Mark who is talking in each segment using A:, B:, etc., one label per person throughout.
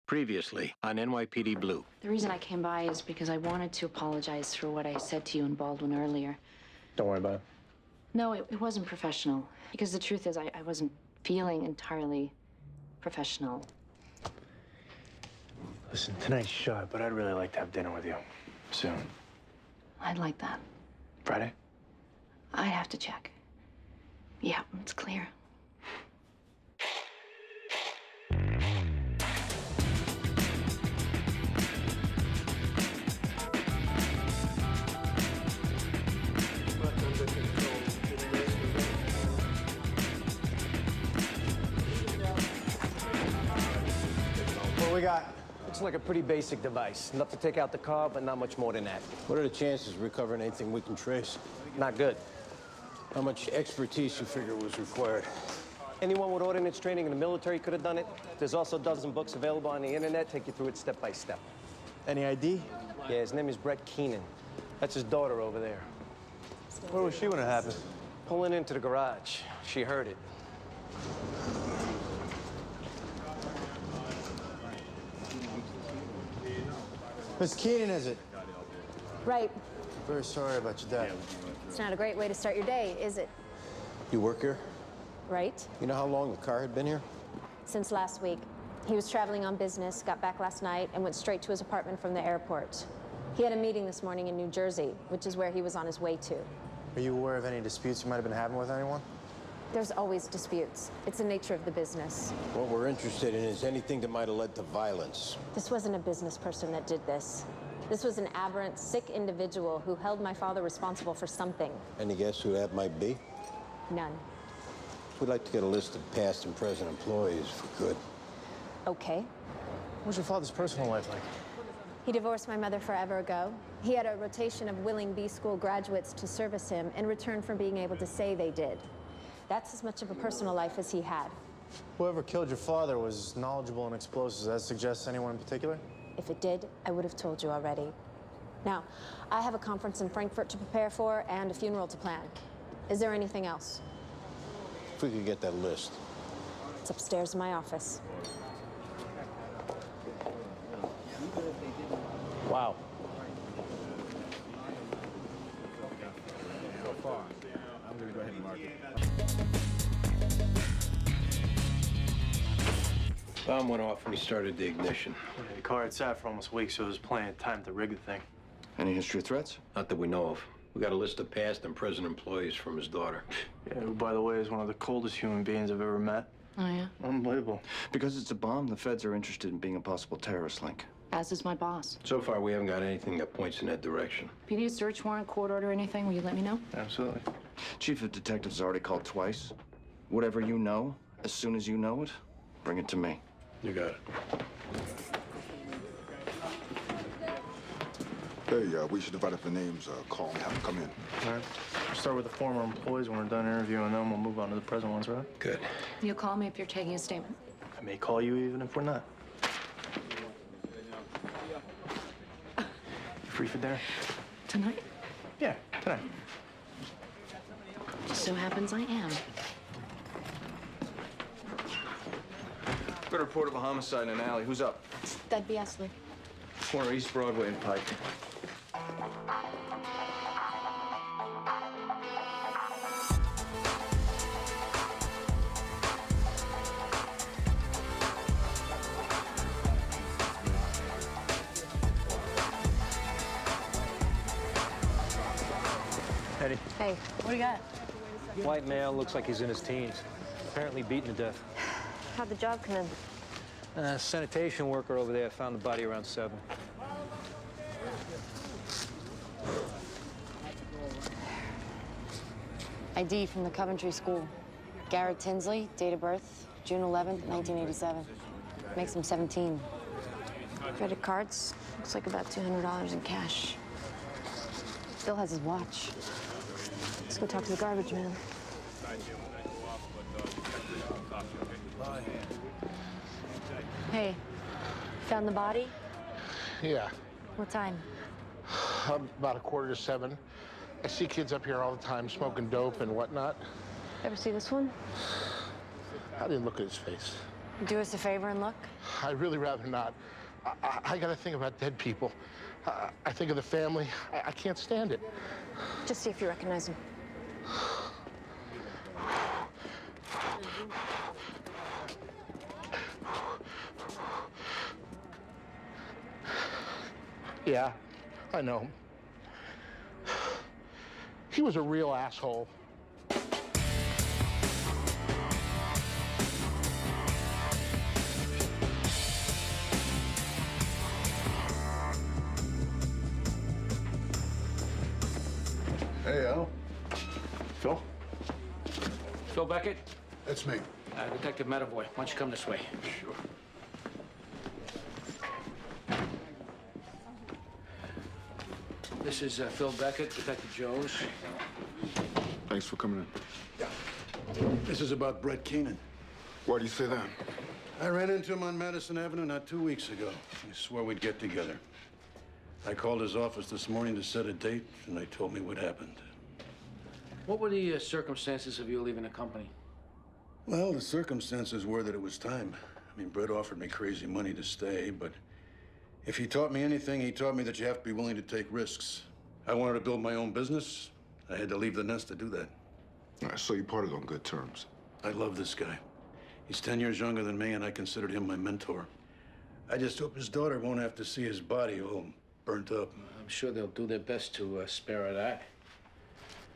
A: Previously on NYPD Blue.
B: The reason I came by is because I wanted to apologize for what I said to you and Baldwin earlier.
C: Don't worry about it.
B: No, it wasn't professional. Because the truth is, I wasn't feeling entirely professional.
C: Listen, tonight's shot, but I'd really like to have dinner with you soon.
B: I'd like that.
C: Friday?
B: I'd have to check. Yeah, it's clear.
D: What we got? Looks like a pretty basic device. Enough to take out the car, but not much more than that.
A: What are the chances of recovering anything we can trace?
D: Not good.
A: How much expertise you figure was required?
D: Anyone with ordnance training in the military could have done it. There's also a dozen books available on the internet, take you through it step by step.
C: Any ID?
D: Yeah, his name is Brett Keenan. That's his daughter over there.
C: Where was she when it happened?
D: Pulling into the garage. She heard it.
E: Miss Keenan, is it?
F: Right.
E: Very sorry about your dad.
F: It's not a great way to start your day, is it?
A: You work here?
F: Right.
A: You know how long the car had been here?
F: Since last week. He was traveling on business, got back last night, and went straight to his apartment from the airport. He had a meeting this morning in New Jersey, which is where he was on his way to.
E: Are you aware of any disputes you might have been having with anyone?
F: There's always disputes. It's the nature of the business.
A: What we're interested in is anything that might have led to violence.
F: This wasn't a business person that did this. This was an aberrant, sick individual who held my father responsible for something.
A: Any guess who that might be?
F: None.
A: We'd like to get a list of past and present employees, if we could.
F: Okay.
C: What was your father's personal life like?
F: He divorced my mother forever ago. He had a rotation of willing B-school graduates to service him in return for being able to say they did. That's as much of a personal life as he had.
E: Whoever killed your father was knowledgeable in explosives. Does that suggest anyone in particular?
F: If it did, I would have told you already. Now, I have a conference in Frankfurt to prepare for and a funeral to plan. Is there anything else?
A: If we could get that list.
F: It's upstairs in my office.
C: Wow.
G: So far, I'm going to go ahead and mark it.
A: Bomb went off when he started the ignition.
C: The car had sat for almost a week, so there was plenty of time to rig the thing.
G: Any history of threats?
A: Not that we know of. We got a list of past and present employees from his daughter.
C: Yeah, who, by the way, is one of the coldest human beings I've ever met.
B: Oh, yeah?
C: Unbelievable.
G: Because it's a bomb, the feds are interested in being a possible terrorist link.
B: As is my boss.
A: So far, we haven't got anything that points in that direction.
B: If you need a search warrant, court order, anything, will you let me know?
C: Absolutely.
G: Chief of Detectives has already called twice. Whatever you know, as soon as you know it, bring it to me.
A: You got it.
H: Hey, we should divide up the names. Call and have them come in.
C: All right. We'll start with the former employees. When we're done interviewing them, we'll move on to the present ones, right?
A: Good.
B: You'll call me if you're taking a statement.
C: I may call you even if we're not. You free for dinner?
B: Tonight?
C: Yeah, tonight.
B: Just so happens I am.
G: Got a report of a homicide in an alley. Who's up?
B: That'd be Esler.
G: Corner East Broadway and Pike.
C: Eddie.
F: Hey, what do you got?
I: White male, looks like he's in his teens. Apparently beaten to death.
F: How'd the job come in?
I: Sanitation worker over there found the body around 7.
B: ID from the Coventry School. Garrett Tinsley, date of birth, June 11th, 1987. Makes him 17. Credit cards, looks like about $200 in cash. Still has his watch. Let's go talk to the garbage man. Hey, found the body?
J: Yeah,
F: What time?
J: about 6:45. I see kids up here all the time smoking dope and whatnot.
F: Ever see this one?
J: I didn't look at his face.
B: Do us a favor and look?
J: I'd really rather not. I gotta think about dead people. I think of the family. I can't stand it.
F: Just see if you recognize him.
J: Yeah, I know him. He was a real asshole.
H: Hey, Al.
J: Phil?
K: Phil Beckett?
H: That's me.
K: Detective Medavoy. Why don't you come this way?
H: Sure.
K: This is Phil Beckett, Detective Jones.
H: Thanks for coming in.
L: This is about Brett Keenan.
H: Why do you say that?
L: I ran into him on Madison Avenue not 2 weeks ago. He swore we'd get together. I called his office this morning to set a date, and they told me what happened.
K: What were the circumstances of you leaving the company?
L: Well, the circumstances were that it was time. I mean, Brett offered me crazy money to stay, but if he taught me anything, he taught me that you have to be willing to take risks. I wanted to build my own business. I had to leave the nest to do that.
H: So you parted on good terms.
L: I love this guy. He's 10 years younger than me, and I considered him my mentor. I just hope his daughter won't have to see his body all burnt up.
K: I'm sure they'll do their best to spare her that.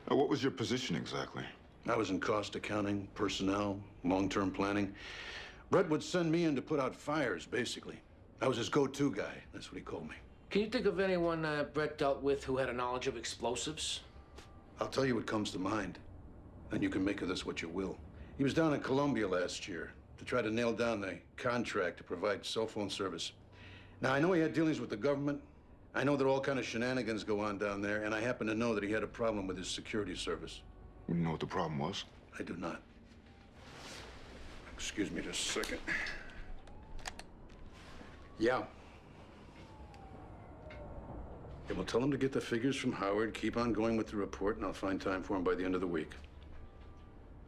H: What was your position exactly?
L: I was in cost accounting, personnel, long-term planning. Brett would send me in to put out fires, basically. I was his go-to guy. That's what he called me.
K: Can you think of anyone Brett dealt with who had a knowledge of explosives?
L: I'll tell you what comes to mind. Then you can make of this what you will. He was down in Colombia last year to try to nail down the contract to provide cell phone service. Now, I know he had dealings with the government. I know that all kind of shenanigans go on down there, and I happen to know that he had a problem with his security service.
H: You know what the problem was?
L: I do not. Excuse me just a second. Yeah. Yeah, well, tell him to get the figures from Howard, keep on going with the report, and I'll find time for him by the end of the week.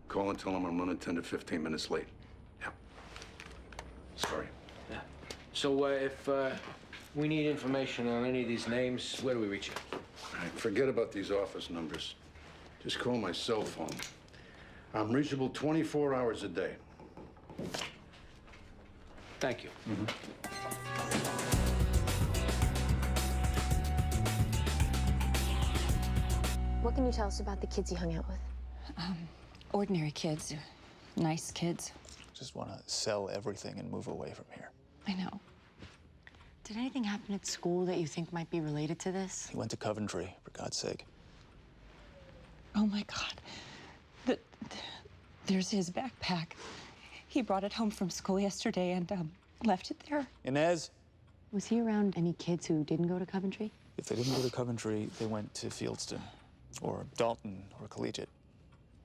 L: Call and tell him I'm running 10 to 15 minutes late. Yeah. Sorry.
K: Yeah. So if we need information on any of these names, where do we reach you?
L: All right, forget about these office numbers. Just call my cell phone. I'm reachable 24 hours a day.
K: Thank you.
F: What can you tell us about the kids you hung out with?
M: Ordinary kids, nice kids.
E: Just want to sell everything and move away from here.
M: I know.
B: Did anything happen at school that you think might be related to this?
E: He went to Coventry, for God's sake.
M: Oh my God. There's his backpack. He brought it home from school yesterday and left it there.
E: Inez?
B: Was he around any kids who didn't go to Coventry?
E: If they didn't go to Coventry, they went to Fieldston, or Dalton, or Collegiate.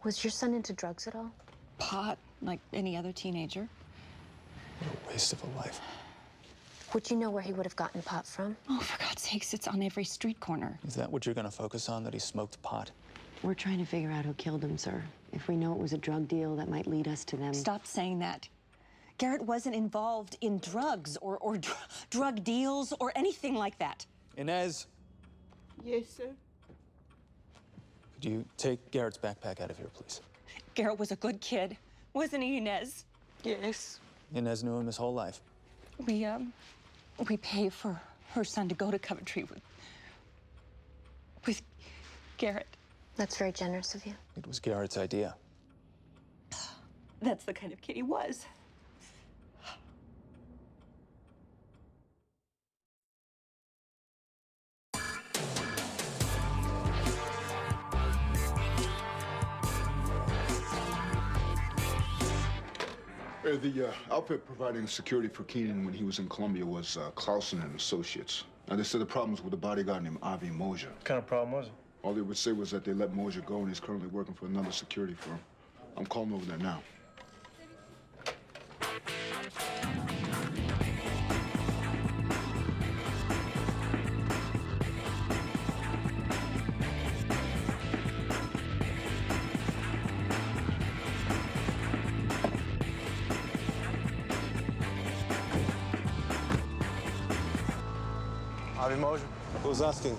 F: Was your son into drugs at all?
M: Pot, like any other teenager.
E: What a waste of a life.
F: Would you know where he would have gotten pot from?
M: Oh, for God's sakes, it's on every street corner.
E: Is that what you're going to focus on, that he smoked pot?
B: We're trying to figure out who killed him, sir. If we know it was a drug deal, that might lead us to them.
M: Stop saying that. Garrett wasn't involved in drugs or drug deals or anything like that.
E: Inez?
N: Yes, sir.
E: Could you take Garrett's backpack out of here, please?
M: Garrett was a good kid, wasn't he, Inez?
N: Yes.
E: Inez knew him his whole life.
M: We pay for her son to go to Coventry with Garrett.
F: That's very generous of you.
E: It was Garrett's idea.
M: That's the kind of kid he was.
H: The outfit providing security for Keenan when he was in Colombia was Clausen and Associates. Now, they said the problem was with a bodyguard named Avi Mosier.
C: What kind of problem was it?
H: All they would say was that they let Mosier go and he's currently working for another security firm. I'm calling over there now.
E: Avi Moser.
A: Who's asking?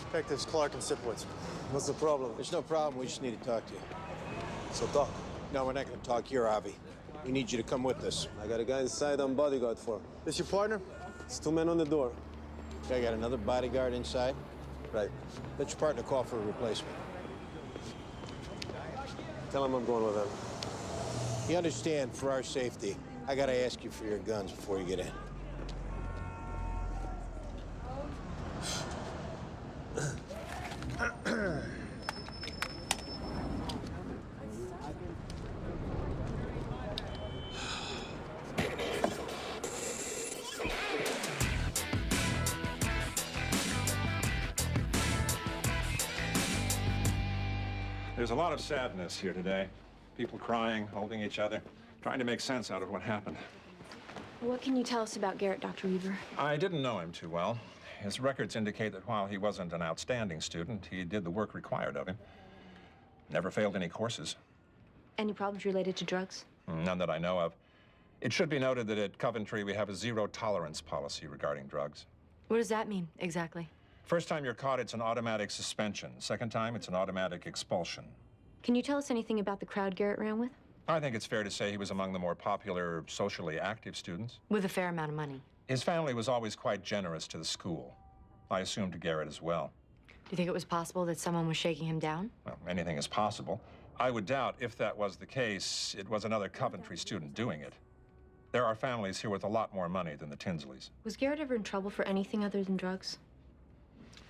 E: Detectives Clark and Sipowicz.
A: What's the problem? There's no problem. We just need to talk to you. So talk. No, we're not going to talk here, Avi. We need you to come with us. I got a guy inside on bodyguard for him.
E: This your partner?
A: It's 2 men on the door. Okay, I got another bodyguard inside. Right. Let your partner call for a replacement. Tell him I'm going with him. You understand, for our safety, I got to ask you for your guns before you get in.
O: There's a lot of sadness here today. People crying, holding each other, trying to make sense out of what happened.
B: What can you tell us about Garrett, Dr. Weaver?
O: I didn't know him too well. His records indicate that while he wasn't an outstanding student, he did the work required of him. Never failed any courses.
B: Any problems related to drugs?
O: None that I know of. It should be noted that at Coventry, we have a zero-tolerance policy regarding drugs.
B: What does that mean, exactly?
O: First time you're caught, it's an automatic suspension. Second time, it's an automatic expulsion.
B: Can you tell us anything about the crowd Garrett ran with?
O: I think it's fair to say he was among the more popular, socially active students.
B: With a fair amount of money.
O: His family was always quite generous to the school. I assume to Garrett as well.
B: Do you think it was possible that someone was shaking him down?
O: Well, anything is possible. I would doubt, if that was the case, it was another Coventry student doing it. There are families here with a lot more money than the Tinsleys.
B: Was Garrett ever in trouble for anything other than drugs?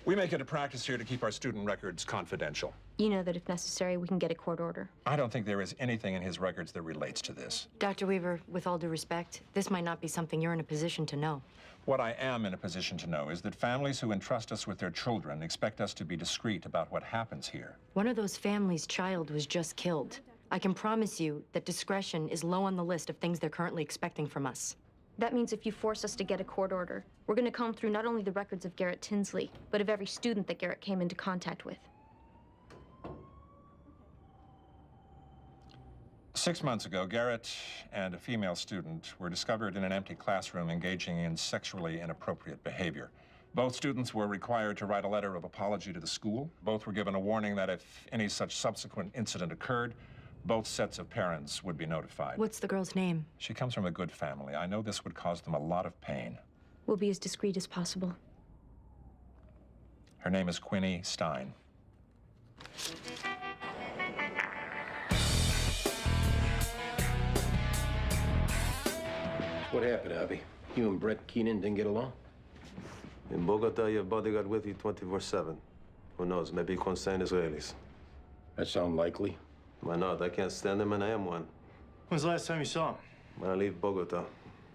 O: We make it a practice here to keep our student records confidential.
B: You know that if necessary, we can get a court order.
O: I don't think there is anything in his records that relates to this.
B: Dr. Weaver, with all due respect, this might not be something you're in a position to know.
O: What I am in a position to know is that families who entrust us with their children expect us to be discreet about what happens here.
B: One of those families' child was just killed. I can promise you that discretion is low on the list of things they're currently expecting from us. That means if you force us to get a court order, we're going to comb through not only the records of Garrett Tinsley, but of every student that Garrett came into contact with.
O: 6 months ago, Garrett and a female student were discovered in an empty classroom engaging in sexually inappropriate behavior. Both students were required to write a letter of apology to the school. Both were given a warning that if any such subsequent incident occurred, both sets of parents would be notified.
B: What's the girl's name?
O: She comes from a good family. I know this would cause them a lot of pain.
B: We'll be as discreet as possible.
O: Her name is Quinny Stein.
K: What happened, Avi? You and Brett Keenan didn't get along?
P: In Bogota, you have bodyguard with you 24/7. Who knows, maybe concerned Israelis.
K: That sound likely?
P: Why not? I can't stand them and I am one.
E: When's the last time you saw him?
P: When I leave Bogota.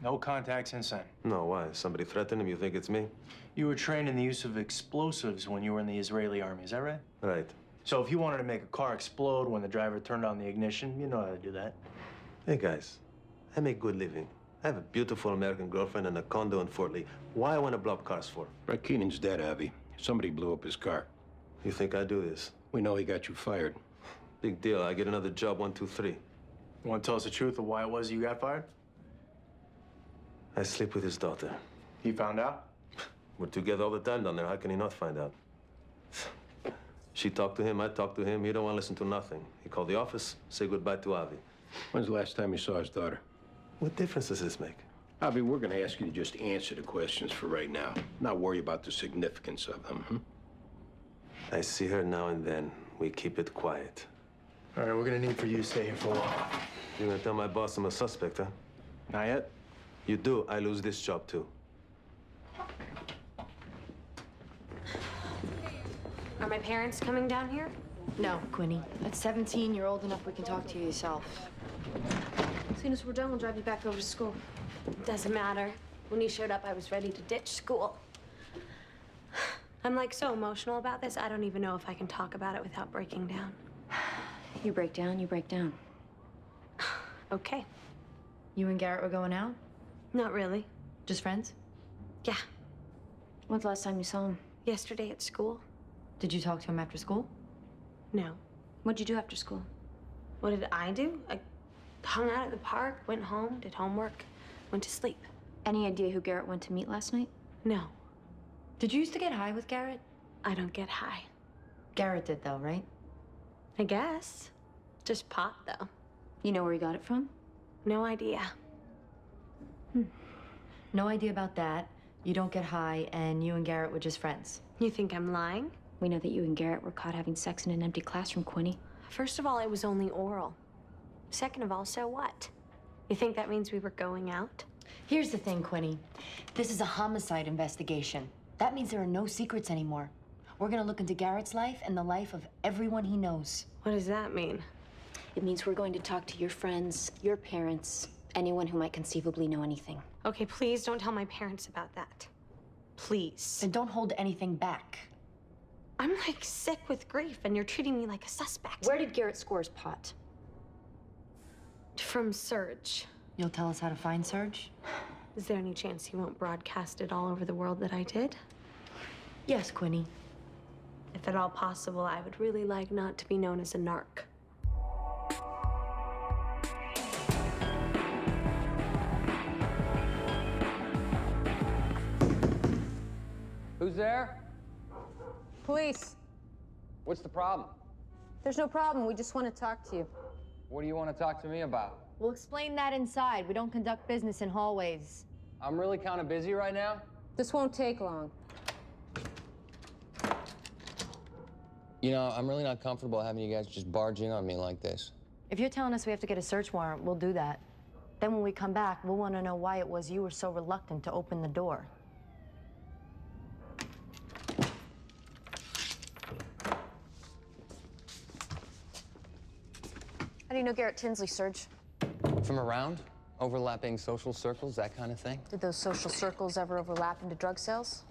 E: No contact since then.
P: No, why? Somebody threatened him? You think it's me?
E: You were trained in the use of explosives when you were in the Israeli army, is that right?
P: Right.
E: So if you wanted to make a car explode when the driver turned on the ignition, you know how to do that.
P: Hey, guys, I make good living. I have a beautiful American girlfriend and a condo in Fort Lee. Why I want to blow up cars for?
K: Brett Keenan's dead, Avi. Somebody blew up his car.
P: You think I do this?
K: We know he got you fired.
P: Big deal. I get another job, 1, 2, 3.
E: You want to tell us the truth of why it was you got fired?
P: I sleep with his daughter.
E: He found out?
P: We're together all the time down there. How can he not find out? She talked to him, I talked to him. He don't want to listen to nothing. He called the office, say goodbye to Avi.
K: When's the last time you saw his daughter?
P: What difference does this make?
K: Avi, we're going to ask you to just answer the questions for right now. Not worry about the significance of them,
P: I see her now and then. We keep it quiet.
E: All right, we're gonna need for you to stay here for a while.
P: You're gonna tell my boss I'm a suspect, huh?
E: Not yet.
P: You do, I lose this job too.
B: Are my parents coming down here? No, Quinny. At 17, you're old enough we can talk to you yourself.
F: As soon as we're done, we'll drive you back over to school. Doesn't matter. When you showed up, I was ready to ditch school. I'm like so emotional about this, I don't even know if I can talk about it without breaking down.
B: You break down, you break down.
F: Okay.
B: You and Garrett were going out?
F: Not really.
B: Just friends?
F: Yeah.
B: When's the last time you saw him?
F: Yesterday at school.
B: Did you talk to him after school?
F: No.
B: What'd you do after school?
F: What did I do? I hung out at the park, went home, did homework, went to sleep.
B: Any idea who Garrett went to meet last night?
F: No.
B: Did you used to get high with Garrett?
F: I don't get high.
B: Garrett did, though, right?
F: I guess. Just pot, though.
B: You know where he got it from?
F: No idea.
B: No idea about that. You don't get high, and you and Garrett were just friends.
F: You think I'm lying?
B: We know that you and Garrett were caught having sex in an empty classroom, Quinny.
F: First of all, it was only oral. Second of all, so what? You think that means we were going out?
B: Here's the thing, Quinny. This is a homicide investigation. That means there are no secrets anymore. We're gonna look into Garrett's life and the life of everyone he knows.
F: What does that mean?
B: It means we're going to talk to your friends, your parents, anyone who might conceivably know anything.
F: Okay, please don't tell my parents about that. Please.
B: And don't hold anything back.
F: I'm like sick with grief and you're treating me like a suspect.
B: Where did Garrett score his pot?
F: From Serge.
B: You'll tell us how to find Serge?
F: Is there any chance he won't broadcast it all over the world that I did?
B: Yes, Quinny.
F: If at all possible, I would really like not to be known as a narc.
Q: Who's there?
R: Police.
Q: What's the problem?
R: There's no problem. We just want to talk to you.
Q: What do you want to talk to me about?
R: We'll explain that inside. We don't conduct business in hallways.
Q: I'm really kind of busy right now.
R: This won't take long.
S: You know, I'm really not comfortable having you guys just barge in on me like this.
B: If you're telling us we have to get a search warrant, we'll do that. Then when we come back, we'll want to know why it was you were so reluctant to open the door.
R: How do you know Garrett Tinsley, Serge?
S: From around? Overlapping social circles, that kind of thing?
R: Did those social circles ever overlap into drug sales?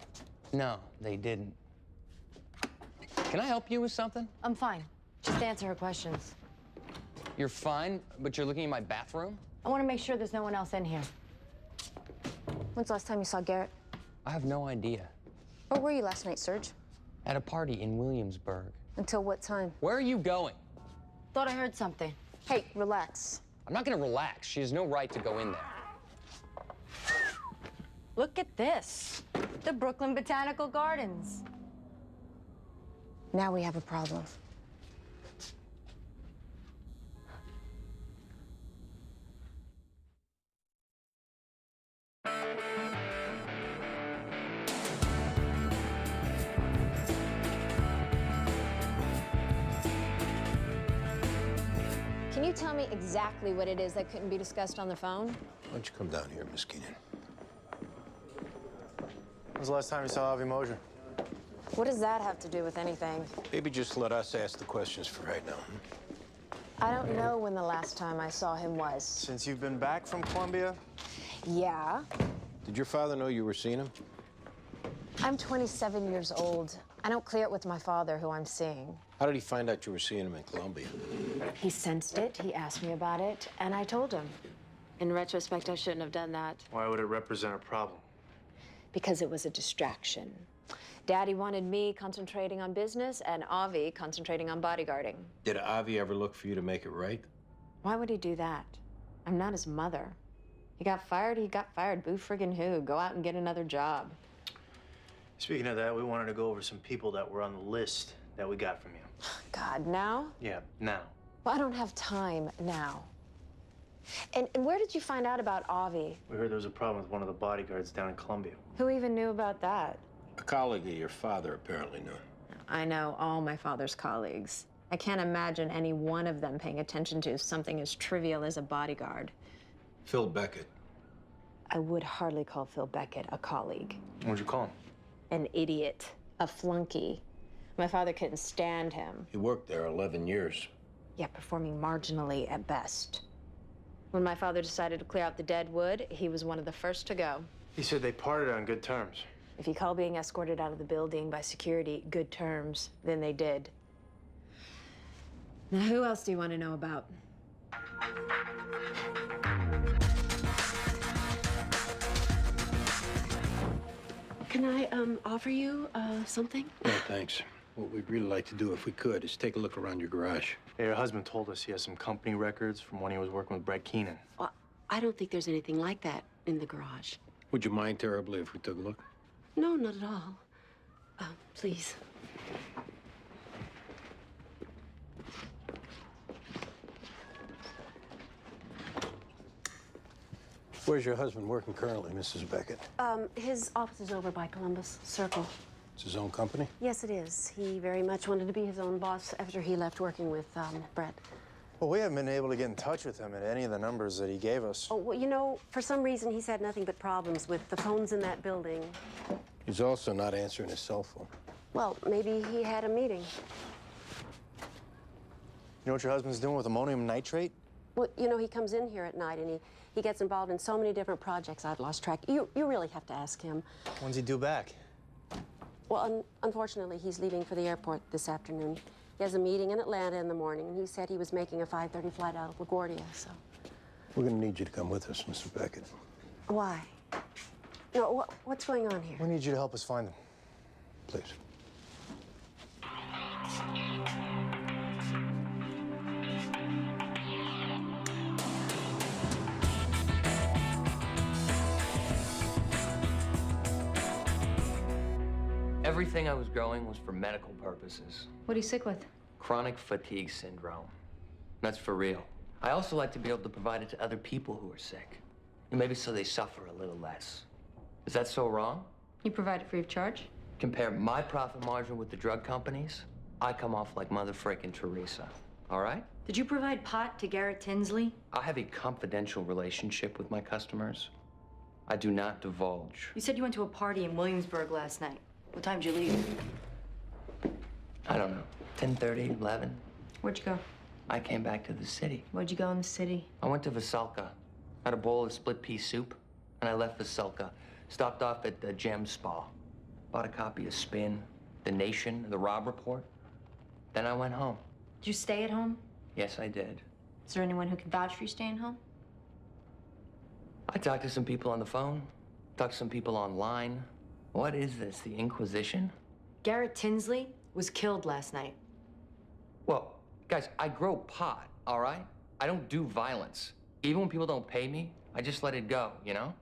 S: No, they didn't. Can I help you with something?
B: I'm fine. Just answer her questions.
S: You're fine, but you're looking at my bathroom?
B: I want to make sure there's no one else in here.
R: When's the last time you saw Garrett?
S: I have no idea.
R: Where were you last night, Serge?
S: At a party in Williamsburg.
R: Until what time?
S: Where are you going?
B: Thought I heard something.
R: Hey, relax.
S: I'm not gonna relax. She has no right to go in there.
B: Look at this. The Brooklyn Botanical Gardens.
R: Now we have a problem. Can you tell me exactly what it is that couldn't be discussed on the phone?
A: Why don't you come down here, Miss Keenan?
E: When's the last time you saw Avi Mosier?
R: What does that have to do with anything?
A: Maybe just let us ask the questions for right now.
R: I don't know when the last time I saw him was.
E: Since you've been back from Columbia?
R: Yeah.
A: Did your father know you were seeing him?
R: I'm 27 years old. I don't clear it with my father, who I'm seeing.
A: How did he find out you were seeing him in Columbia?
B: He sensed it, he asked me about it, and I told him. In retrospect, I shouldn't have done that.
C: Why would it represent a problem?
R: Because it was a distraction. Daddy wanted me concentrating on business and Avi concentrating on bodyguarding.
A: Did Avi ever look for you to make it right?
B: Why would he do that? I'm not his mother. He got fired, boo friggin' who. Go out and get another job.
C: Speaking of that, we wanted to go over some people that were on the list that we got from you.
R: God, now?
C: Yeah, now.
R: Well, I don't have time now. And where did you find out about Avi?
C: We heard there was a problem with one of the bodyguards down in Columbia.
B: Who even knew about that?
A: A colleague of your father apparently knew.
B: I know all my father's colleagues. I can't imagine any one of them paying attention to something as trivial as a bodyguard.
A: Phil Beckett.
B: I would hardly call Phil Beckett a colleague.
C: What'd you call him?
B: An idiot, a flunky. My father couldn't stand him.
A: He worked there 11 years.
B: Yeah, performing marginally at best. When my father decided to clear out the dead wood, he was one of the first to go.
C: He said they parted on good terms.
B: If you call being escorted out of the building by security good terms, then they did. Now, who else do you want to know about?
F: Can I, offer you, something?
G: No, thanks. What we'd really like to do, if we could, is take a look around your garage.
C: Yeah, your husband told us he has some company records from when he was working with Brett Keenan.
F: Well, I don't think there's anything like that in the garage.
G: Would you mind terribly if we took a look?
F: No, not at all. Please.
A: Where's your husband working currently, Mrs. Beckett?
F: His office is over by Columbus Circle.
A: It's his own company?
F: Yes, it is. He very much wanted to be his own boss after he left working with Brett.
E: Well, we haven't been able to get in touch with him at any of the numbers that he gave us.
F: Oh, well, you know, for some reason, he's had nothing but problems with the phones in that building.
A: He's also not answering his cell phone.
F: Well, maybe he had a meeting.
E: You know what your husband's doing with ammonium nitrate?
F: Well, you know, he comes in here at night and he gets involved in so many different projects I've lost track. You really have to ask him.
E: When's he due back?
F: Well, unfortunately, he's leaving for the airport this afternoon. He has a meeting in Atlanta in the morning, and he said he was making a 5:30 flight out of LaGuardia, so.
A: We're gonna need you to come with us, Mrs. Beckett.
F: Why? No, what's going on here?
E: We need you to help us find him.
A: Please.
T: Everything I was growing was for medical purposes.
R: What are you sick with?
T: Chronic fatigue syndrome. That's for real. I also like to be able to provide it to other people who are sick. And maybe so they suffer a little less. Is that so wrong?
R: You provide it free of charge?
T: Compare my profit margin with the drug companies, I come off like Mother Frickin' Teresa. All right?
R: Did you provide pot to Garrett Tinsley?
T: I have a confidential relationship with my customers. I do not divulge.
R: You said you went to a party in Williamsburg last night. What time did you leave?
T: I don't know, 10:30, 11.
R: Where'd you go?
T: I came back to the city.
R: Where'd you go in the city?
T: I went to Veselka, had a bowl of split pea soup, and I left Veselka. Stopped off at the Gem Spa, bought a copy of Spin, The Nation, The Rob Report. Then I went home.
R: Did you stay at home?
T: Yes, I did.
R: Is there anyone who can vouch for you staying home?
T: I talked to some people on the phone, talked to some people online. What is this, the Inquisition?
R: Garrett Tinsley was killed last night.
T: Well, guys, I grow pot, all right? I don't do violence. Even when people don't pay me, I just let it go, you know?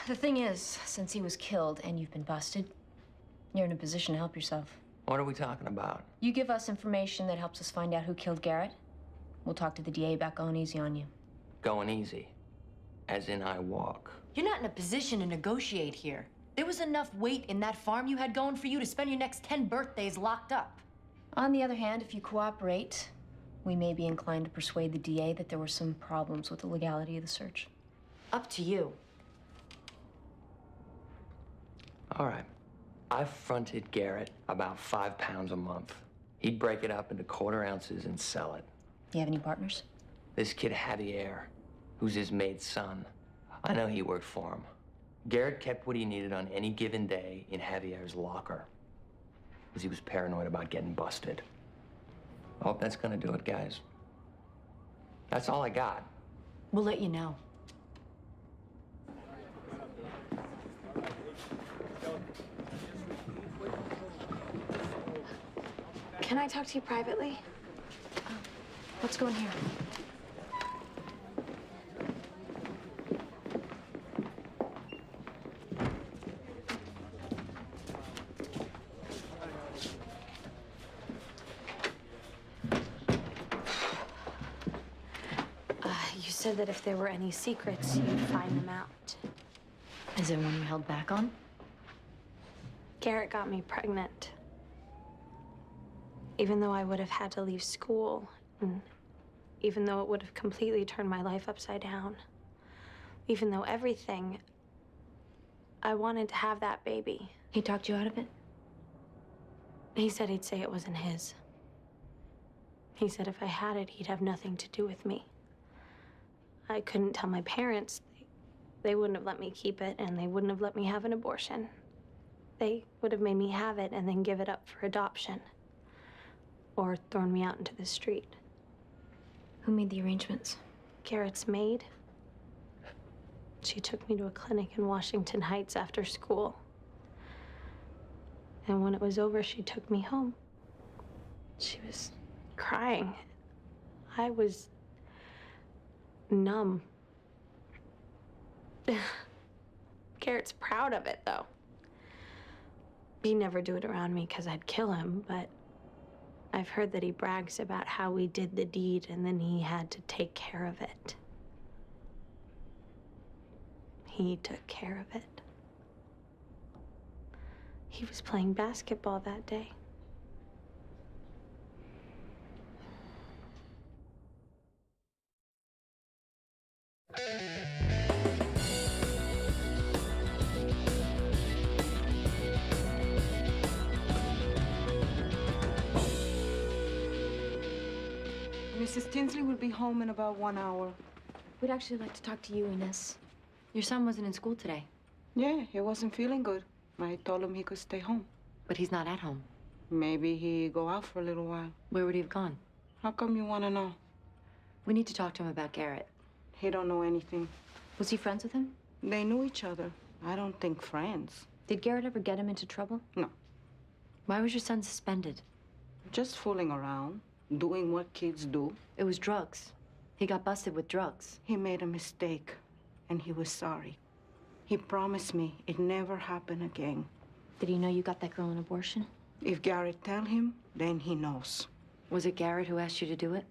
R: The thing is, since he was killed and you've been busted, you're in a position to help yourself.
T: What are we talking about?
R: You give us information that helps us find out who killed Garrett. We'll talk to the DA about going easy on you.
T: Going easy, as in I walk.
R: You're not in a position to negotiate here. There was enough weight in that farm you had going for you to spend your next 10 birthdays locked up. On the other hand, if you cooperate, we may be inclined to persuade the DA that there were some problems with the legality of the search. Up to you.
T: All right. I fronted Garrett about 5 pounds a month. He'd break it up into quarter ounces and sell it.
R: You have any partners?
T: This kid Javier, who's his maid's son. I know he worked for him. Garrett kept what he needed on any given day in Javier's locker, because he was paranoid about getting busted. I hope that's gonna do it, guys. That's all I got.
R: We'll let you know.
F: Can I talk to you privately?
R: Let's go in here.
F: You said that if there were any secrets, you'd find them out.
R: Is there one you held back on?
F: Garrett got me pregnant. Even though I would have had to leave school, and even though it would have completely turned my life upside down, even though everything, I wanted to have that baby.
R: He talked you out of it?
F: He said he'd say it wasn't his. He said if I had it, he'd have nothing to do with me. I couldn't tell my parents. They wouldn't have let me keep it, and they wouldn't have let me have an abortion. They would have made me have it and then give it up for adoption. Or thrown me out into the street.
R: Who made the arrangements?
F: Garrett's maid. She took me to a clinic in Washington Heights after school. And when it was over, she took me home. She was crying. I was numb. Garrett's proud of it, though. He'd never do it around me because I'd kill him, but I've heard that he brags about how we did the deed and then he had to take care of it. He took care of it. He was playing basketball that day.
N: Mrs. Tinsley will be home in about 1 hour.
R: We'd actually like to talk to you, Ines. Your son wasn't in school today.
N: Yeah, he wasn't feeling good. I told him he could stay home.
R: But he's not at home.
N: Maybe he go out for a little while.
R: Where would he have gone?
N: How come you want to know?
R: We need to talk to him about Garrett.
N: He don't know anything.
R: Was he friends with him?
N: They knew each other. I don't think friends.
R: Did Garrett ever get him into trouble?
N: No.
R: Why was your son suspended?
N: Just fooling around, doing what kids do.
R: It was drugs. He got busted with drugs.
N: He made a mistake, and he was sorry. He promised me it never happened again.
R: Did he know you got that girl an abortion?
N: If Garrett tell him, then he knows.
R: Was it Garrett who asked you to do it?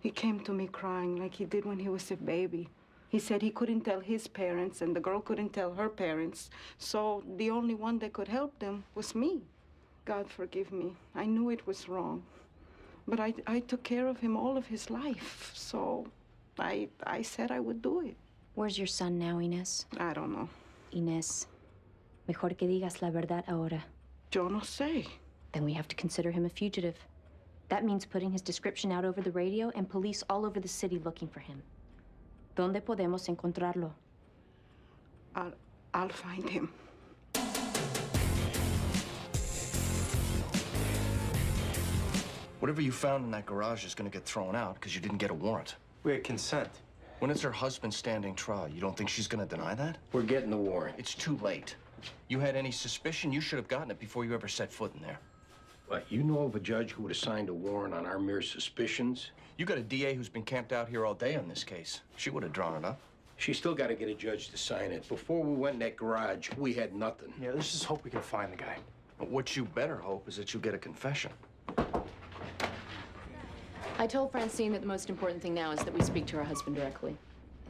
N: He came to me crying like he did when he was a baby. He said he couldn't tell his parents, and the girl couldn't tell her parents. So the only one that could help them was me. God forgive me. I knew it was wrong. But I took care of him all of his life. So I said I would do it.
R: Where's your son now, Ines?
N: I don't know.
R: Ines, mejor que digas la verdad ahora.
N: Yo no sé.
R: Then we have to consider him a fugitive. That means putting his description out over the radio and police all over the city looking for him. ¿Dónde podemos encontrarlo?
N: I'll find him.
G: Whatever you found in that garage is gonna get thrown out because you didn't get a warrant.
C: We had consent.
G: When it's her husband standing trial, you don't think she's gonna deny that?
K: We're getting the warrant.
G: It's too late. You had any suspicion, you should have gotten it before you ever set foot in there.
K: What, you know of a judge who would have signed a warrant on our mere suspicions?
G: You got a DA who's been camped out here all day on this case. She would have drawn it up.
K: She still got to get a judge to sign it. Before we went in that garage, we had nothing.
C: Yeah, let's just hope we can find the guy.
G: But what you better hope is that you get a confession.
R: I told Francine that the most important thing now is that we speak to her husband directly.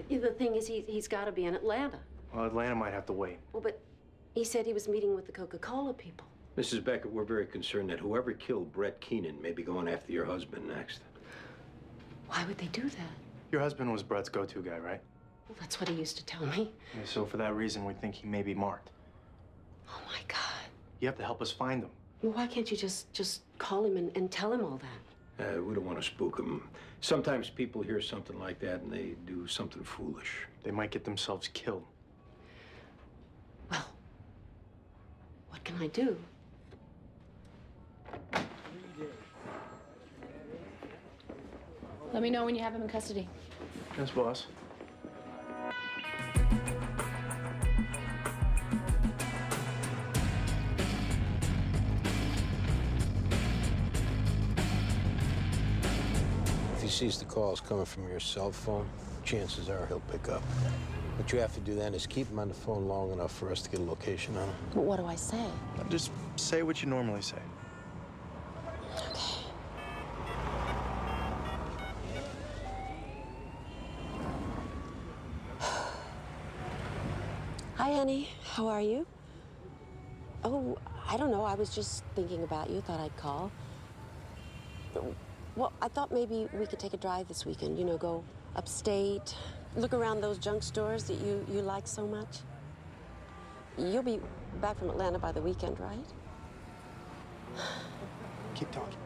U: The thing is, he's got to be in Atlanta.
C: Well, Atlanta might have to wait.
U: Well, but he said he was meeting with the Coca-Cola people.
K: Mrs. Beckett, we're very concerned that whoever killed Brett Keenan may be going after your husband next.
U: Why would they do that?
C: Your husband was Brett's go-to guy, right?
U: Well, that's what he used to tell me.
C: Yeah, so for that reason, we think he may be marked.
U: Oh, my God.
C: You have to help us find him.
U: Well, why can't you just call him and tell him all that?
K: We don't want to spook him. Sometimes people hear something like that and they do something foolish.
C: They might get themselves killed.
U: Well, what can I do?
R: Let me know when you have him in custody.
C: Yes, boss.
A: If he sees the calls coming from your cell phone, chances are he'll pick up. What you have to do then is keep him on the phone long enough for us to get a location on him.
U: But what do I say?
C: Just say what you normally say.
U: Hi, honey. How are you? Oh, I don't know. I was just thinking about you. Thought I'd call. Well, I thought maybe we could take a drive this weekend. You know, go upstate, look around those junk stores that you like so much. You'll be back from Atlanta by the weekend, right?
C: Keep talking.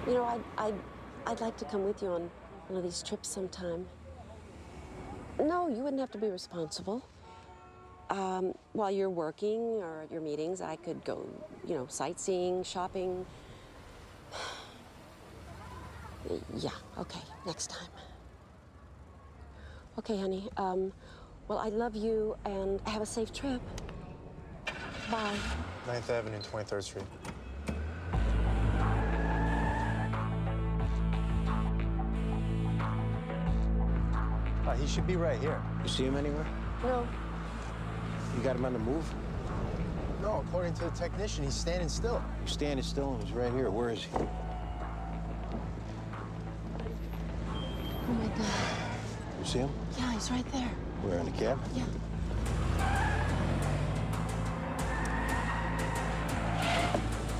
U: You know, I'd like to come with you on one of these trips sometime. No, you wouldn't have to be responsible. While you're working or at your meetings, I could go, you know, sightseeing, shopping. Yeah, okay, next time. Okay, honey. Well, I love you, and have a safe trip. Bye.
E: 9th Avenue, 23rd Street.
A: He should be right here. You see him anywhere?
U: No.
A: You got him on the move?
E: No, according to the technician, he's standing still.
A: He's standing still and he's right here. Where is he?
B: Oh my God.
A: You see him?
B: Yeah, he's right there.
A: Where, in the cab?
B: Yeah.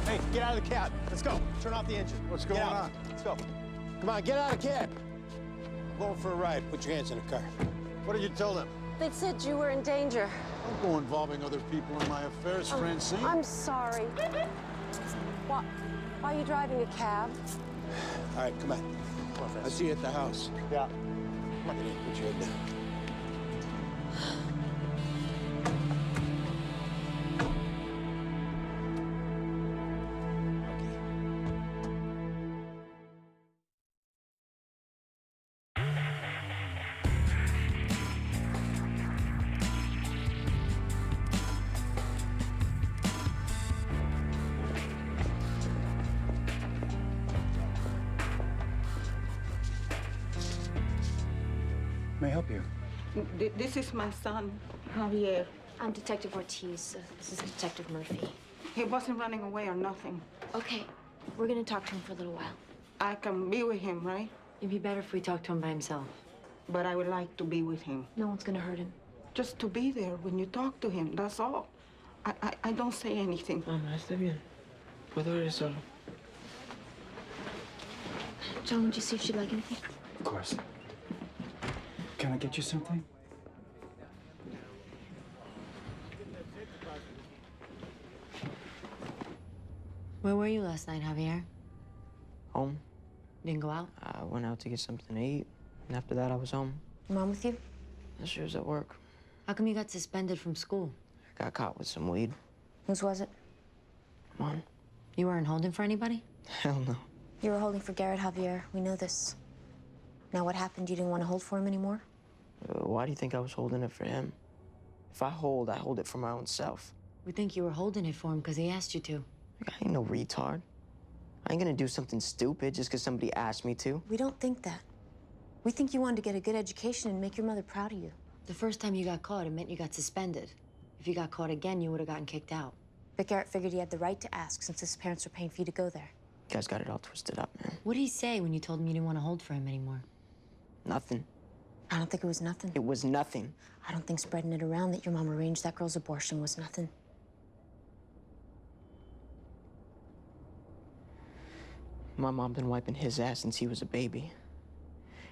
E: Hey, get out of the cab. Let's go. Turn off the engine.
A: What's going on?
E: Let's go.
A: Come on, get out of the cab. I'm going for a ride. Put your hands in the car.
E: What did you tell them?
U: They said you were in danger.
D: Don't go involving other people in my affairs, Francine.
U: I'm sorry. Why are you driving a cab?
A: All right, come on.
E: Come on,
A: I'll see you at the house.
E: Yeah.
A: Come on, get in. Put your head down.
V: May I help you?
N: This is my son, Javier.
B: I'm Detective Ortiz. This is Detective Murphy.
N: He wasn't running away or nothing.
B: Okay, we're gonna talk to him for a little while.
N: I can be with him, right?
B: It'd be better if we talked to him by himself.
N: But I would like to be with him.
B: No one's gonna hurt him.
N: Just to be there when you talk to him, that's all. I don't say anything.
V: Mamá, está bien. Puedo ir solo.
B: John, would you see if she'd like anything?
V: Of course. Can I get you something?
B: Where were you last night, Javier?
W: Home.
B: Didn't go out?
W: I went out to get something to eat, and after that, I was home.
B: Your mom with you?
W: Yeah, she was at work.
B: How come you got suspended from school?
W: I got caught with some weed.
B: Whose was it?
W: Mine.
B: You weren't holding for anybody?
W: Hell no.
B: You were holding for Garrett, Javier. We know this. Now what happened? You didn't want to hold for him anymore?
W: Why do you think I was holding it for him? If I hold it for my own self.
B: We think you were holding it for him because he asked you to.
W: I ain't no retard. I ain't gonna do something stupid just because somebody asked me to.
B: We don't think that. We think you wanted to get a good education and make your mother proud of you. The first time you got caught, it meant you got suspended. If you got caught again, you would have gotten kicked out. But Garrett figured he had the right to ask since his parents were paying for you to go there.
W: You guys got it all twisted up, man.
B: What did he say when you told him you didn't want to hold for him anymore?
W: Nothing.
B: I don't think it was nothing.
W: It was nothing.
B: I don't think spreading it around that your mom arranged that girl's abortion was nothing.
W: My mom been wiping his ass since he was a baby.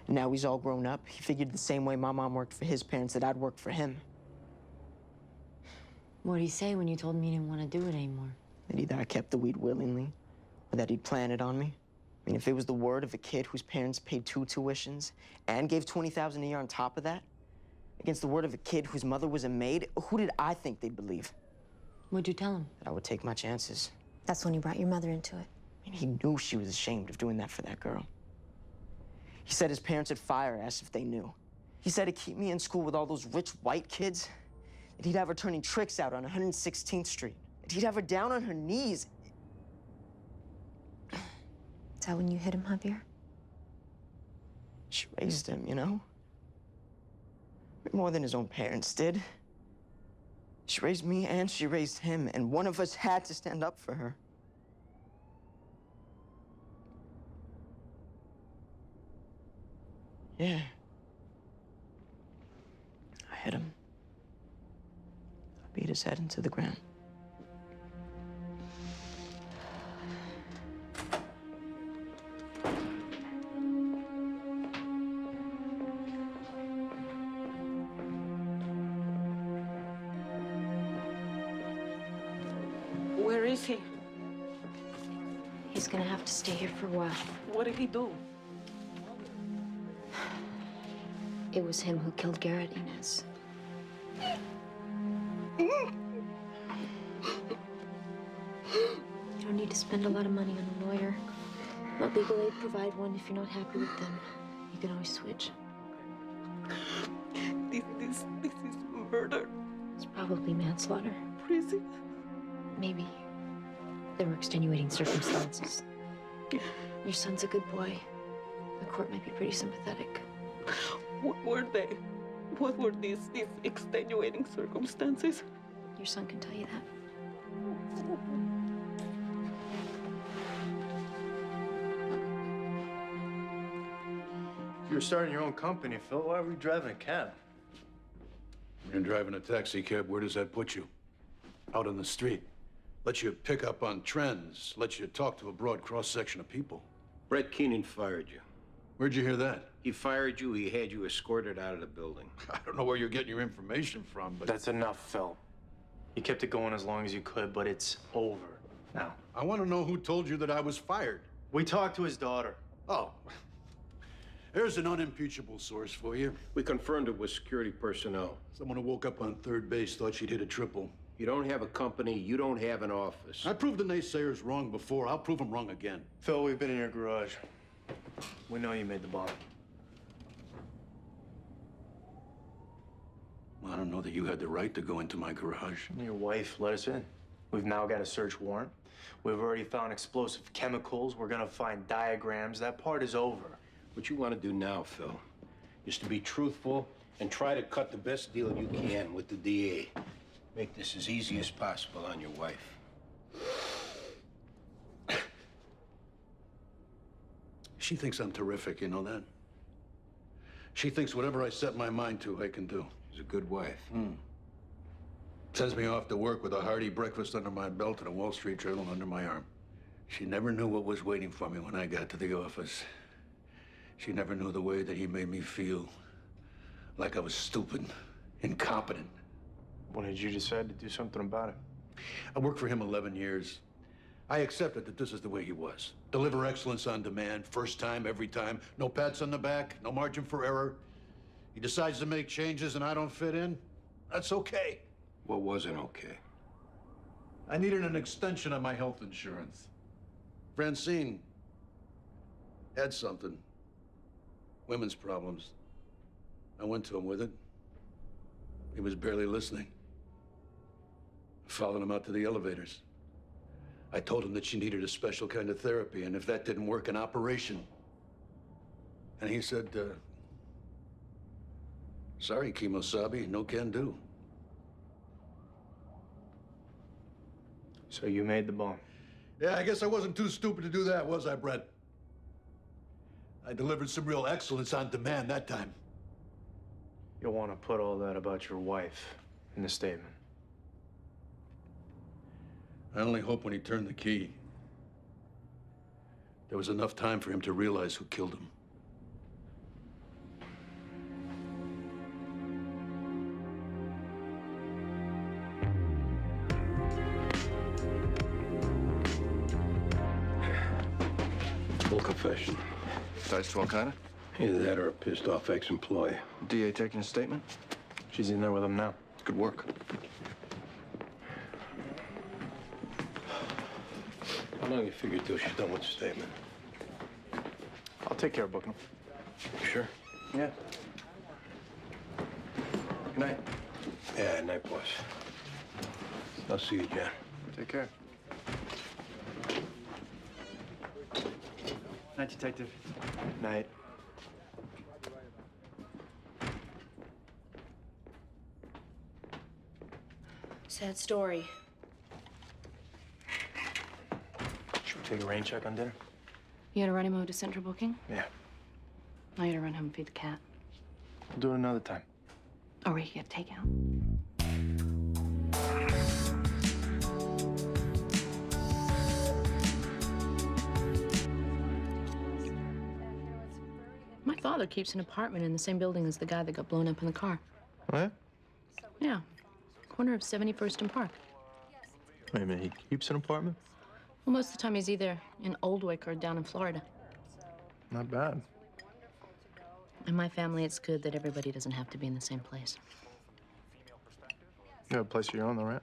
W: And now he's all grown up. He figured the same way my mom worked for his parents that I'd work for him.
B: What did he say when you told him you didn't want to do it anymore?
W: That either I kept the weed willingly, or that he'd plan it on me. I mean, if it was the word of a kid whose parents paid 2 tuitions and gave $20,000 a year on top of that, against the word of a kid whose mother was a maid, who did I think they'd believe?
B: What'd you tell him?
W: That I would take my chances.
B: That's when you brought your mother into it.
W: I mean, he knew she was ashamed of doing that for that girl. He said his parents would fire us if they knew. He said to keep me in school with all those rich white kids, that he'd have her turning tricks out on 116th Street. That he'd have her down on her knees.
B: Is that when you hit him, Javier?
W: She raised him, you know? More than his own parents did. She raised me and she raised him, and one of us had to stand up for her. Yeah. I hit him. I beat his head into the ground.
N: Where is he?
B: He's gonna have to stay here for a while.
N: What did he do?
B: It was him who killed Garrett, Inez. You don't need to spend a lot of money on a lawyer. Let legal aid provide one if you're not happy with them. You can always switch.
N: This is murder.
B: It's probably manslaughter.
N: Prison.
B: Maybe. There were extenuating circumstances. Your son's a good boy. The court might be pretty sympathetic.
N: What were they? What were these extenuating circumstances?
B: Your son can tell you that.
C: If you were starting your own company, Phil, why were you driving a cab?
D: You're driving a taxi cab. Where does that put you? Out on the street. Lets you pick up on trends. Lets you talk to a broad cross-section of people.
I: Brett Keenan fired you.
D: Where'd you hear that?
I: He fired you. He had you escorted out of the building.
D: I don't know where you're getting your information from, but...
C: That's enough, Phil. You kept it going as long as you could, but it's over now.
D: I want to know who told you that I was fired.
C: We talked to his daughter.
D: Oh. There's an unimpeachable source for you.
I: We confirmed it with security personnel.
D: Someone who woke up on third base thought she'd hit a triple.
I: You don't have a company. You don't have an office.
D: I proved the naysayers wrong before. I'll prove them wrong again.
C: Phil, we've been in your garage. We know you made the bomb.
D: I don't know that you had the right to go into my garage.
C: Your wife let us in. We've now got a search warrant. We've already found explosive chemicals. We're gonna find diagrams. That part is over.
I: What you want to do now, Phil, is to be truthful and try to cut the best deal you can with the DA. Make this as easy as possible on your wife.
D: She thinks I'm terrific, you know that? She thinks whatever I set my mind to, I can do.
I: She's a good wife.
D: Sends me off to work with a hearty breakfast under my belt and a Wall Street Journal under my arm. She never knew what was waiting for me when I got to the office. She never knew the way that he made me feel. Like I was stupid, incompetent.
C: When did you decide to do something about it?
D: I worked for him 11 years. I accepted that this is the way he was. Deliver excellence on demand, first time, every time. No pats on the back, no margin for error. He decides to make changes and I don't fit in. That's okay.
I: What wasn't okay?
D: I needed an extension on my health insurance. Francine had something. Women's problems. I went to him with it. He was barely listening. I followed him out to the elevators. I told him that she needed a special kind of therapy, and if that didn't work, an operation. And he said, sorry, Kimosabe, no can do.
C: So you made the bomb?
D: Yeah, I guess I wasn't too stupid to do that, was I, Brett? I delivered some real excellence on demand that time.
C: You'll want to put all that about your wife in the statement.
D: I only hope when he turned the key, there was enough time for him to realize who killed him.
I: Full confession.
G: Ties to Al-Qaeda?
I: Either that or a pissed off ex-employee.
G: DA taking a statement?
C: She's in there with him now.
G: Good work.
I: How long you figure till she's done with the statement?
C: I'll take care of booking him.
I: You sure?
C: Yeah.
I: Good night. Yeah, night, boss. I'll see you, John.
C: Take care.
Q: Night, Detective.
C: Night.
B: Sad story.
C: Should we take a rain check on dinner?
B: You gotta run him over to central booking?
C: Yeah.
B: I gotta run home and feed the cat.
C: We'll do it another time.
B: Or we could get takeout. My father keeps an apartment in the same building as the guy that got blown up in the car.
C: Oh, yeah?
B: Yeah. Corner of 71st and Park.
C: Wait a minute, he keeps an apartment?
B: Well, most of the time he's either in Oldwick or down in Florida.
C: Not bad.
B: In my family, it's good that everybody doesn't have to be in the same place.
C: You have a place of your own, though, right?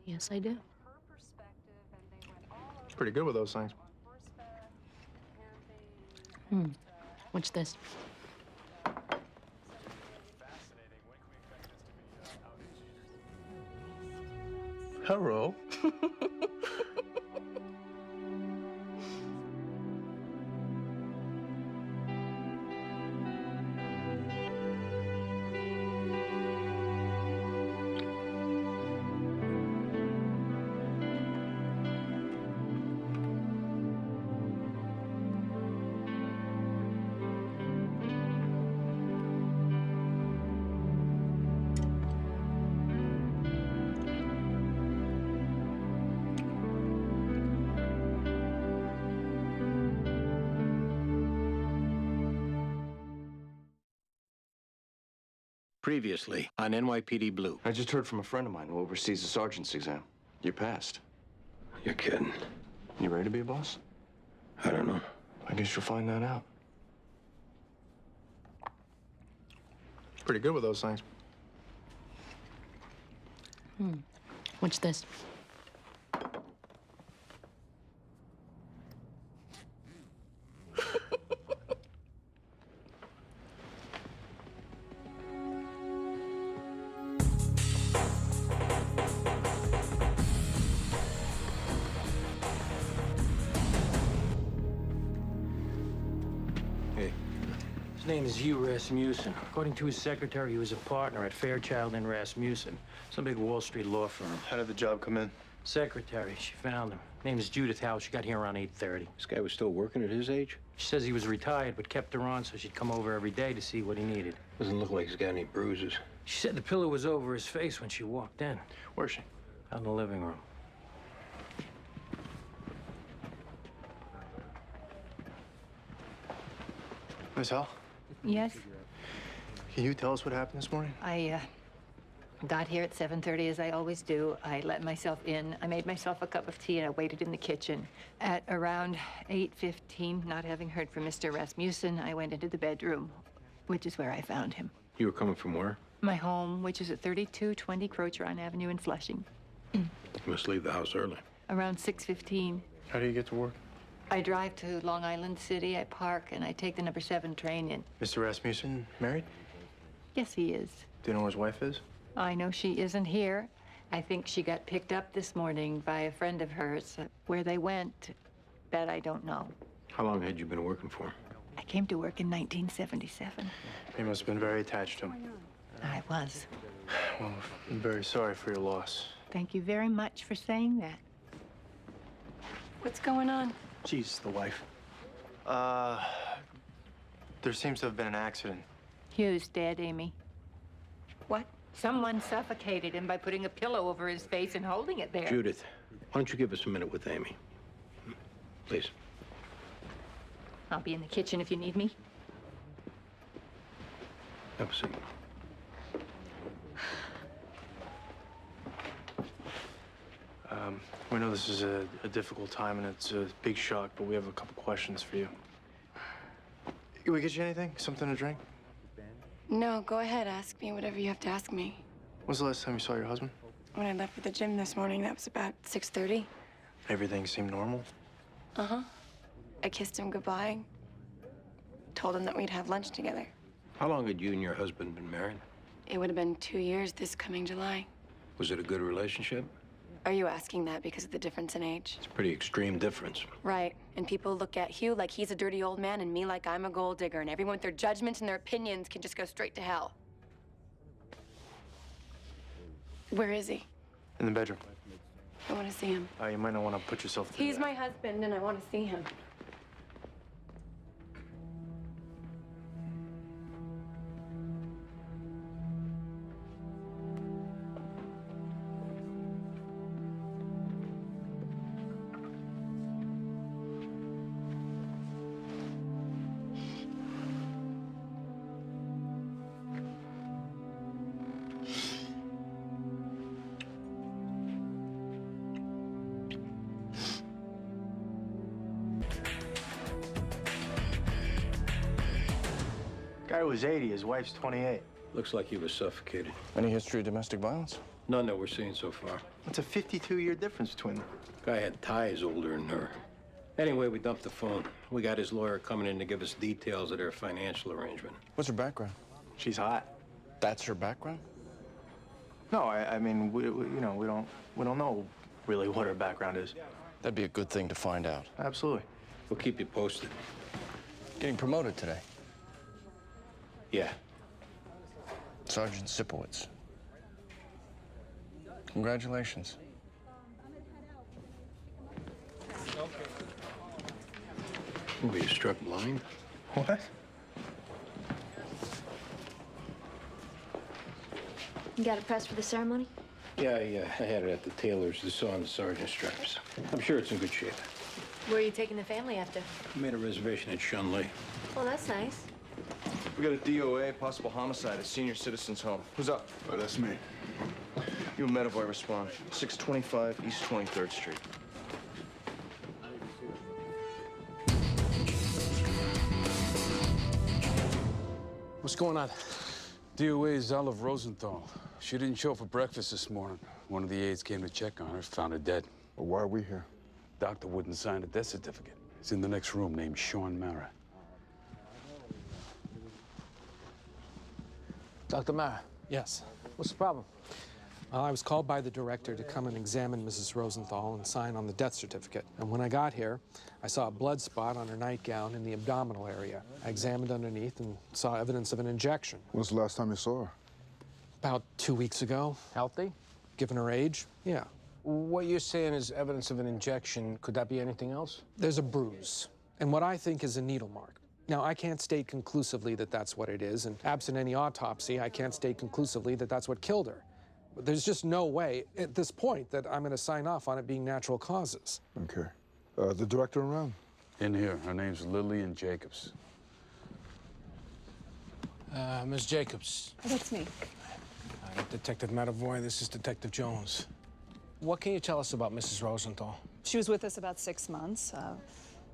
B: Yes, I do.
C: Pretty good with those things.
B: What's this?
C: Hello.
I: Previously on NYPD Blue.
G: I just heard from a friend of mine who oversees the sergeant's exam. You passed.
I: You're kidding.
G: You ready to be a boss?
I: I don't know.
G: I guess you'll find that out.
E: Pretty good with those things.
R: What's this?
K: His name is Hugh Rasmussen. According to his secretary, he was a partner at Fairchild and Rasmussen, some big Wall Street law firm.
C: How did the job come in?
K: Secretary, she found him. Name is Judith Howe. She got here around 8:30.
I: This guy was still working at his age?
K: She says he was retired, but kept her on so she'd come over every day to see what he needed.
I: Doesn't look like he's got any bruises.
K: She said the pillow was over his face when she walked in.
C: Where's she?
K: Out in the living room.
C: Miss Hall,
J: Yes,
C: can you tell us what happened this morning?
J: I got here at 7:30 as I always do. I let myself in. I made myself a cup of tea and I waited in the kitchen. At around 8:15, not having heard from Mr. Rasmussen, I went into the bedroom, which is where I found him.
I: You were coming from where?
J: My home, which is at 3220 Crocheron Avenue in Flushing.
I: You must leave the house early.
J: Around 6:15.
C: How do you get to work?
J: I drive to Long Island City, I park, and I take the number 7 train in.
C: Mr. Rasmussen married?
J: Yes, he is.
C: Do you know where his wife is?
J: I know she isn't here. I think she got picked up this morning by a friend of hers. Where they went, that I don't know.
I: How long had you been working for him?
J: I came to work in 1977.
C: He must have been very attached to him.
J: I was.
C: Well, I'm very sorry for your loss.
J: Thank you very much for saying that. What's going on?
C: She's the wife. There seems to have been an accident.
J: Hugh's dead, Amy. What? Someone suffocated him by putting a pillow over his face and holding it there.
I: Judith, why don't you give us a minute with Amy? Please.
J: I'll be in the kitchen if you need me.
I: Have a seat.
C: We know this is a difficult time and it's a big shock, but we have a couple questions for you. Can we get you anything? Something to drink?
L: No, go ahead. Ask me whatever you have to ask me.
C: When's the last time you saw your husband?
L: When I left for the gym this morning, that was about 6:30.
C: Everything seemed normal?
L: Uh-huh. I kissed him goodbye. Told him that we'd have lunch together.
I: How long had you and your husband been married?
L: It would have been 2 years this coming July.
I: Was it a good relationship?
L: Are you asking that because of the difference in age?
I: It's a pretty extreme difference.
L: Right. And people look at Hugh like he's a dirty old man and me like I'm a gold digger, and everyone with their judgments and their opinions can just go straight to hell. Where is he?
C: In the bedroom.
L: I want to see him.
C: You might not want to put yourself through
L: He's
C: that.
L: my husband, and I want to see him.
C: Guy was 80, his wife's 28.
I: Looks like he was suffocated.
G: Any history of domestic violence?
I: None that we're seeing so far.
C: That's a 52-year difference between them.
I: Guy had ties older than her. Anyway, we dumped the phone. We got his lawyer coming in to give us details of their financial arrangement.
G: What's her background?
C: She's hot.
G: That's her background?
C: No, I mean, we don't know really what her background is.
G: That'd be a good thing to find out.
C: Absolutely.
I: We'll keep you posted.
G: Getting promoted today.
I: Yeah.
G: Sergeant Sipowicz. Congratulations.
I: Were you struck blind?
C: What?
B: You got it pressed for the ceremony?
I: Yeah, I had it at the tailor's. The saw on the sergeant's straps. I'm sure it's in good shape.
B: Where are you taking the family after?
I: I made a reservation at Shunley.
B: Well, that's nice.
G: We got a DOA, possible homicide at senior citizens home. Who's up?
H: Oh, that's me.
G: You and Metavoy respond. 625 East 23rd Street.
M: What's going on? DOA's Olive Rosenthal. She didn't show up for breakfast this morning. One of the aides came to check on her, found her dead.
H: Well, why are we here?
M: Doctor wouldn't sign a death certificate. He's in the next room, named Sean Mara.
O: Dr. Mara.
X: Yes.
O: What's the problem?
X: I was called by the director to come and examine Mrs. Rosenthal and sign on the death certificate. And when I got here, I saw a blood spot on her nightgown in the abdominal area. I examined underneath and saw evidence of an injection.
H: When's the last time you saw her?
X: About 2 weeks ago.
O: Healthy?
X: Given her age, yeah.
O: What you're saying is evidence of an injection. Could that be anything else?
X: There's a bruise, and what I think is a needle mark. Now, I can't state conclusively that that's what it is, and absent any autopsy, I can't state conclusively that that's what killed her. But there's just no way, at this point, that I'm going to sign off on it being natural causes.
H: Okay. The director around?
M: In here. Her name's Lillian Jacobs.
O: Ms. Jacobs.
Y: That's me.
O: Detective Metavoy, this is Detective Jones. What can you tell us about Mrs. Rosenthal?
Y: She was with us about 6 months.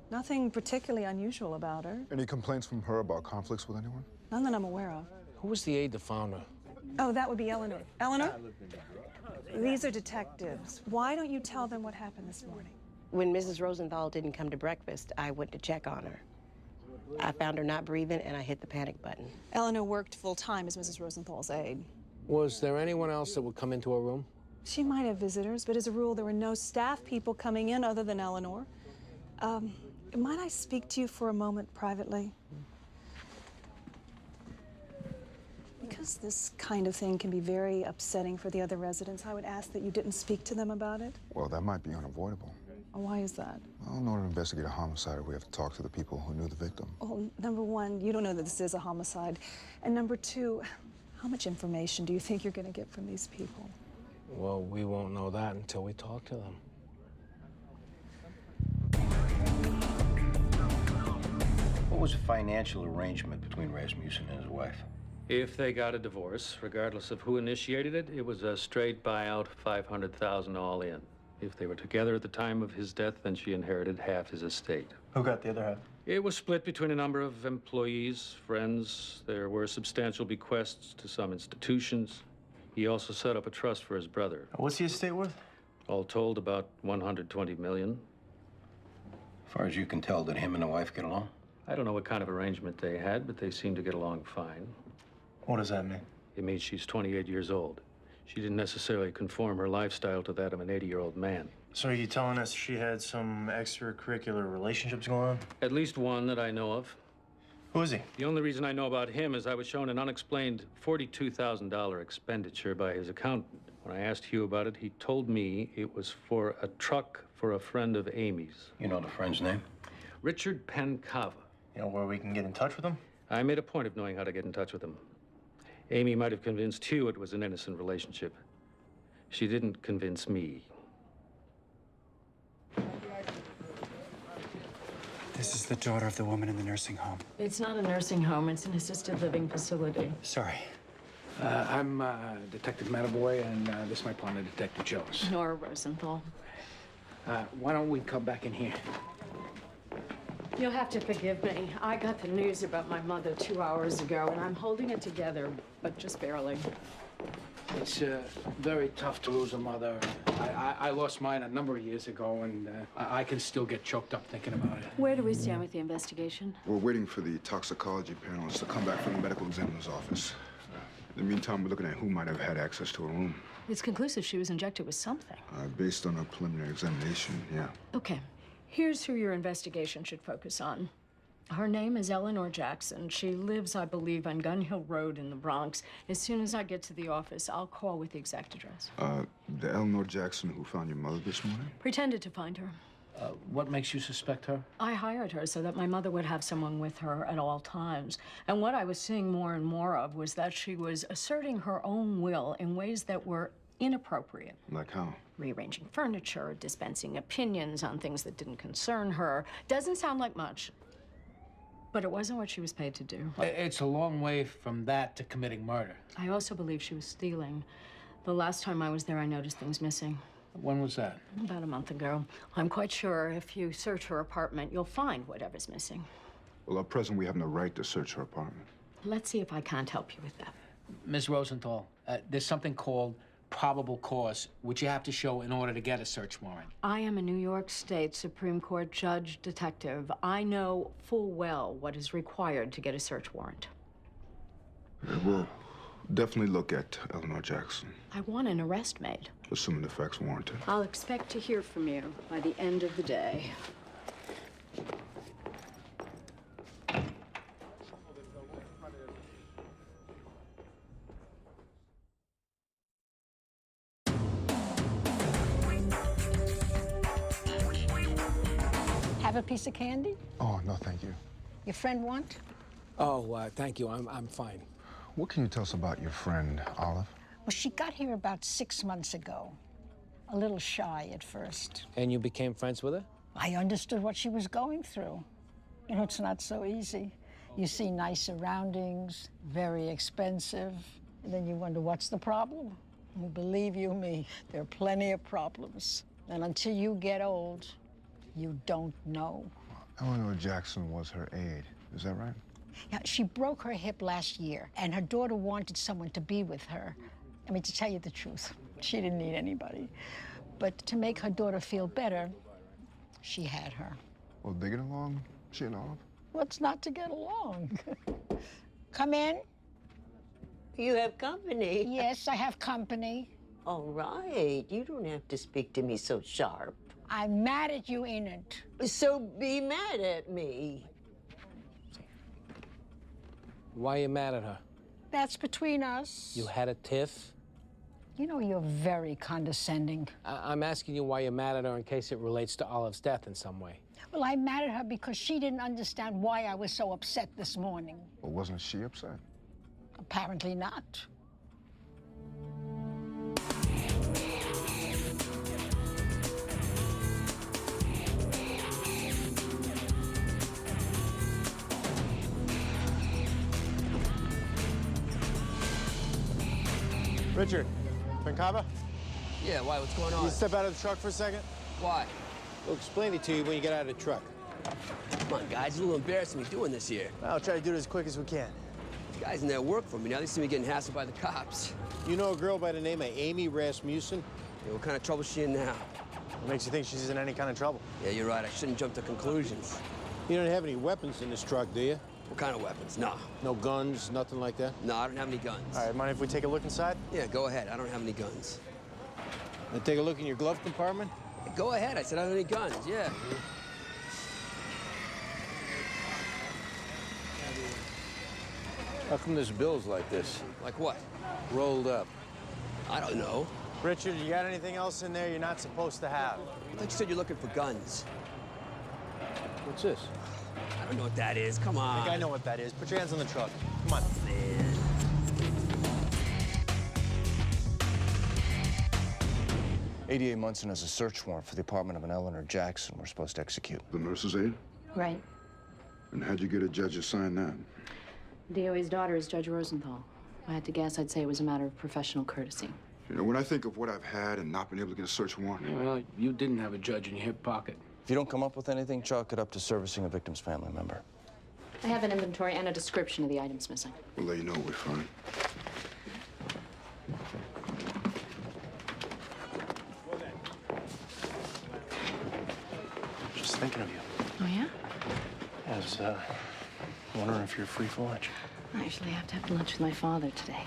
Y: Nothing particularly unusual about her.
H: Any complaints from her about conflicts with anyone?
Y: None that I'm aware of.
O: Who was the aide that found her?
Y: Oh, that would be Eleanor. Eleanor? These are detectives. Why don't you tell them what happened this morning?
U: When Mrs. Rosenthal didn't come to breakfast, I went to check on her. I found her not breathing, and I hit the panic button.
Y: Eleanor worked full-time as Mrs. Rosenthal's aide.
O: Was there anyone else that would come into her room?
Y: She might have visitors, but as a rule, there were no staff people coming in other than Eleanor. Might I speak to you for a moment privately? Because this kind of thing can be very upsetting for the other residents, I would ask that you didn't speak to them about it.
H: Well, that might be unavoidable.
Y: Why is that?
H: Well, in order to investigate a homicide, we have to talk to the people who knew the victim.
Y: Well, number one, you don't know that this is a homicide. And number two, how much information do you think you're going to get from these people?
O: Well, we won't know that until we talk to them.
I: What was the financial arrangement between Rasmussen and his wife?
K: If they got a divorce, regardless of who initiated it, it was a straight buyout, $500,000 all in. If they were together at the time of his death, then she inherited half his estate.
C: Who got the other half?
K: It was split between a number of employees, friends. There were substantial bequests to some institutions. He also set up a trust for his brother.
C: What's the estate worth?
K: All told, about $120 million.
I: As far as you can tell, did him and the wife get along?
K: I don't know what kind of arrangement they had, but they seemed to get along fine.
C: What does that mean?
K: It means she's 28 years old. She didn't necessarily conform her lifestyle to that of an 80-year-old man.
C: So are you telling us she had some extracurricular relationships going on?
K: At least one that I know of.
C: Who is he?
K: The only reason I know about him is I was shown an unexplained $42,000 expenditure by his accountant. When I asked Hugh about it, he told me it was for a truck for a friend of Amy's.
I: You know the friend's name?
K: Richard Pancava.
C: You know where we can get in touch with him?
K: I made a point of knowing how to get in touch with him. Amy might have convinced Hugh it was an innocent relationship. She didn't convince me.
V: This is the daughter of the woman in the nursing home.
R: It's not a nursing home, it's an assisted living facility.
V: Sorry.
O: I'm Detective Metavoy, and this is my partner, Detective Jones.
R: Nora Rosenthal.
O: Why don't we come back in here?
R: You'll have to forgive me. I got the news about my mother 2 hours ago, and I'm holding it together, but just barely.
O: It's very tough to lose a mother. I lost mine a number of years ago, and I can still get choked up thinking about it.
R: Where do we stand with the investigation?
H: We're waiting for the toxicology panelists to come back from the medical examiner's office. In the meantime, we're looking at who might have had access to her room.
R: It's conclusive she was injected with something.
H: Based on a preliminary examination, yeah.
R: Okay. Here's who your investigation should focus on. Her name is Eleanor Jackson. She lives, I believe, on Gun Hill Road in the Bronx. As soon as I get to the office, I'll call with the exact address.
H: The Eleanor Jackson who found your mother this morning?
R: Pretended to find her.
O: What makes you suspect her?
R: I hired her so that my mother would have someone with her at all times. And what I was seeing more and more of was that she was asserting her own will in ways that were inappropriate.
H: Like how?
R: Rearranging furniture, dispensing opinions on things that didn't concern her. Doesn't sound like much.
A: But it wasn't what she was paid to do.
O: It's a long way from that to committing murder.
A: I also believe she was stealing. The last time I was there, I noticed things missing.
O: When was that?
A: About a month ago. I'm quite sure if you search her apartment, you'll find whatever's missing.
H: Well, at present, we have no right to search her apartment.
A: Let's see if I can't help you with that.
O: Ms. Rosenthal, there's something called probable cause, which you have to show in order to get a search warrant.
A: I am a New York State Supreme Court judge detective. I know full well what is required to get a search warrant.
H: Yeah, we'll definitely look at Eleanor Jackson,
A: I want an arrest made.
H: assuming the facts warrant it.
A: I'll expect to hear from you by the end of the day.
F: Have a piece of candy?
H: Oh, no, thank you.
F: Your friend want?
X: Oh, thank you. I'm fine.
H: What can you tell us about your friend, Olive?
F: Well, she got here about 6 months ago. A little shy at first.
X: And you became friends with her?
F: I understood what she was going through. You know, it's not so easy. You see nice surroundings, very expensive, and then you wonder, what's the problem? Well, believe you me, there are plenty of problems. And until you get old, you don't know.
H: Eleanor Jackson was her aide. Is that right?
F: Yeah, she broke her hip last year, and her daughter wanted someone to be with her. I mean, to tell you the truth, she didn't need anybody. But to make her daughter feel better, she had her.
H: Well, they get along, she and Olive?
F: What's not to get along? Come in.
P: You have company.
F: Yes, I have company.
P: All right. You don't have to speak to me so sharp.
F: I'm mad at you, Enid.
P: So be mad at me.
X: Why are you mad at her?
F: That's between us.
X: You had a tiff?
F: You know, you're very condescending.
X: I'm asking you why you're mad at her in case it relates to Olive's death in some way.
F: Well, I'm mad at her because she didn't understand why I was so upset this morning.
H: Well, wasn't she upset?
F: Apparently not.
E: Richard, Pancaba?
S: Yeah, why? What's going
E: Can
S: on?
E: you step out of the truck for a second?
S: Why? We'll explain it to you when you get out of the truck. Come on, guys. It's a little embarrassing me doing this here.
E: I'll try to do it as quick as we can.
S: These guys in there work for me now. They see me getting hassled by the cops. You know a girl by the name of Amy Rasmussen? Yeah, what kind of trouble is she in now?
E: What makes you think she's in any kind of trouble?
S: Yeah, you're right. I shouldn't jump to conclusions. You don't have any weapons in this truck, do you? What kind of weapons? No. No guns, nothing like that? No, I don't have any guns.
E: All right, mind if we take a look inside?
S: Yeah, go ahead. I don't have any guns. And take a look in your glove compartment? Go ahead. I said I don't have any guns, yeah.
I: How come this bill's like this?
S: Like what?
I: Rolled up.
S: I don't know.
E: Richard, you got anything else in there you're not supposed to have?
S: I thought you said you're looking for guns.
I: What's this?
S: I don't know what that is. Come on.
E: I think I know what that is. Put your hands on the truck. Come on.
S: Man.
G: 88 Munson has a search warrant for the apartment of an Eleanor Jackson we're supposed to execute.
H: The nurse's aide?
A: Right.
H: And how'd you get a judge to sign that?
A: DOA's daughter is Judge Rosenthal. If I had to guess, I'd say it was a matter of professional courtesy.
H: You know, when I think of what I've had and not been able to get a search warrant.
O: Well, you didn't have a judge in your hip pocket.
G: If you don't come up with anything, chalk it up to servicing a victim's family member.
A: I have an inventory and a description of the items missing.
H: We'll let you know what we find.
C: Just thinking of you.
A: Oh, yeah?
C: I was wondering if you're free for lunch.
A: I actually have to have lunch with my father today.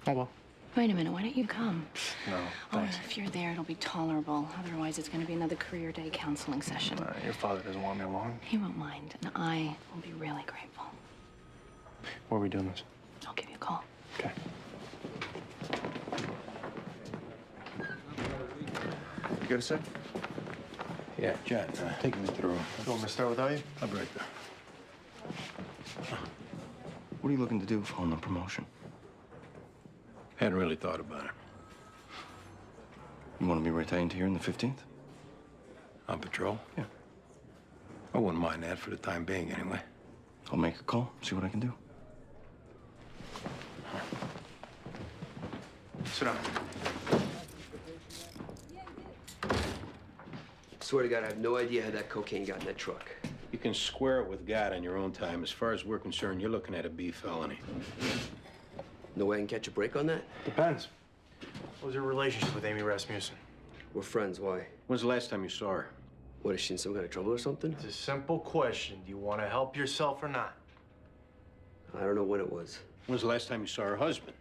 C: Oh, well.
A: Wait a minute, why don't you come?
C: No,
A: Oh,
C: thanks.
A: if you're there, it'll be tolerable. Otherwise, it's going to be another career day counseling session.
C: Your father doesn't want me along.
A: He won't mind, and I will be really grateful.
C: Where are we doing this?
A: I'll give you a call.
C: Okay.
G: You got a sec?
I: Yeah, Jen, take me through.
E: You want me to start without you?
I: I'll be right there.
G: What are you looking to do following the promotion?
I: Hadn't really thought about it.
G: You want to be retained here in the 15th?
I: On patrol?
G: Yeah.
I: I wouldn't mind that for the time being, anyway.
G: I'll make a call, see what I can do.
C: Sit down.
D: Swear to God, I have no idea how that cocaine got in that truck.
I: You can square it with God on your own time. As far as we're concerned, you're looking at a B felony.
D: No way I can catch a break on that?
C: Depends. What was your relationship with Amy Rasmussen?
D: We're friends, why?
I: When's the last time you saw her?
D: What, is she in some kind of trouble or something?
C: It's a simple question. Do you want to help yourself or not?
D: I don't know when it was.
I: When's the last time you saw her husband?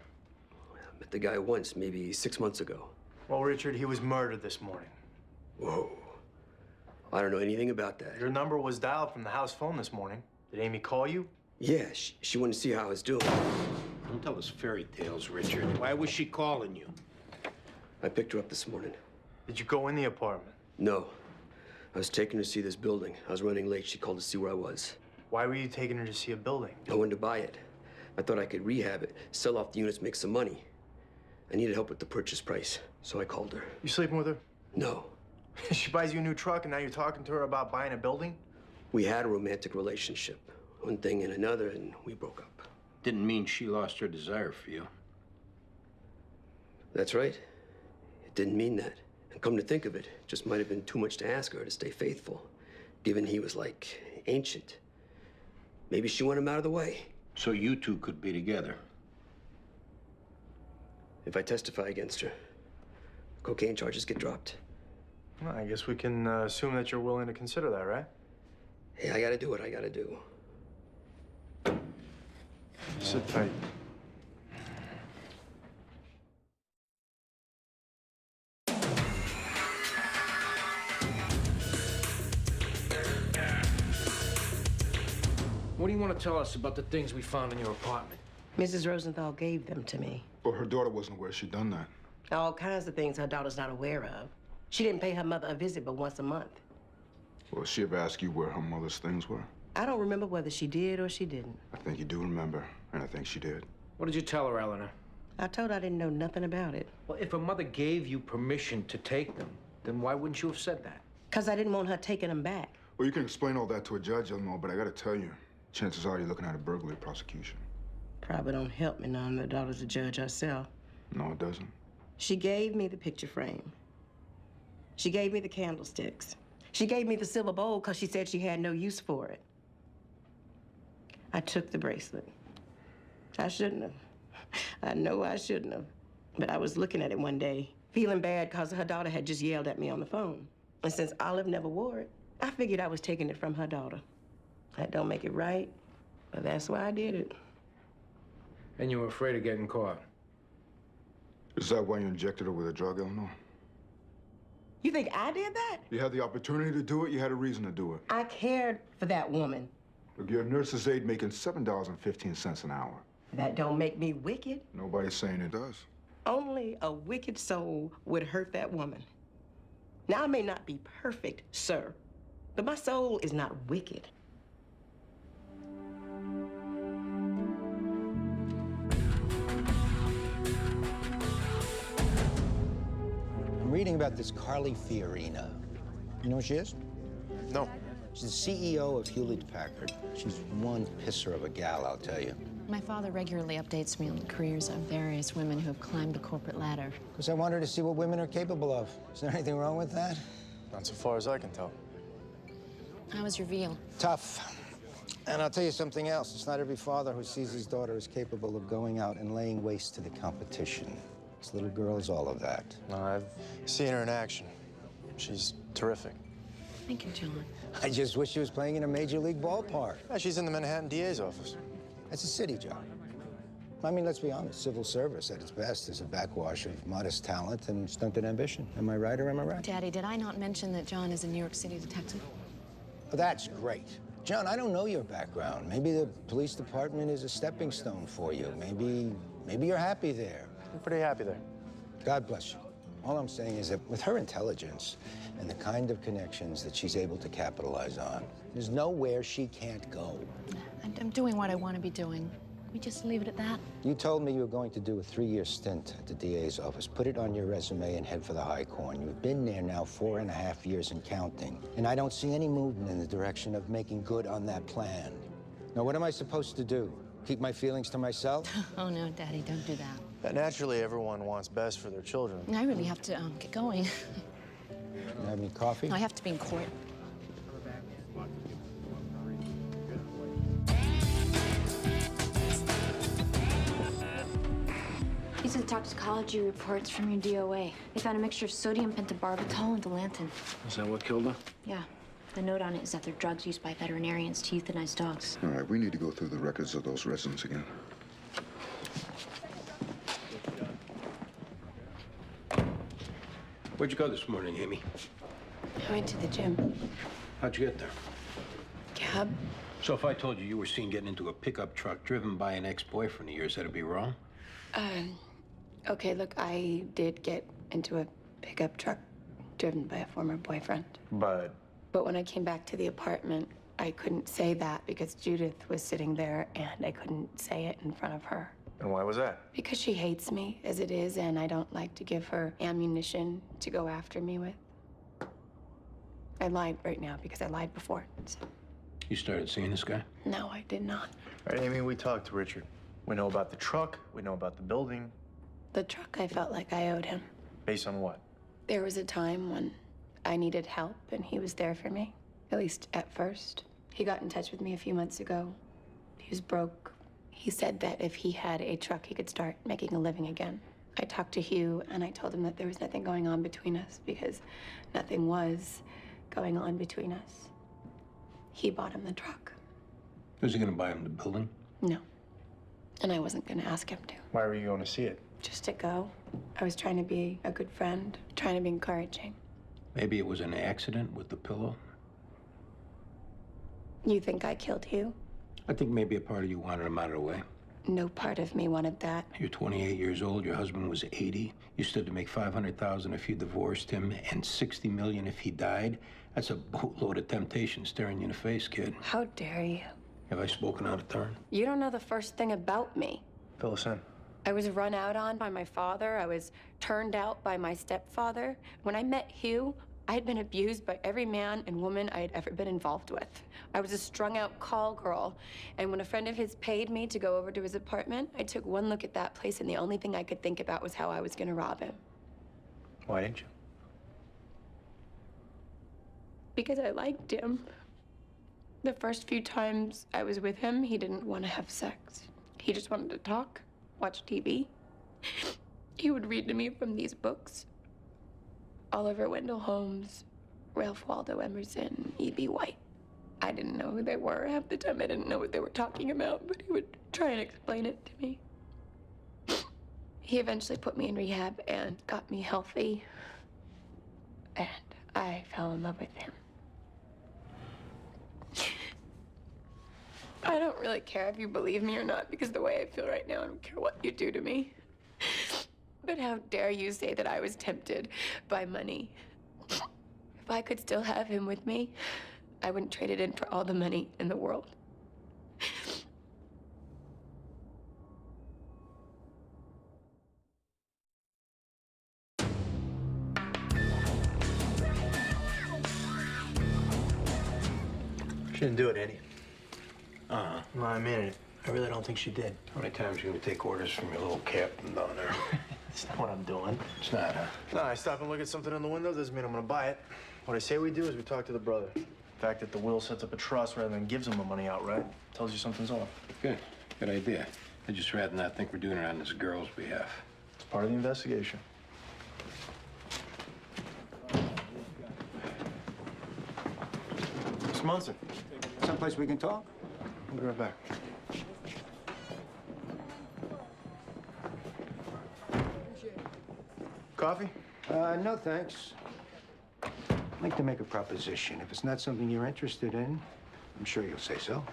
D: I met the guy once, maybe 6 months ago.
C: Well, Richard, he was murdered this morning.
D: Whoa. I don't know anything about that.
C: Your number was dialed from the house phone this morning. Did Amy call you?
D: Yeah, she wanted to see how I was doing.
I: Don't tell us fairy tales, Richard. Why was she calling you?
D: I picked her up this morning.
C: Did you go in the apartment?
D: No. I was taking her to see this building. I was running late. She called to see where I was.
C: Why were you taking her to see a building?
D: I wanted to buy it. I thought I could rehab it, sell off the units, make some money. I needed help with the purchase price, so I called her.
C: You sleeping with her?
D: No.
C: She buys you a new truck, and now you're talking to her about buying a building?
D: We had a romantic relationship. One thing and another, and we broke up.
I: Didn't mean she lost her desire for you.
D: That's right. It didn't mean that. And come to think of it, it just might have been too much to ask her to stay faithful, given he was, like, ancient. Maybe she wanted him out of the way.
I: So you two could be together?
D: If I testify against her, cocaine charges get dropped.
C: Well, I guess we can assume that you're willing to consider that, right?
D: Hey, I gotta do what I gotta do.
C: Sit tight.
O: What do you want to tell us about the things we found in your apartment?
N: Mrs. Rosenthal gave them to me.
H: Well, her daughter wasn't aware she'd done that.
N: All kinds of things her daughter's not aware of. She didn't pay her mother a visit but once a month.
H: Well, she ever asked you where her mother's things were?
N: I don't remember whether she did or she didn't.
H: I think you do remember, and I think she did.
O: What did you tell her, Eleanor?
N: I told her I didn't know nothing about it.
O: Well, if her mother gave you permission to take them, then why wouldn't you have said that?
N: Because I didn't want her taking them back.
H: Well, you can explain all that to a judge, Eleanor, but I gotta tell you, chances are you're looking at a burglary prosecution.
N: Probably don't help me none. The daughter's a judge herself.
H: No, it doesn't.
N: She gave me the picture frame. She gave me the candlesticks. She gave me the silver bowl because she said she had no use for it. I took the bracelet. I shouldn't have. I know I shouldn't have. But I was looking at it one day, feeling bad because her daughter had just yelled at me on the phone. And since Olive never wore it, I figured I was taking it from her daughter. That don't make it right, but that's why I did it.
O: And you were afraid of getting caught?
H: Is that why you injected her with a drug, Eleanor?
N: You think I did that?
H: You had the opportunity to do it, you had a reason to do it.
N: I cared for that woman.
H: Look, you're a nurse's aide making $7.15 an hour.
N: That don't make me wicked.
H: Nobody's saying it does.
N: Only a wicked soul would hurt that woman. Now, I may not be perfect, sir, but my soul is not wicked.
Q: I'm reading about this Carly Fiorina. You know who she is?
E: No.
Q: She's the CEO of Hewlett-Packard. She's one pisser of a gal, I'll tell you.
B: My father regularly updates me on the careers of various women who have climbed the corporate ladder.
Q: Because I want her to see what women are capable of. Is there anything wrong with that?
E: Not so far as I can tell.
B: How was your veal?
Q: Tough. And I'll tell you something else. It's not every father who sees his daughter as capable of going out and laying waste to the competition. This little girl is all of that.
E: No, I've seen her in action. She's terrific.
B: Thank you, John.
Q: I just wish she was playing in a major league ballpark.
E: Yeah, she's in the Manhattan DA's office.
Q: That's a city job. I mean, let's be honest, civil service at its best is a backwash of modest talent and stunted ambition. Am I right or am I right?
B: Daddy, did I not mention that John is a New York City detective?
Q: Oh, that's great. John, I don't know your background. Maybe the police department is a stepping stone for you. Maybe you're happy there.
E: I'm pretty happy there.
Q: God bless you. All I'm saying is that with her intelligence and the kind of connections that she's able to capitalize on, there's nowhere she can't go.
B: I'm doing what I want to be doing. Can we just leave it at that?
Q: You told me you were going to do a 3-year stint at the DA's office. Put it on your resume and head for the high corn. You've been there now 4.5 years and counting. And I don't see any movement in the direction of making good on that plan. Now, what am I supposed to do? Keep my feelings to myself?
B: Oh, no, Daddy, don't do that.
C: Naturally, everyone wants best for their children.
B: I really have to get going.
Q: You have any coffee?
B: I have to be in court. These are the toxicology reports from your DOA. They found a mixture of sodium pentobarbital and Delantin.
G: Is that what killed her?
B: Yeah. The note on it is that they're drugs used by veterinarians to euthanize dogs.
H: All right, we need to go through the records of those residents again.
I: Where'd you go this morning, Amy?
N: I went to the gym.
I: How'd you get there?
N: Cab?
I: So if I told you you were seen getting into a pickup truck driven by an ex-boyfriend of yours, that'd be wrong?
N: Okay, look, I did get into a pickup truck driven by a former boyfriend.
C: But
N: when I came back to the apartment, I couldn't say that because Judith was sitting there and I couldn't say it in front of her.
C: And why was that?
N: Because she hates me as it is, and I don't like to give her ammunition to go after me with. I lied right now because I lied before. So.
I: You started seeing this guy?
N: No, I did not.
C: All right, Amy, we talked to Richard. We know about the truck. We know about the building.
N: The truck, I felt like I owed him.
C: Based on what?
N: There was a time when I needed help, and he was there for me. At least at first. He got in touch with me a few months ago. He was broke. He said that if he had a truck, he could start making a living again. I talked to Hugh, and I told him that there was nothing going on between us because nothing was going on between us. He bought him the truck.
I: Was he gonna buy him the building?
N: No. And I wasn't gonna ask him to.
C: Why were you going to see it?
N: Just to go. I was trying to be a good friend, trying to be encouraging.
I: Maybe it was an accident with the pillow?
N: You think I killed Hugh?
I: I think maybe a part of you wanted him out of the way.
N: No part of me wanted that.
I: You're 28 years old, your husband was 80. You stood to make $500,000 if you divorced him and $60 million if he died. That's a boatload of temptation staring you in the face, kid.
N: How dare you?
I: Have I spoken out of turn?
N: You don't know the first thing about me.
C: Fill us in.
N: I was run out on by my father. I was turned out by my stepfather. When I met Hugh, I had been abused by every man and woman I had ever been involved with. I was a strung-out call girl, and when a friend of his paid me to go over to his apartment, I took one look at that place, and the only thing I could think about was how I was gonna rob him.
C: Why didn't you?
N: Because I liked him. The first few times I was with him, he didn't want to have sex. He just wanted to talk, watch TV. He would read to me from these books. Oliver Wendell Holmes, Ralph Waldo Emerson, E.B. White. I didn't know who they were. Half the time I didn't know what they were talking about, but he would try and explain it to me. He eventually put me in rehab and got me healthy. And I fell in love with him. I don't really care if you believe me or not, because the way I feel right now, I don't care what you do to me. But how dare you say that I was tempted by money? If I could still have him with me, I wouldn't trade it in for all the money in the world.
C: She didn't do it, Eddie.
I: Uh-huh.
C: No, I mean it. I really don't think she did.
I: How many times are you gonna take orders from your little captain down there?
C: That's not what I'm doing.
I: It's not, huh?
C: No, I stop and look at something in the window doesn't mean I'm gonna buy it. What I say we do is we talk to the brother. The fact that the will sets up a trust rather than gives him the money outright tells you something's off.
I: Good. Good idea. I'd just rather not think we're doing it on this girl's behalf.
C: It's part of the investigation. Mr. Munson.
Q: Someplace we can talk?
C: I'll be right back. Coffee?
Q: No, thanks. I'd like to make a proposition. If it's not something you're interested in, I'm sure you'll say so.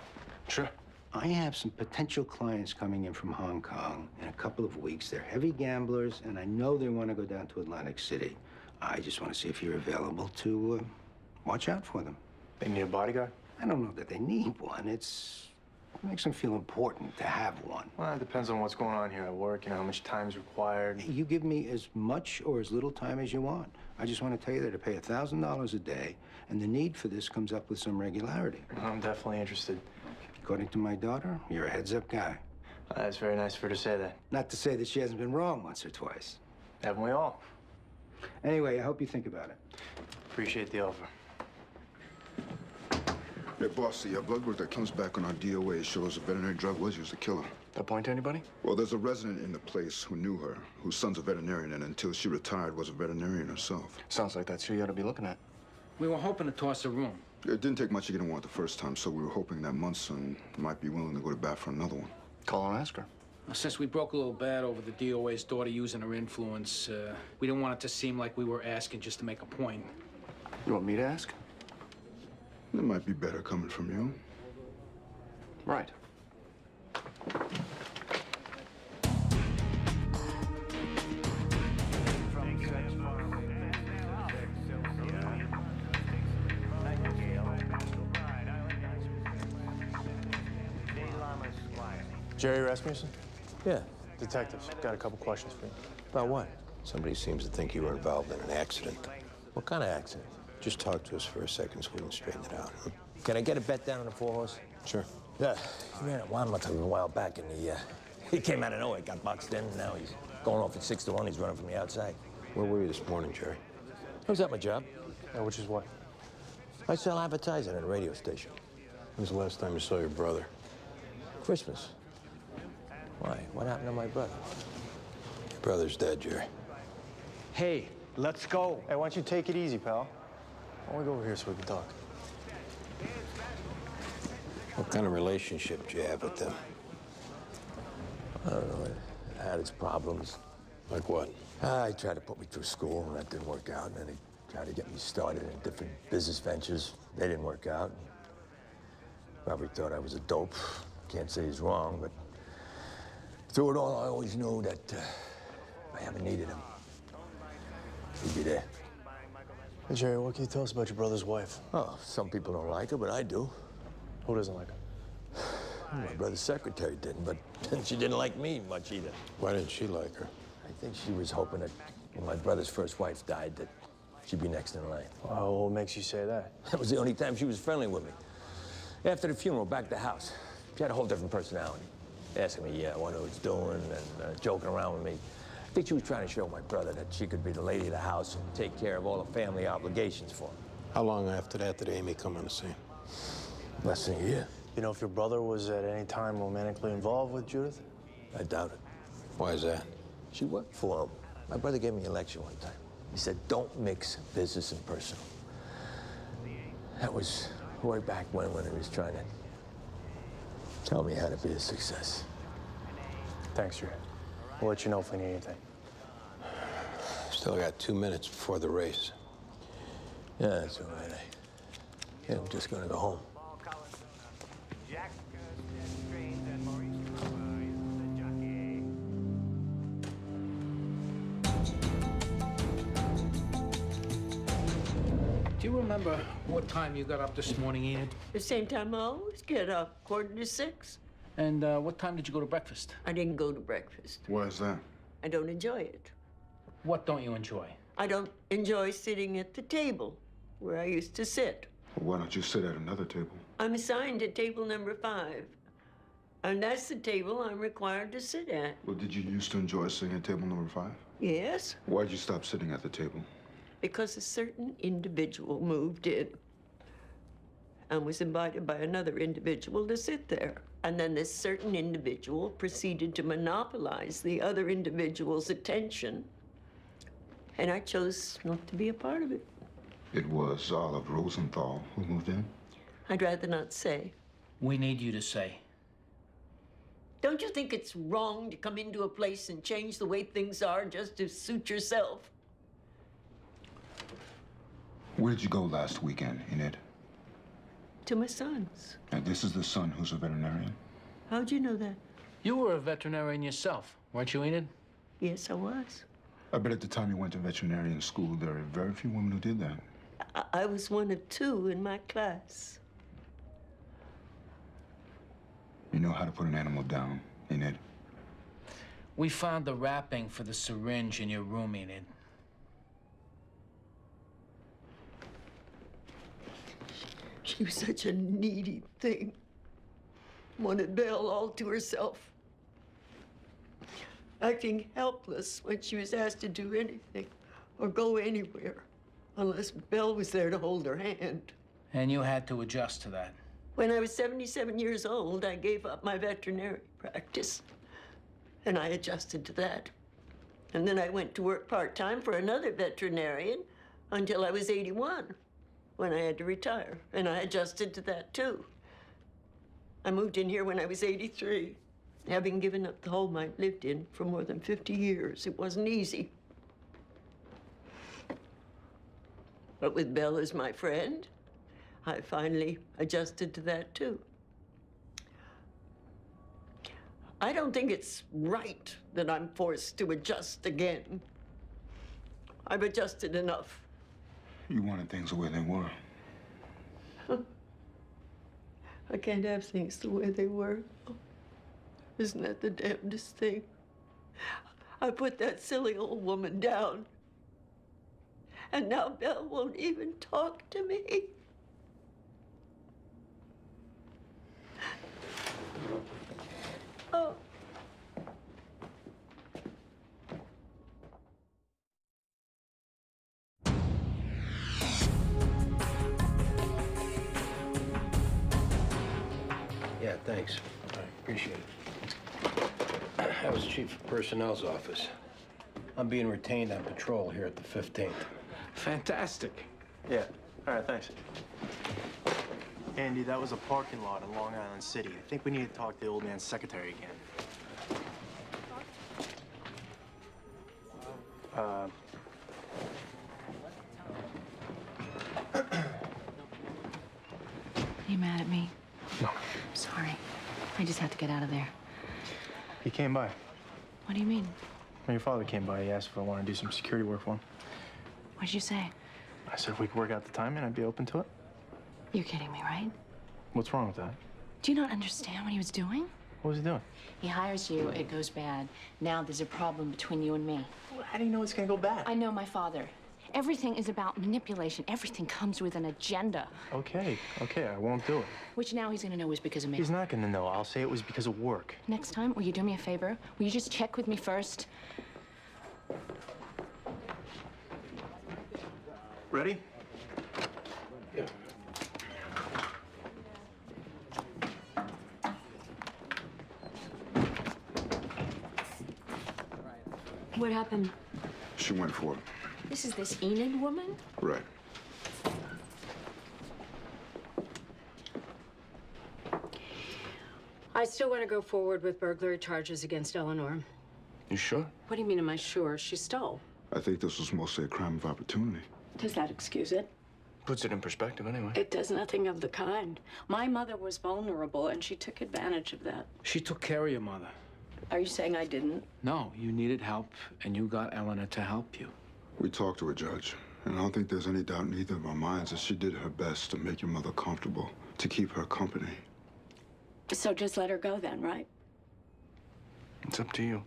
C: Sure.
Q: I have some potential clients coming in from Hong Kong in a couple of weeks. They're heavy gamblers, and I know they want to go down to Atlantic City. I just want to see if you're available to watch out for them.
C: They need a bodyguard?
Q: I don't know that they need one. It makes them feel important to have one.
C: Well, it depends on what's going on here at work, you know, how much time's required.
Q: You give me as much or as little time as you want. I just want to tell you that I pay $1,000 a day, and the need for this comes up with some regularity.
C: I'm definitely interested.
Q: according to my daughter, you're a heads-up guy.
C: That's very nice of her to say that.
Q: Not to say that she hasn't been wrong once or twice.
C: Haven't we all?
Q: Anyway, I hope you think about it.
C: Appreciate the offer.
H: Hey, boss, the blood work that comes back on our DOA shows a veterinary drug was used to kill her.
C: That point to anybody?
H: Well, there's a resident in the place who knew her, whose son's a veterinarian, and until she retired was a veterinarian herself.
C: Sounds like that's who you ought to be looking at.
O: We were hoping to toss a room.
H: It didn't take much to get him one the first time, so we were hoping that Munson might be willing to go to bat for another one.
C: Call and ask her.
O: Since we broke a little bad over the DOA's daughter using her influence, we didn't want it to seem like we were asking just to make a point.
C: You want me to ask?
H: It might be better coming from you.
C: Right. Jerry Rasmussen?
S: Yeah.
C: Detectives, got a couple questions for you.
S: About what?
I: Somebody seems to think you were involved in an accident.
S: What kind of accident?
I: Just talk to us for a second so we can straighten it out. Huh?
S: Can I get a bet down on the 4-horse?
I: Sure.
S: Yeah. He ran at Wanamaker a while back, and he came out of nowhere, got boxed in, and now he's going off at 6-1. He's running from the outside.
I: Where were you this morning, Jerry?
S: I was at my job.
C: Which is what?
S: I sell advertising at a radio station.
I: When's the last time you saw your brother?
S: Christmas. Why? What happened to my brother?
I: Your brother's dead, Jerry.
S: Hey, let's go.
C: Hey, why don't you take it easy, pal? Why don't we go over here so we can talk?
I: What kind of relationship do you have with them?
S: I don't know. It had its problems.
I: Like what?
S: He tried to put me through school, and that didn't work out. And then he tried to get me started in different business ventures. They didn't work out. Probably thought I was a dope. Can't say he's wrong, but through it all, I always knew that if I ever needed him, he'd be there.
C: Hey, Jerry, what can you tell us about your brother's wife?
S: Oh, some people don't like her, but I do.
C: Who doesn't like her?
S: My brother's secretary didn't, but she didn't like me much either.
I: Why didn't she like her?
S: I think she was hoping that when my brother's first wife died, that she'd be next in line.
C: Well, what makes you say that?
S: That was the only time she was friendly with me. After the funeral, back at the house, she had a whole different personality. Asking me, what I was doing and joking around with me. I think she was trying to show my brother that she could be the lady of the house and take care of all the family obligations for him.
I: How long after that did Amy come on the scene?
S: Less than a year.
C: You know if your brother was at any time romantically involved with Judith?
S: I doubt it.
I: Why is that?
S: She worked for him. My brother gave me a lecture one time. He said, don't mix business and personal. That was way back when he was trying to tell me how to be a success.
C: Thanks, Jerry. We'll let you know if we need anything.
I: Still got 2 minutes before the race.
S: Yeah, that's all right. I'm just gonna go home.
O: Do you remember what time you got up this morning, Enid?
P: The same time I always get up, 5:45.
O: And what time did you go to breakfast?
P: I didn't go to breakfast.
H: Why is that?
P: I don't enjoy it.
O: What don't you enjoy?
P: I don't enjoy sitting at the table where I used to sit.
H: Well, why don't you sit at another table?
P: I'm assigned to table number 5. And that's the table I'm required to sit at.
H: Well, did you used to enjoy sitting at table number 5?
P: Yes,
H: Why'd you stop sitting at the table?
P: because a certain individual moved in and was invited by another individual to sit there. And then this certain individual proceeded to monopolize the other individual's attention. And I chose not to be a part of it.
H: It was Olive Rosenthal who moved in?
P: I'd rather not say.
O: We need you to say.
P: Don't you think it's wrong to come into a place and change the way things are just to suit yourself?
H: Where did you go last weekend, Enid?
P: To my son's.
H: And this is the son who's a veterinarian?
P: How'd you know that?
O: You were a veterinarian yourself, weren't you, Enid?
P: Yes, I was.
H: I bet at the time you went to veterinarian school, there are very few women who did that.
P: I was one of 2 in my class.
H: You know how to put an animal down, Enid?
O: We found the wrapping for the syringe in your room, Enid.
P: She was such a needy thing. wanted Belle all to herself, acting helpless when she was asked to do anything or go anywhere, unless Belle was there to hold her hand.
O: And you had to adjust to that.
P: When I was 77 years old, I gave up my veterinary practice, and I adjusted to that. And then I went to work part-time for another veterinarian until I was 81, when I had to retire, and I adjusted to that too. I moved in here when I was 83, having given up the home I'd lived in for more than 50 years. It wasn't easy. But with Belle as my friend, I finally adjusted to that too. I don't think it's right that I'm forced to adjust again. I've adjusted enough.
H: You wanted things the way they were.
P: I can't have things the way they were. Isn't that the damnedest thing? I put that silly old woman down. And now Belle won't even talk to me. Oh.
I: Yeah, thanks. I appreciate it. I was chief of personnel's office. I'm being retained on patrol here at the 15th.
O: Fantastic.
C: Yeah. All right, thanks. Andy, that was a parking lot in Long Island City. I think we need to talk to the old man's secretary again.
R: You mad at me?
C: No.
R: I'm sorry. I just had to get out of there.
C: He came by.
R: What do you mean?
C: When your father came by, he asked if I wanted to do some security work for him.
R: What did you say?
C: I said if we could work out the timing, I'd be open to it.
R: You're kidding me, right?
C: What's wrong with that?
R: Do you not understand what he was doing?
C: What was he doing?
R: He hires you, it goes bad. Now there's a problem between you and me.
C: Well, how do you know it's gonna go bad?
R: I know my father. Everything is about manipulation. Everything comes with an agenda.
C: Okay, I won't do it.
R: Which now he's gonna know is because of me.
C: He's not gonna know. I'll say it was because of work.
R: Next time, will you do me a favor? Will you just check with me first?
C: Ready?
I: Yeah.
A: What happened?
H: She went for it.
A: This is this Enid woman?
H: Right.
A: I still want to go forward with burglary charges against Eleanor.
H: You sure?
A: What do you mean, am I sure? She stole.
H: I think this was mostly a crime of opportunity.
A: Does that excuse it?
C: Puts it in perspective, anyway.
A: It does nothing of the kind. My mother was vulnerable, and she took advantage of that.
O: She took care of your mother.
A: Are you saying I didn't?
O: No, you needed help, and you got Eleanor to help you.
H: We talked to a judge, and I don't think there's any doubt in either of our minds that she did her best to make your mother comfortable, to keep her company.
A: So just let her go then, right?
C: It's up to you.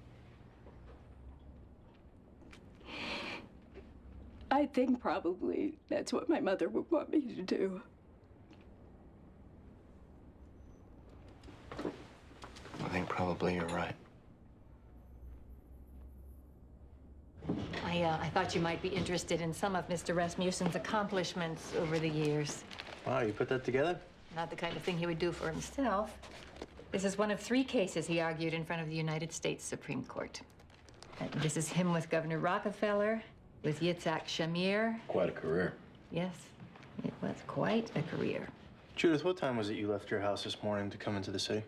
A: I think probably that's what my mother would want me to do.
C: I think probably you're right.
J: I thought you might be interested in some of Mr. Rasmussen's accomplishments over the years.
C: Wow, you put that together?
J: Not the kind of thing he would do for himself. This is one of 3 cases he argued in front of the United States Supreme Court. This is him with Governor Rockefeller, with Yitzhak Shamir.
I: Quite a career.
J: Yes, it was quite a career.
C: Judith, what time was it you left your house this morning to come into the city?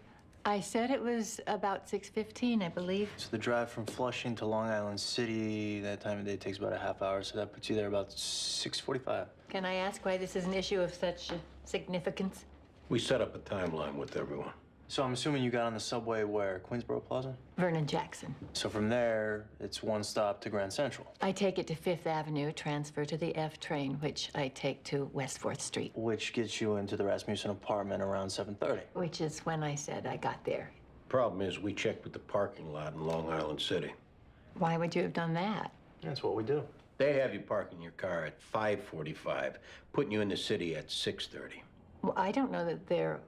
J: I said it was about 6:15, I believe.
C: So the drive from Flushing to Long Island City, that time of day takes about a half hour, so that puts you there about 6:45.
J: Can I ask why this is an issue of such significance?
I: We set up a timeline with everyone.
C: So I'm assuming you got on the subway where? Queensboro Plaza?
J: Vernon Jackson.
C: So from there, it's one stop to Grand Central.
J: I take it to 5th Avenue, transfer to the F train, which I take to West 4th Street.
C: Which gets you into the Rasmussen apartment around 7:30.
J: Which is when I said I got there.
I: Problem is, we checked with the parking lot in Long Island City.
J: Why would you have done that?
C: That's what we do.
I: They have you parking your car at 5:45, putting you in the city at 6:30.
J: Well, I don't know that there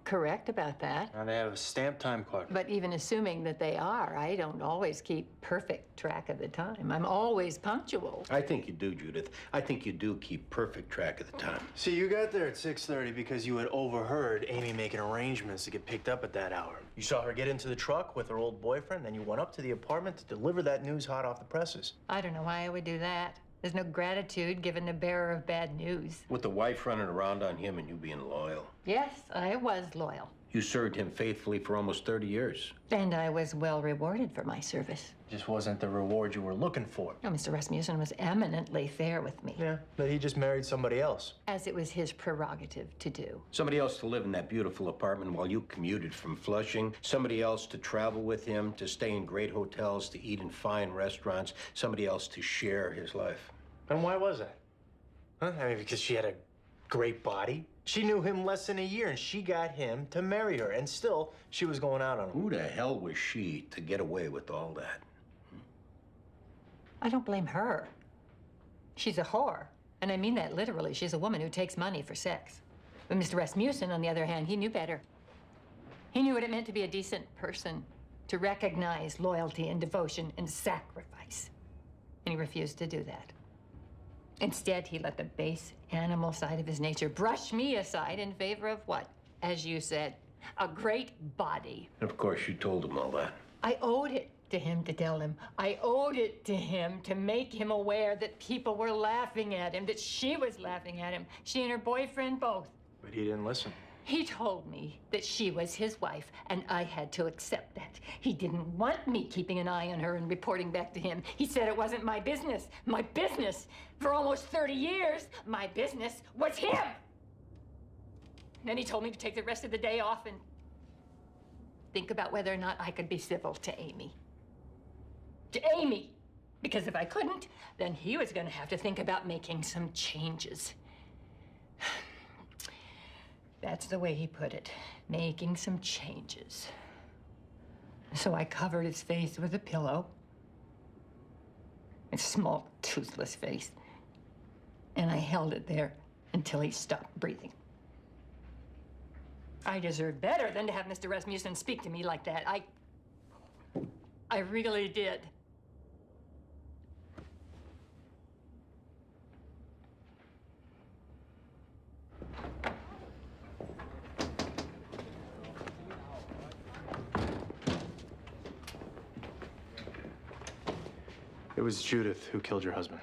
J: correct about that.
C: Now they have a stamp time card.
J: But even assuming that they are, I don't always keep perfect track of the time. I'm always punctual.
I: I think you do, Judith. I think you do keep perfect track of the time.
C: See, you got there at 6:30 because you had overheard Amy making arrangements to get picked up at that hour. You saw her get into the truck with her old boyfriend, then you went up to the apartment to deliver that news hot off the presses.
J: I don't know why I would do that. There's no gratitude given the bearer of bad news.
I: With the wife running around on him and you being loyal.
J: Yes, I was loyal.
I: You served him faithfully for almost 30 years.
J: And I was well rewarded for my service.
C: Just wasn't the reward you were looking for.
J: No, Mr. Rasmussen was eminently fair with me.
C: Yeah, but he just married somebody else.
J: As it was his prerogative to do.
I: Somebody else to live in that beautiful apartment while you commuted from Flushing. Somebody else to travel with him, to stay in great hotels, to eat in fine restaurants. Somebody else to share his life.
C: And why was that? Huh? I mean, because she had a great body? She knew him less than a year, and she got him to marry her, and still, she was going out on him.
I: Who the hell was she to get away with all that?
J: I don't blame her. She's a whore. And I mean that literally. She's a woman who takes money for sex. But Mr. Rasmussen, on the other hand, he knew better. He knew what it meant to be a decent person, to recognize loyalty and devotion and sacrifice. And he refused to do that. Instead, he let the base animal side of his nature brush me aside in favor of what? As you said, a great body.
I: And of course, you told him all that.
J: I owed it to him to tell him. I owed it to him to make him aware that people were laughing at him, that she was laughing at him. She and her boyfriend both.
C: But he didn't listen.
J: He told me that she was his wife, and I had to accept that. He didn't want me keeping an eye on her and reporting back to him. He said it wasn't my business. My business. For almost 30 years, my business was him. Then he told me to take the rest of the day off and think about whether or not I could be civil to Amy. To Amy! Because if I couldn't, then he was going to have to think about making some changes. That's the way he put it, making some changes. So I covered his face with a pillow, his small, toothless face, and I held it there until he stopped breathing. I deserve better than to have Mr. Rasmussen speak to me like that. I really did.
C: It was Judith who killed your husband.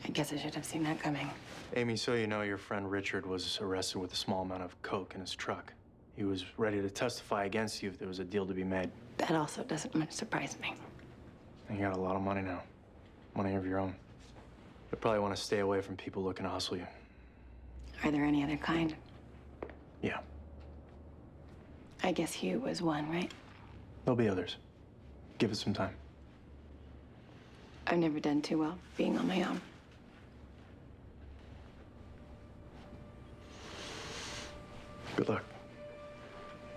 B: I guess I should have seen that coming.
C: Amy, so you know, your friend Richard was arrested with a small amount of coke in his truck. He was ready to testify against you if there was a deal to be made.
B: That also doesn't much surprise me.
C: And you got a lot of money now. Money of your own. You probably want to stay away from people looking to hustle you.
B: Are there any other kind?
C: Yeah,
B: I guess Hugh was one, right?
C: there'll be others. Give it some time.
B: I've never done too well being on my own.
C: Good luck.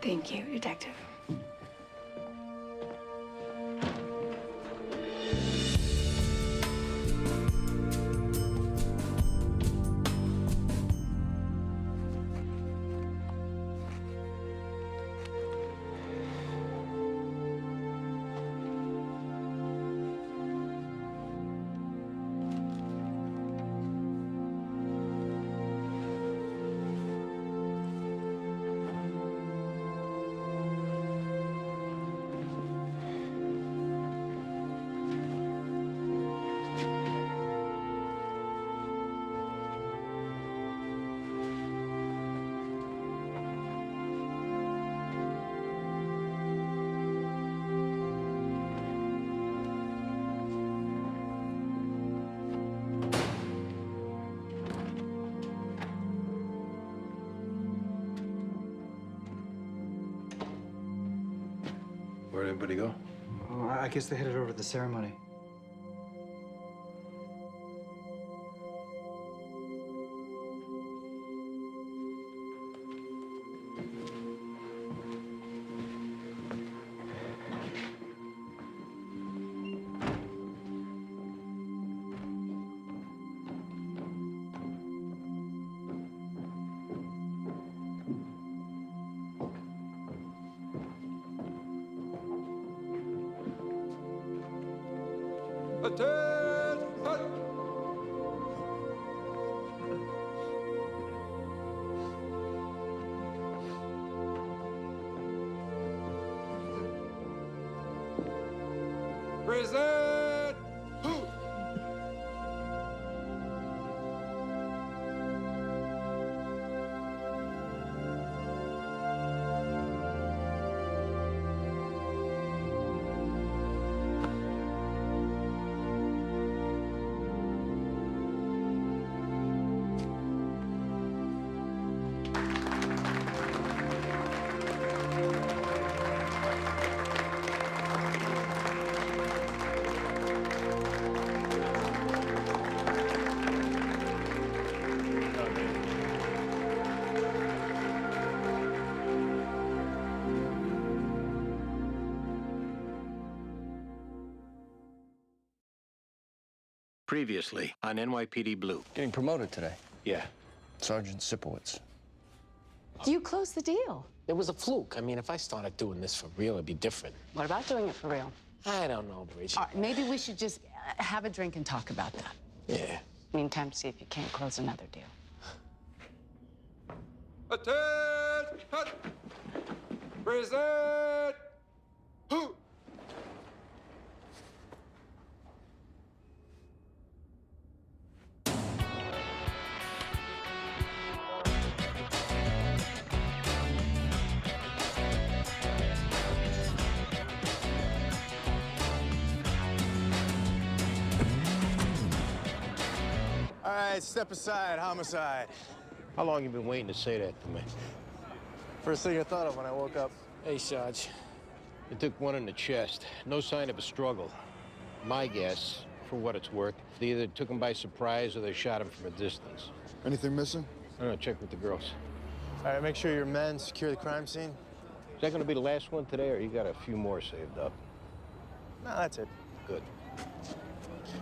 B: Thank you, Detective.
I: Where'd everybody go?
V: Oh, I guess they headed over to the ceremony.
L: Present!
I: Previously on NYPD Blue.
M: Getting promoted today.
I: Yeah.
M: Sergeant Sipowicz.
T: You closed the deal.
U: It was a fluke. I mean, if I started doing this for real, it'd be different.
T: What about doing it for real?
U: I don't know, Bridget.
T: All right, maybe we should just have a drink and talk about that.
U: Yeah.
T: Meantime, see if you can't close another deal.
L: Attention! Present! Who?
E: All right, step aside, homicide.
I: How long you been waiting to say that to me?
E: First thing I thought of when I woke up.
U: Hey, Sarge.
I: You took one in the chest. No sign of a struggle. My guess, for what it's worth, they either took him by surprise or they shot him from a distance.
H: Anything missing?
I: I don't know, check with the girls.
E: All right, make sure your men secure the crime scene.
I: Is that gonna be the last one today, or you got a few more saved up?
E: No, that's it.
I: Good.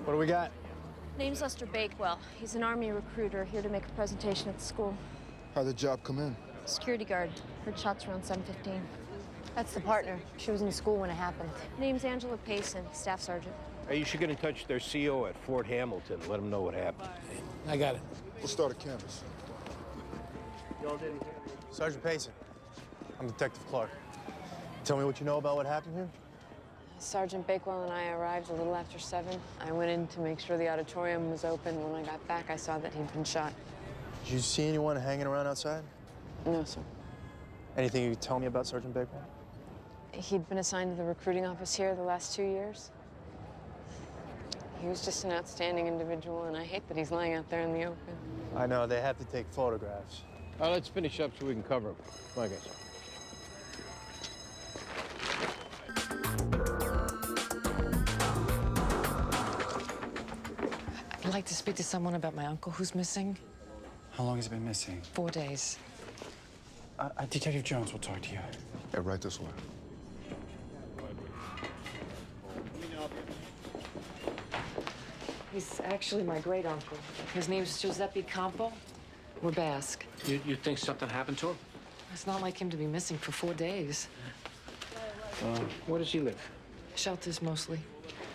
E: What do we got?
B: Name's Lester Bakewell. He's an Army recruiter here to make a presentation at the school.
H: How'd the job come in?
B: Security guard. Heard shots around 7:15. That's the partner. She was in school when it happened. Name's Angela Payson, staff sergeant.
I: Hey, you should get in touch with their CO at Fort Hamilton. Let them know what happened.
U: I got it.
H: We'll start a canvas.
E: Sergeant Payson. I'm Detective Clark. Tell me what you know about what happened here.
B: Sergeant Bakewell and I arrived a little after 7. I went in to make sure the auditorium was open. When I got back, I saw that he'd been shot.
E: Did you see anyone hanging around outside?
B: No, sir.
E: Anything you could tell me about Sergeant Bakewell?
B: He'd been assigned to the recruiting office here the last 2 years. He was just an outstanding individual, and I hate that he's lying out there in the open.
E: I know, they have to take photographs.
I: Let's finish up so we can cover them. Come on, guys.
T: I'd like to speak to someone about my uncle who's missing.
V: How long has he been missing?
T: 4 days.
V: Detective Jones will talk to you.
H: Yeah, right this way.
T: He's actually my great uncle. His name's Giuseppe Campo. We're Basque.
U: You think something happened to him?
T: It's not like him to be missing for 4 days.
U: Where does he live?
T: Shelters mostly.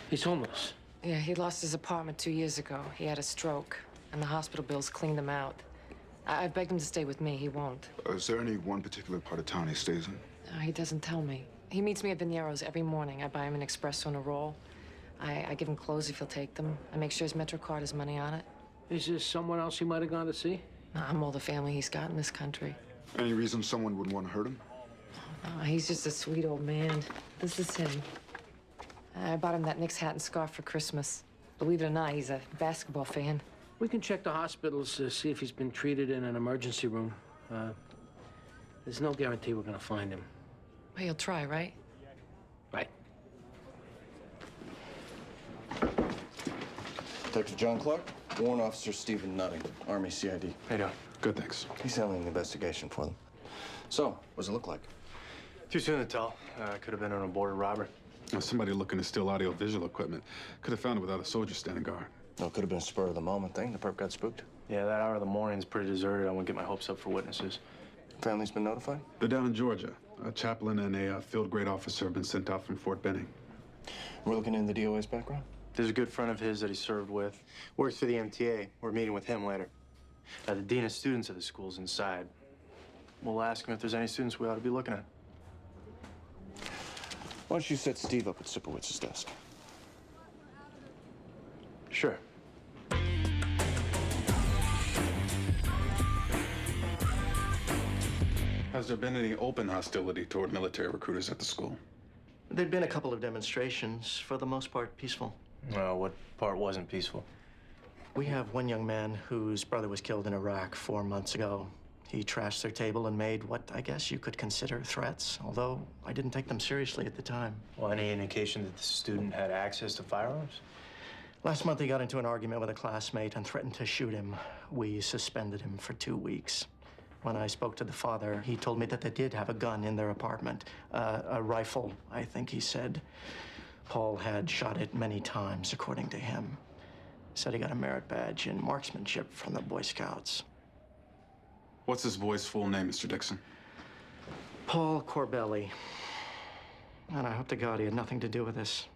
U: He's homeless.
T: Yeah, he lost his apartment 2 years ago. He had a stroke, and the hospital bills cleaned him out. I begged him to stay with me. He won't.
H: Is there any one particular part of town he stays in?
T: He doesn't tell me. He meets me at Veniero's every morning. I buy him an espresso and a roll. I give him clothes if he'll take them. I make sure his Metro card has money on it.
U: Is there someone else he might have gone to see?
T: No, I'm all the family he's got in this country.
H: Any reason someone would want to hurt him?
T: No, he's just a sweet old man. This is him. I bought him that Knicks hat and scarf for Christmas. Believe it or not, he's a basketball fan.
U: We can check the hospitals to see if he's been treated in an emergency room. There's no guarantee we're gonna find him.
T: Well, you'll try, right?
U: Right.
G: Detective John Clark, Warrant Officer Stephen Nutting, Army CID.
H: How you doing? Good, thanks.
G: He's handling the investigation for them. So, what does it look like?
C: Too soon to tell. Could have been an aborted robber.
H: Somebody looking to steal audio-visual equipment. Could have found it without a soldier standing guard.
G: No, it could have been a spur-of-the-moment thing. The perp got spooked.
C: Yeah, that hour of the morning's pretty deserted. I wouldn't get my hopes up for witnesses.
G: Family's been notified?
H: They're down in Georgia. A chaplain and a field grade officer have been sent out from Fort Benning.
G: We're looking into the DOA's background?
C: There's a good friend of his that he served with. Works for the MTA. We're meeting with him later. The dean of students of the school's inside. We'll ask him if there's any students we ought to be looking at.
V: Why don't you set Steve up at Sipowitz's desk?
C: Sure.
F: Has there been any open hostility toward military recruiters at the school?
K: There'd been a couple of demonstrations, for the most part peaceful.
C: Well, what part wasn't peaceful?
K: We have one young man whose brother was killed in Iraq 4 months ago. He trashed their table and made what I guess you could consider threats, although I didn't take them seriously at the time.
C: Well, any indication that the student had access to firearms?
K: Last month, he got into an argument with a classmate and threatened to shoot him. We suspended him for 2 weeks. When I spoke to the father, he told me that they did have a gun in their apartment. A rifle, I think he said. Paul had shot it many times, according to him. Said he got a merit badge in marksmanship from the Boy Scouts.
F: What's this boy's full name, Mr. Dixon?
K: Paul Corbelli. And I hope to God he had nothing to do with this.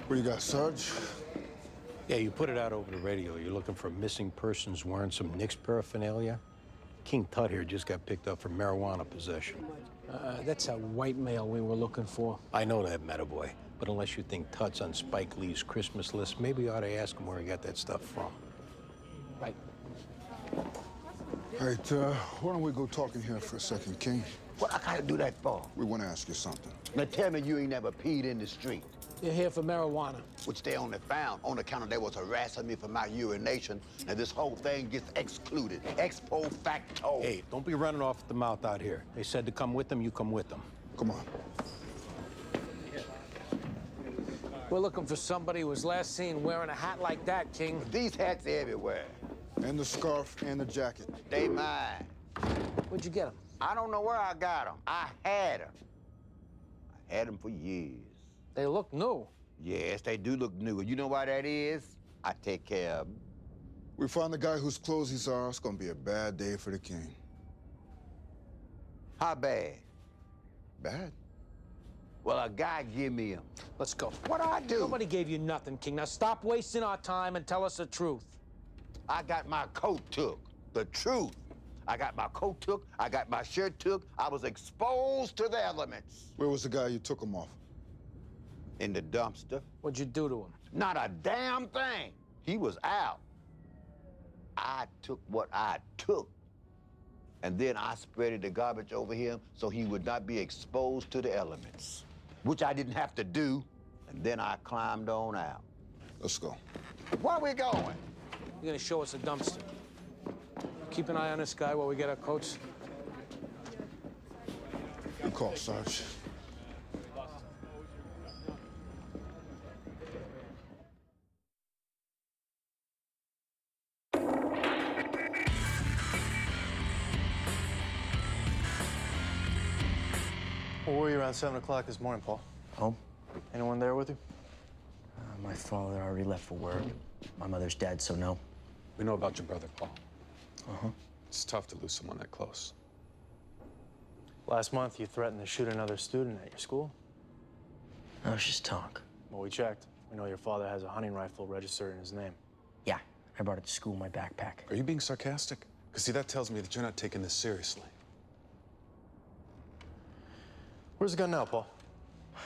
H: What do you got, Sarge?
I: Yeah, you put it out over the radio. You're looking for missing persons wearing some Knicks paraphernalia? King Tut here just got picked up for marijuana possession.
U: That's a white male we were looking for.
I: I know that, Metaboy. But unless you think Tut's on Spike Lee's Christmas list, maybe you ought to ask him where he got that stuff from.
U: Right.
H: All right, why don't we go talk in here for a second, King?
W: What I gotta do that for?
H: We want to ask you something.
W: Now tell me you ain't never peed in the street.
U: You're here for marijuana.
W: Which they only found on account of they was harassing me for my urination. Now this whole thing gets excluded. Ex post facto.
I: Hey, don't be running off at the mouth out here. They said to come with them, you come with them.
H: Come on.
U: We're looking for somebody who was last seen wearing a hat like that, King.
W: These hats everywhere.
H: And the scarf and the jacket.
W: They mine.
U: Where'd you get them?
W: I don't know where I got them. I had them. I had them for years.
U: They look new.
W: Yes, they do look new. You know why that is? I take care of them.
H: We find the guy whose clothes these are. It's gonna be a bad day for the king.
W: How bad?
H: Bad?
W: Well, a guy give me them.
U: Let's go.
W: What I do?
U: Nobody gave you nothing, King. Now stop wasting our time and tell us the truth.
W: I got my coat took. The truth. I got my coat took. I got my shirt took. I was exposed to the elements.
H: Where was the guy you took him off?
W: In the dumpster.
U: What'd you do to him?
W: Not a damn thing. He was out. I took what I took. And then I spreaded the garbage over him so he would not be exposed to the elements. Which I didn't have to do. And then I climbed on out.
H: Let's go.
W: Where are we going?
U: You're gonna show us a dumpster. Keep an eye on this guy while we get our coats.
H: Good call, Sarge.
C: Where were you around 7 o'clock this morning, Paul?
K: Home.
C: Anyone there with you?
K: My father already left for work. My mother's dead, so no.
F: We know about your brother, Paul.
K: Uh-huh.
F: It's tough to lose someone that close.
C: Last month, you threatened to shoot another student at your school.
K: That was just talk.
C: Well, we checked. We know your father has a hunting rifle registered in his name.
K: Yeah, I brought it to school in my backpack.
F: Are you being sarcastic? Because, see, that tells me that you're not taking this seriously.
C: Where's the gun now, Paul?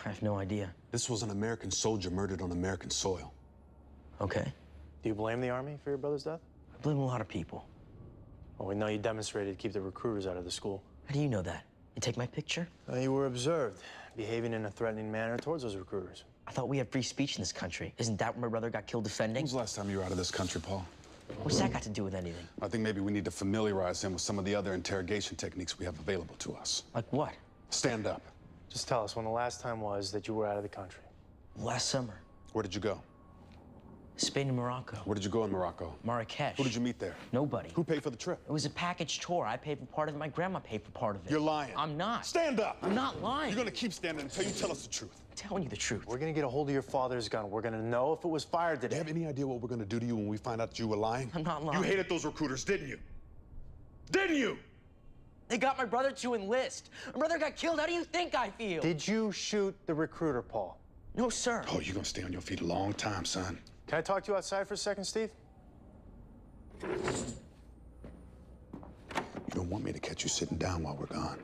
K: I have no idea.
F: This was an American soldier murdered on American soil.
K: Okay.
C: Do you blame the Army for your brother's death?
K: I blame a lot of people.
C: Well, we know you demonstrated to keep the recruiters out of the school.
K: How do you know that? You take my picture?
C: You were observed, behaving in a threatening manner towards those recruiters.
K: I thought we had free speech in this country. Isn't that what my brother got killed defending?
F: When was the last time you were out of this country, Paul?
K: What's that got to do with anything?
F: I think maybe we need to familiarize him with some of the other interrogation techniques we have available to us.
K: Like what?
F: Stand up.
C: Just tell us when the last time was that you were out of the country.
K: Last summer.
F: Where did you go?
K: Spain and Morocco.
F: Where did you go in Morocco?
K: Marrakesh.
F: Who did you meet there?
K: Nobody.
F: Who paid for the trip?
K: It was a package tour. I paid for part of it. My grandma paid for part of it.
F: You're lying.
K: I'm not.
F: Stand up.
K: I'm not lying.
F: You're gonna keep standing until you tell us the truth.
K: I'm telling you the truth.
C: We're gonna get a hold of your father's gun. We're gonna know if it was fired
F: Do
C: today.
F: you have any idea what we're gonna do to you when we find out that you were lying?
K: I'm not lying.
F: You hated those recruiters, didn't you? Didn't you?
D: They got my brother to enlist. My brother got killed. How do you think I feel?
E: Did you shoot the recruiter, Paul?
D: No, sir.
F: Oh, you're gonna stay on your feet a long time, son.
E: Can I talk to you outside for a second, Steve?
F: You don't want me to catch you sitting down while we're gone.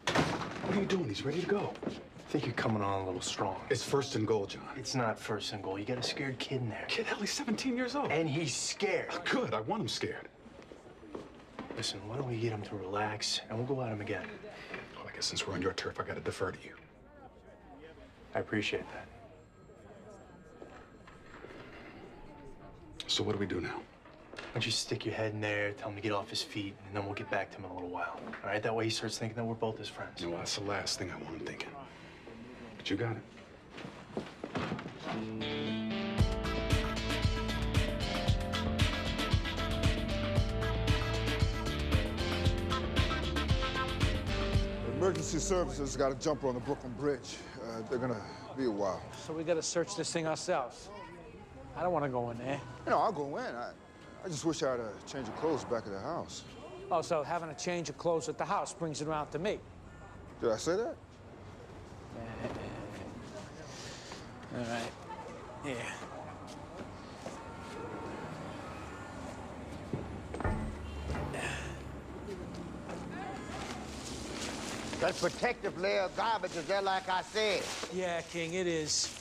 F: What are you doing? He's ready to go.
C: I think you're coming on a little strong.
F: It's first and goal, John.
C: It's not first and goal. You got a scared kid in there.
F: Kid, hell, he's 17 years old.
C: And he's scared.
F: Good, I want him scared.
C: Listen, why don't we get him to relax, and we'll go at him again.
F: Well, I guess since we're on your turf, I gotta defer to you.
C: I appreciate that.
F: So what do we do now?
C: Why don't you stick your head in there, tell him to get off his feet, and then we'll get back to him in a little while. All right? That way he starts thinking that we're both his friends.
F: Well, that's the last thing I want him thinking. But you got it.
H: Emergency services got a jumper on the Brooklyn Bridge. They're gonna be a while.
O: So we gotta search this thing ourselves. I don't want to go in there.
H: You know, I'll go in. I just wish I had a change of clothes back at the house.
O: Oh, so having a change of clothes at the house brings it around to me.
H: Did I say that?
O: All right. Yeah.
W: That protective layer of garbage is there like I said.
O: Yeah, King, it is.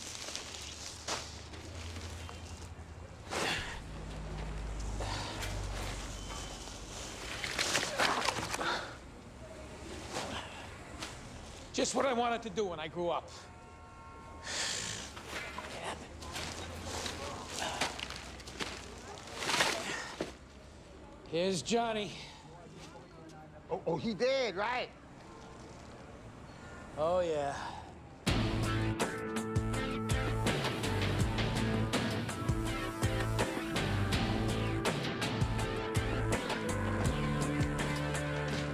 O: Just what I wanted to do when I grew up. Here's Johnny.
W: Oh, he dead, right?
O: Oh, yeah.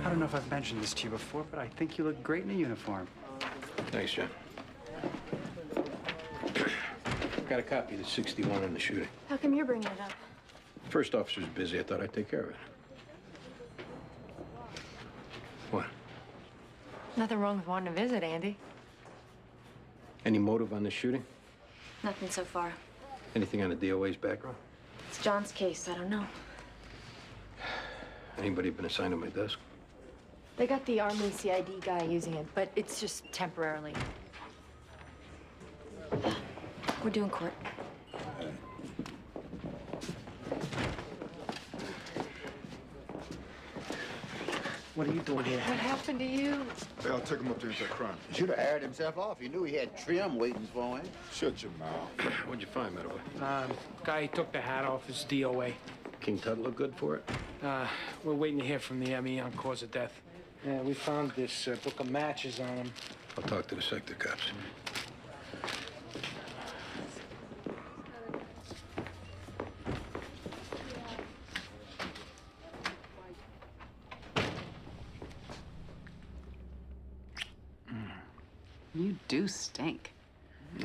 V: I don't know if I've mentioned this to you before, but I think you look great in a uniform.
I: Thanks, John. Got a copy of the 61 in the shooting.
B: How come you're bringing it up?
I: First officer's busy. I thought I'd take care of it. What?
R: Nothing wrong with wanting to visit, Andy.
I: Any motive on the shooting?
B: Nothing so far.
I: Anything on the DOA's background?
B: It's John's case. I don't know.
I: Anybody been assigned to my desk?
R: They got the Army CID guy using it, but it's just temporarily.
B: We're doing court.
V: What are you doing here?
R: What happened to you?
H: Hey, I'll take him up there and say crime.
W: Should have aired himself off. He knew he had trim waiting for him.
H: Shut your mouth.
I: What'd you find, by the way?
O: Guy took the hat off his DOA.
I: King Tut look good for it?
O: We're waiting to hear from the ME on cause of death. Yeah, we found this book of matches on him.
I: I'll talk to the sector cops.
N: You do stink.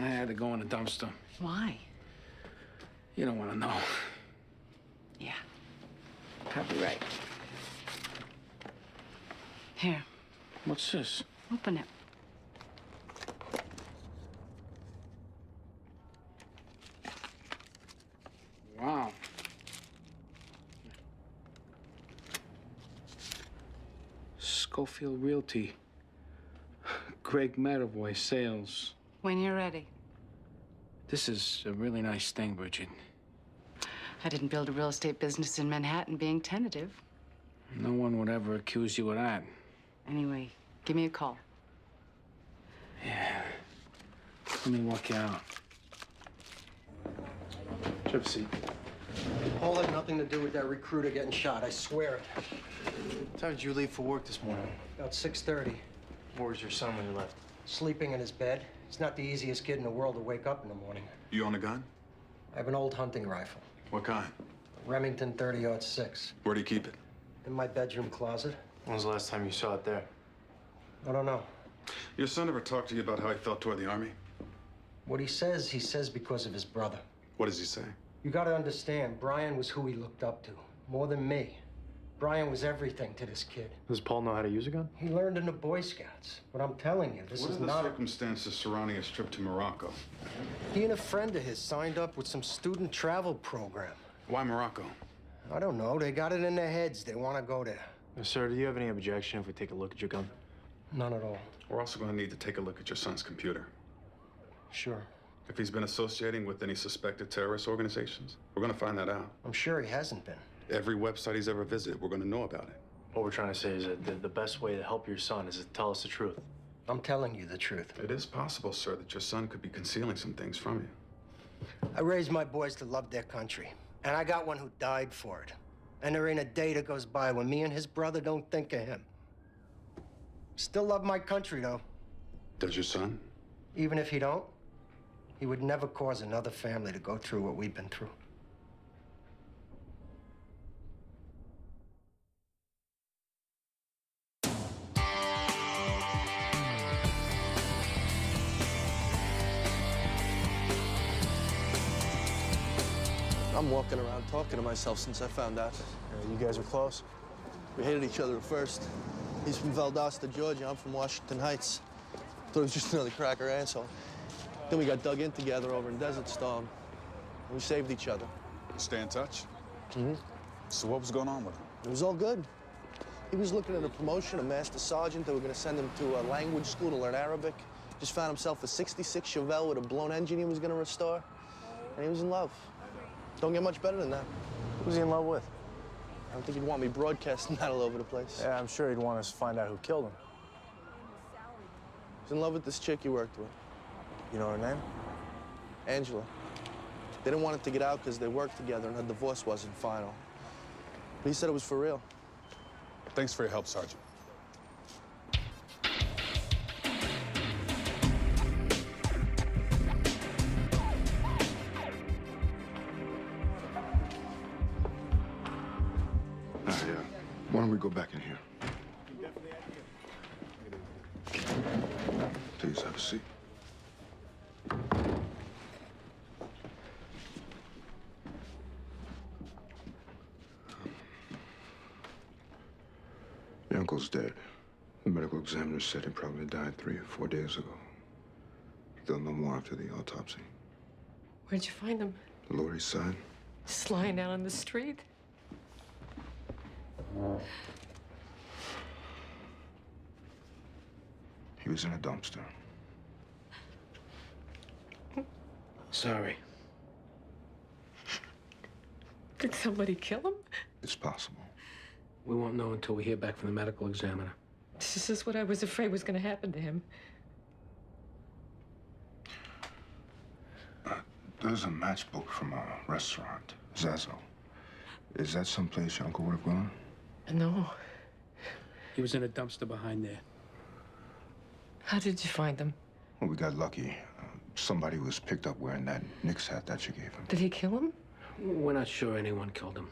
O: I had to go in the dumpster.
N: Why?
O: You don't want to know.
N: Yeah.
O: Copyright.
N: Here,
O: What's this?
N: open it.
O: Wow. Schofield Realty. Greg Matterboy Sales.
N: When you're ready.
O: This is a really nice thing, Bridget.
N: I didn't build a real estate business in Manhattan being tentative.
O: No one would ever accuse you of that.
N: Anyway, give me a call.
O: Yeah. Let me walk you out.
C: Have a seat.
Q: Paul had nothing to do with that recruiter getting shot, I swear it.
C: What time did you leave for work this morning?
Q: About 6:30.
C: Where was your son when you left?
Q: Sleeping in his bed. He's not the easiest kid in the world to wake up in the morning.
F: You own a gun?
Q: I have an old hunting rifle.
F: What kind?
Q: Remington 30-06.
F: Where do you keep it?
Q: In my bedroom closet.
C: When was the last time you saw it there?
Q: I don't know.
F: Your son ever talked to you about how he felt toward the Army?
Q: What he says because of his brother.
F: What does he say?
Q: You gotta understand, Brian was who he looked up to, more than me. Brian was everything to this kid.
E: Does Paul know how to use a gun?
Q: He learned in the Boy Scouts. But I'm telling you, this
F: What
Q: is
F: are the
Q: not...
F: circumstances surrounding his trip to Morocco?
Q: He and a friend of his signed up with some student travel program.
F: Why Morocco?
Q: I don't know. They got it in their heads. They want to go there.
E: Sir, do you have any objection if we take a look at your gun?
Q: None at all.
F: We're also going to need to take a look at your son's computer.
Q: Sure.
F: If he's been associating with any suspected terrorist organizations, we're going to find that out.
Q: I'm sure he hasn't been.
F: Every website he's ever visited, we're going to know about it.
E: What we're trying to say is that the best way to help your son is to tell us the truth.
Q: I'm telling you the truth.
F: It is possible, sir, that your son could be concealing some things from you.
Q: I raised my boys to love their country, and I got one who died for it. And there ain't a day that goes by when me and his brother don't think of him. Still love my country, though.
F: Does your son?
Q: Even if he don't, he would never cause another family to go through what we've been through.
A: I'm walking around talking to myself since I found out.
E: You guys are close?
A: We hated each other at first. He's from Valdosta, Georgia. I'm from Washington Heights. Thought he was just another cracker asshole. Then we got dug in together over in Desert Storm. And we saved each other.
F: Stay in touch?
A: Mm-hmm.
F: So what was going on with him?
A: It was all good. He was looking at a promotion, a master sergeant. They were going to send him to a language school to learn Arabic. Just found himself a 66 Chevelle with a blown engine he was going to restore. And he was in love. Don't get much better than that.
E: Who's he in love with?
A: I don't think he'd want me broadcasting that all over the place.
E: Yeah, I'm sure he'd want us to find out who killed him.
A: He's in love with this chick he worked with.
E: You know her name?
A: Angela. They didn't want it to get out because they worked together and her divorce wasn't final. But he said it was for real.
F: Thanks for your help, Sergeant.
H: Why don't we go back in here? Please have a seat. Your uncle's dead. The medical examiner said he probably died 3 or 4 days ago. They'll know more after the autopsy.
T: Where'd you find him?
H: The Lower East Side?
T: Just lying out on the street?
H: He was in a dumpster.
U: Sorry.
T: Did somebody kill him?
H: It's possible.
U: We won't know until we hear back from the medical examiner.
T: This is what I was afraid was going to happen to him.
H: There's a matchbook from a restaurant, Zazo. Is that someplace your uncle would have gone?
T: No.
U: He was in a dumpster behind there.
T: How did you find him?
H: Well, we got lucky. Somebody was picked up wearing that Knicks hat that you gave him.
T: Did he kill him?
U: We're not sure anyone killed him.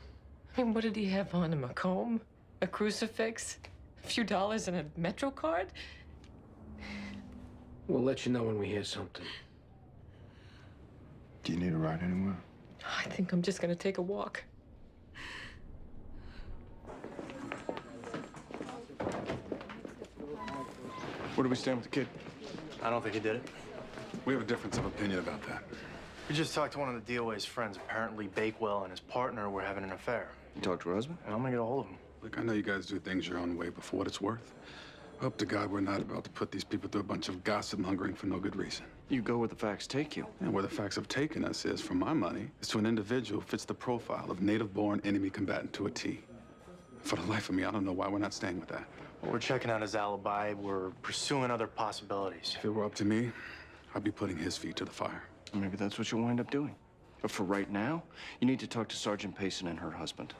T: I mean, what did he have on him? A comb? A crucifix? A few dollars and a Metro card?
U: We'll let you know when we hear something.
H: Do you need a ride anywhere?
T: I think I'm just going to take a walk.
C: Where do we stand with the kid? I don't think he did it.
F: We have a difference of opinion about that.
C: We just talked to one of the DOA's friends. Apparently, Bakewell and his partner were having an affair.
G: You talked to her husband?
C: And I'm gonna get a hold of him.
F: Look, I know you guys do things your own way, but for what it's worth, hope to God we're not about to put these people through a bunch of gossip mongering for no good reason.
G: You go where the facts take you.
F: And where the facts have taken us is, for my money, is to an individual who fits the profile of native-born enemy combatant to a T. For the life of me, I don't know why we're not staying with that.
C: Well, we're checking out his alibi. We're pursuing other possibilities.
F: If it were up to me, I'd be putting his feet to the fire.
G: Maybe that's what you'll wind up doing. But for right now, you need to talk to Sergeant Payson and her husband.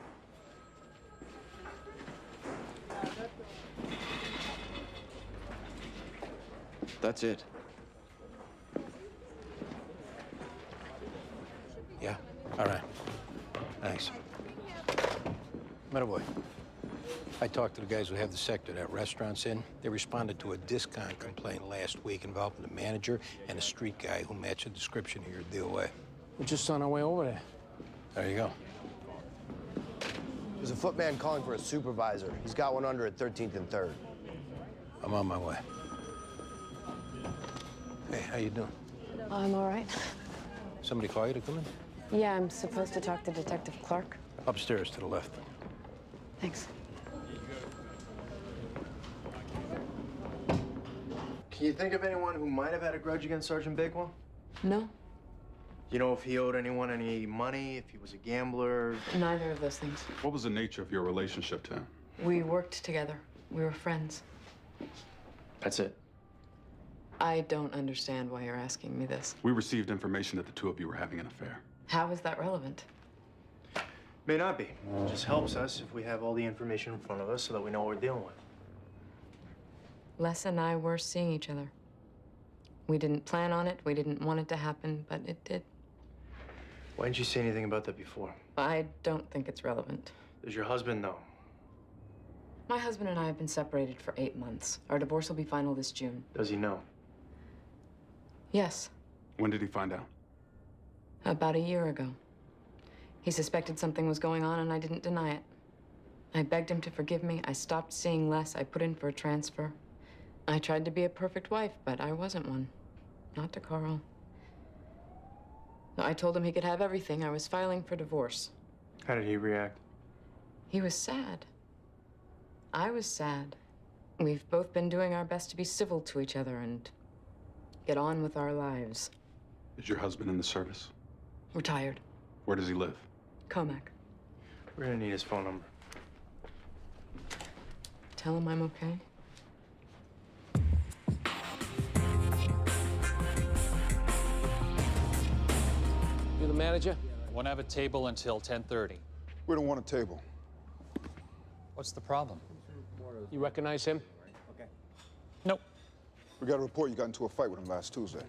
G: That's it.
O: Yeah? All right. Thanks. Boy, I talked to the guys who have the sector that restaurant's in. They responded to a discount complaint last week involving the manager and a street guy who matched the description of your DOA. We're just on our way over there.
I: There you go.
J: There's a footman calling for a supervisor. He's got one under at 13th and 3rd.
I: I'm on my way. Hey, how you doing?
B: I'm all right.
I: Somebody call you to come in?
B: Yeah, I'm supposed to talk to Detective Clark.
I: Upstairs to the left.
B: Thanks.
C: Can you think of anyone who might have had a grudge against Sergeant Bakewell?
B: No,
C: You know if he owed anyone any money, if he was a gambler?
B: neither of those things.
F: What was the nature of your relationship to him?
B: We worked together. We were friends.
C: That's it.
B: I don't understand why you're asking me this.
F: We received information that the two of you were having an affair.
B: How is that relevant?
C: May not be. It just helps us if we have all the information in front of us so that we know what we're dealing with.
B: Les and I were seeing each other. We didn't plan on it. We didn't want it to happen, but it did.
C: Why didn't you say anything about that before?
B: I don't think it's relevant.
C: Does your husband know?
B: My husband and I have been separated for 8 months. Our divorce will be final this June.
C: Does he know?
B: Yes,
F: When did he find out?
B: about a year ago. He suspected something was going on, and I didn't deny it. I begged him to forgive me. I stopped seeing Les. I put in for a transfer. I tried to be a perfect wife, but I wasn't one. Not to Carl. I told him he could have everything. I was filing for divorce.
C: How did he react?
B: He was sad. I was sad. We've both been doing our best to be civil to each other and get on with our lives.
F: Is your husband in the service?
B: Retired.
F: Where does he live?
B: Comac.
C: We're gonna need his phone number.
B: Tell him I'm okay.
U: You the manager?
P: Want to have a table until 10:30.
H: We don't want a table.
P: What's the problem?
U: You recognize him?
P: Nope.
H: We got a report you got into a fight with him last Tuesday.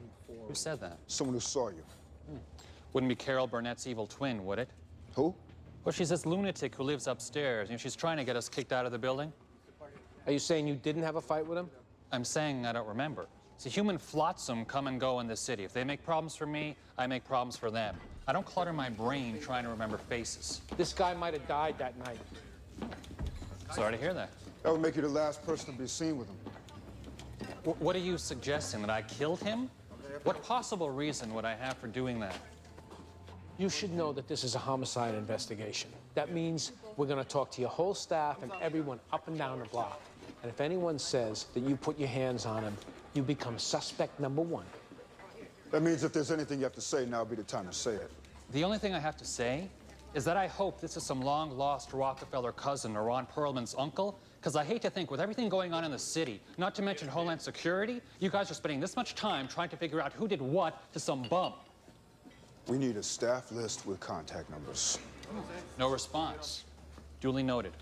P: Who said that?
H: Someone who saw you.
P: Wouldn't be Carol Burnett's evil twin, would it?
H: Who?
P: Well, she's this lunatic who lives upstairs. You know, she's trying to get us kicked out of the building.
U: Are you saying you didn't have a fight with him?
P: I'm saying I don't remember. See, human flotsam come and go in this city. If they make problems for me, I make problems for them. I don't clutter my brain trying to remember faces.
U: This guy might have died that night.
P: Sorry to hear that.
H: That would make you the last person to be seen with him.
P: What are you suggesting, that I killed him? What possible reason would I have for doing that?
U: You should know that this is a homicide investigation. That means we're gonna talk to your whole staff and everyone up and down the block. And if anyone says that you put your hands on him, you become suspect number 1.
H: That means if there's anything you have to say, now would be the time to say it.
P: The only thing I have to say is that I hope this is some long-lost Rockefeller cousin or Ron Perlman's uncle, because I hate to think, with everything going on in the city, not to mention Homeland Security, you guys are spending this much time trying to figure out who did what to some bum.
H: We need a staff list with contact numbers.
P: No response. Duly noted.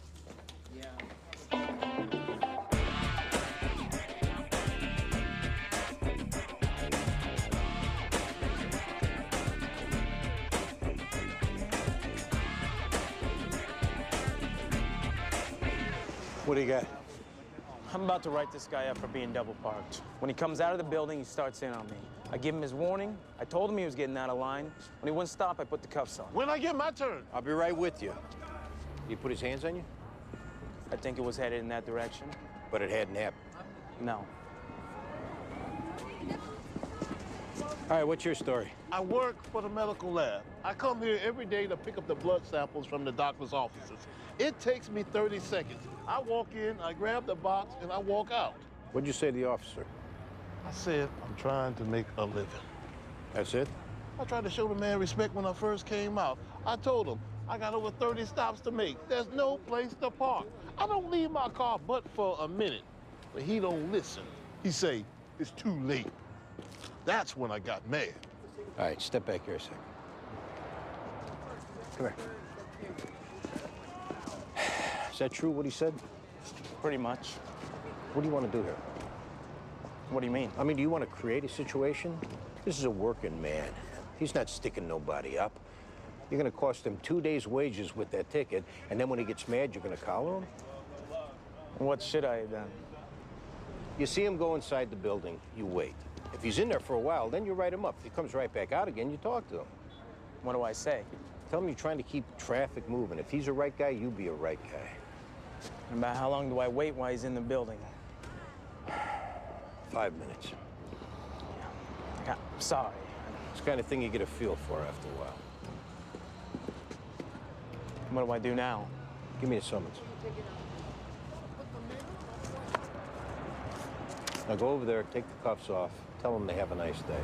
S: What do you got? I'm about to write this guy up for being double parked. When he comes out of the building, he starts in on me. I give him his warning. I told him he was getting out of line. When he wouldn't stop, I put the cuffs on.
I: When I get my turn?
S: I'll be right with you.
I: He put his hands on you?
S: I think it was headed in that direction.
I: But it hadn't happened.
S: No.
I: All right, what's your story?
X: I work for the medical lab. I come here every day to pick up the blood samples from the doctor's offices. It takes me 30 seconds. I walk in, I grab the box, and I walk out.
I: What'd you say to the officer?
X: I said, I'm trying to make a living.
I: That's it?
X: I tried to show the man respect when I first came out. I told him, I got over 30 stops to make. There's no place to park. I don't leave my car but for a minute. But he don't listen. He say, it's too late. That's when I got mad.
I: All right, step back here a second. Come here. Is that true, what he said?
S: Pretty much.
I: What do you want to do here?
S: What do you mean?
I: I mean, do you want to create a situation? This is a working man. He's not sticking nobody up. You're going to cost him 2 days' wages with that ticket, and then when he gets mad, you're going to collar him?
S: What should I have done?
I: You see him go inside the building, you wait. If he's in there for a while, then you write him up. If he comes right back out again, you talk to him.
S: What do I say?
I: Tell him you're trying to keep traffic moving. If he's a right guy, you be a right guy.
S: And about how long do I wait while he's in the building?
I: 5 minutes.
S: Yeah, sorry.
I: It's the kind of thing you get a feel for after a while.
S: What do I do now?
I: Give me a summons. Now go over there, take the cuffs off, tell them they have a nice day.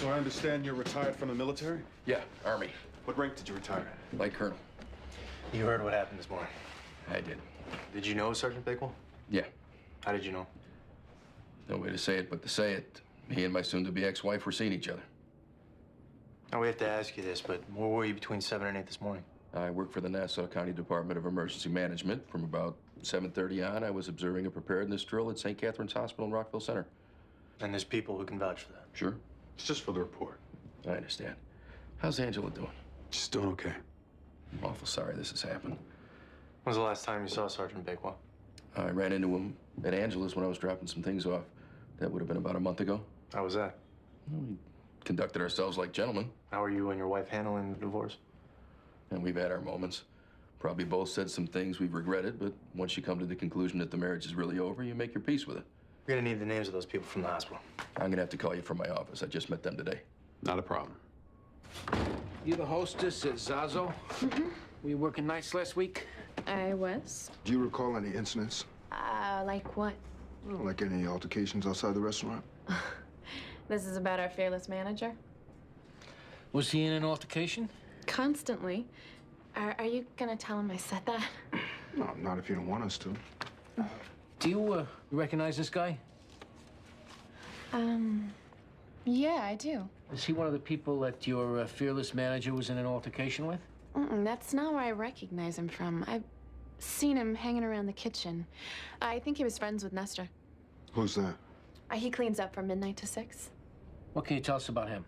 F: So I understand you're retired from the military?
D: Yeah, Army.
F: What rank did you retire at?
D: Light Colonel.
C: You heard what happened this morning.
D: I did.
C: Did you know Sergeant Bakewell?
D: Yeah.
C: How did you know?
D: No way to say it but to say it. He and my soon-to-be ex-wife were seeing each other.
C: Now, we have to ask you this, but where were you between 7 and 8 this morning?
D: I worked for the Nassau County Department of Emergency Management. From about 7:30 on, I was observing a preparedness drill at St. Catherine's Hospital in Rockville Center.
C: And there's people who can vouch for that.
D: Sure.
F: It's just for the report.
D: I understand. How's Angela doing?
F: She's doing okay.
D: I'm awful sorry this has happened.
C: When was the last time you saw Sergeant Bakewell?
D: I ran into him at Angela's when I was dropping some things off. That would have been about a month ago.
C: How was that?
D: We conducted ourselves like gentlemen.
C: How are you and your wife handling the divorce?
D: And we've had our moments. Probably both said some things we've regretted, but once you come to the conclusion that the marriage is really over, you make your peace with it.
C: You're gonna need the names of those people from the hospital.
D: I'm gonna have to call you from my office. I just met them today.
F: Not a problem.
U: You the hostess at Zazo?
R: Mm-hmm.
U: Were you working nights last week?
R: I was.
H: Do you recall any incidents?
R: Like what?
H: Like any altercations outside the restaurant?
R: This is about our fearless manager?
U: Was he in an altercation?
R: Constantly. Are you gonna tell him I said that?
H: No, not if you don't want us to.
U: Do you recognize this guy?
R: Yeah, I do.
U: Is he one of the people that your fearless manager was in an altercation with?
R: That's not where I recognize him from. I've seen him hanging around the kitchen. I think he was friends with Nestor.
H: Who's that?
R: He cleans up from midnight to 6.
U: What can you tell us about him?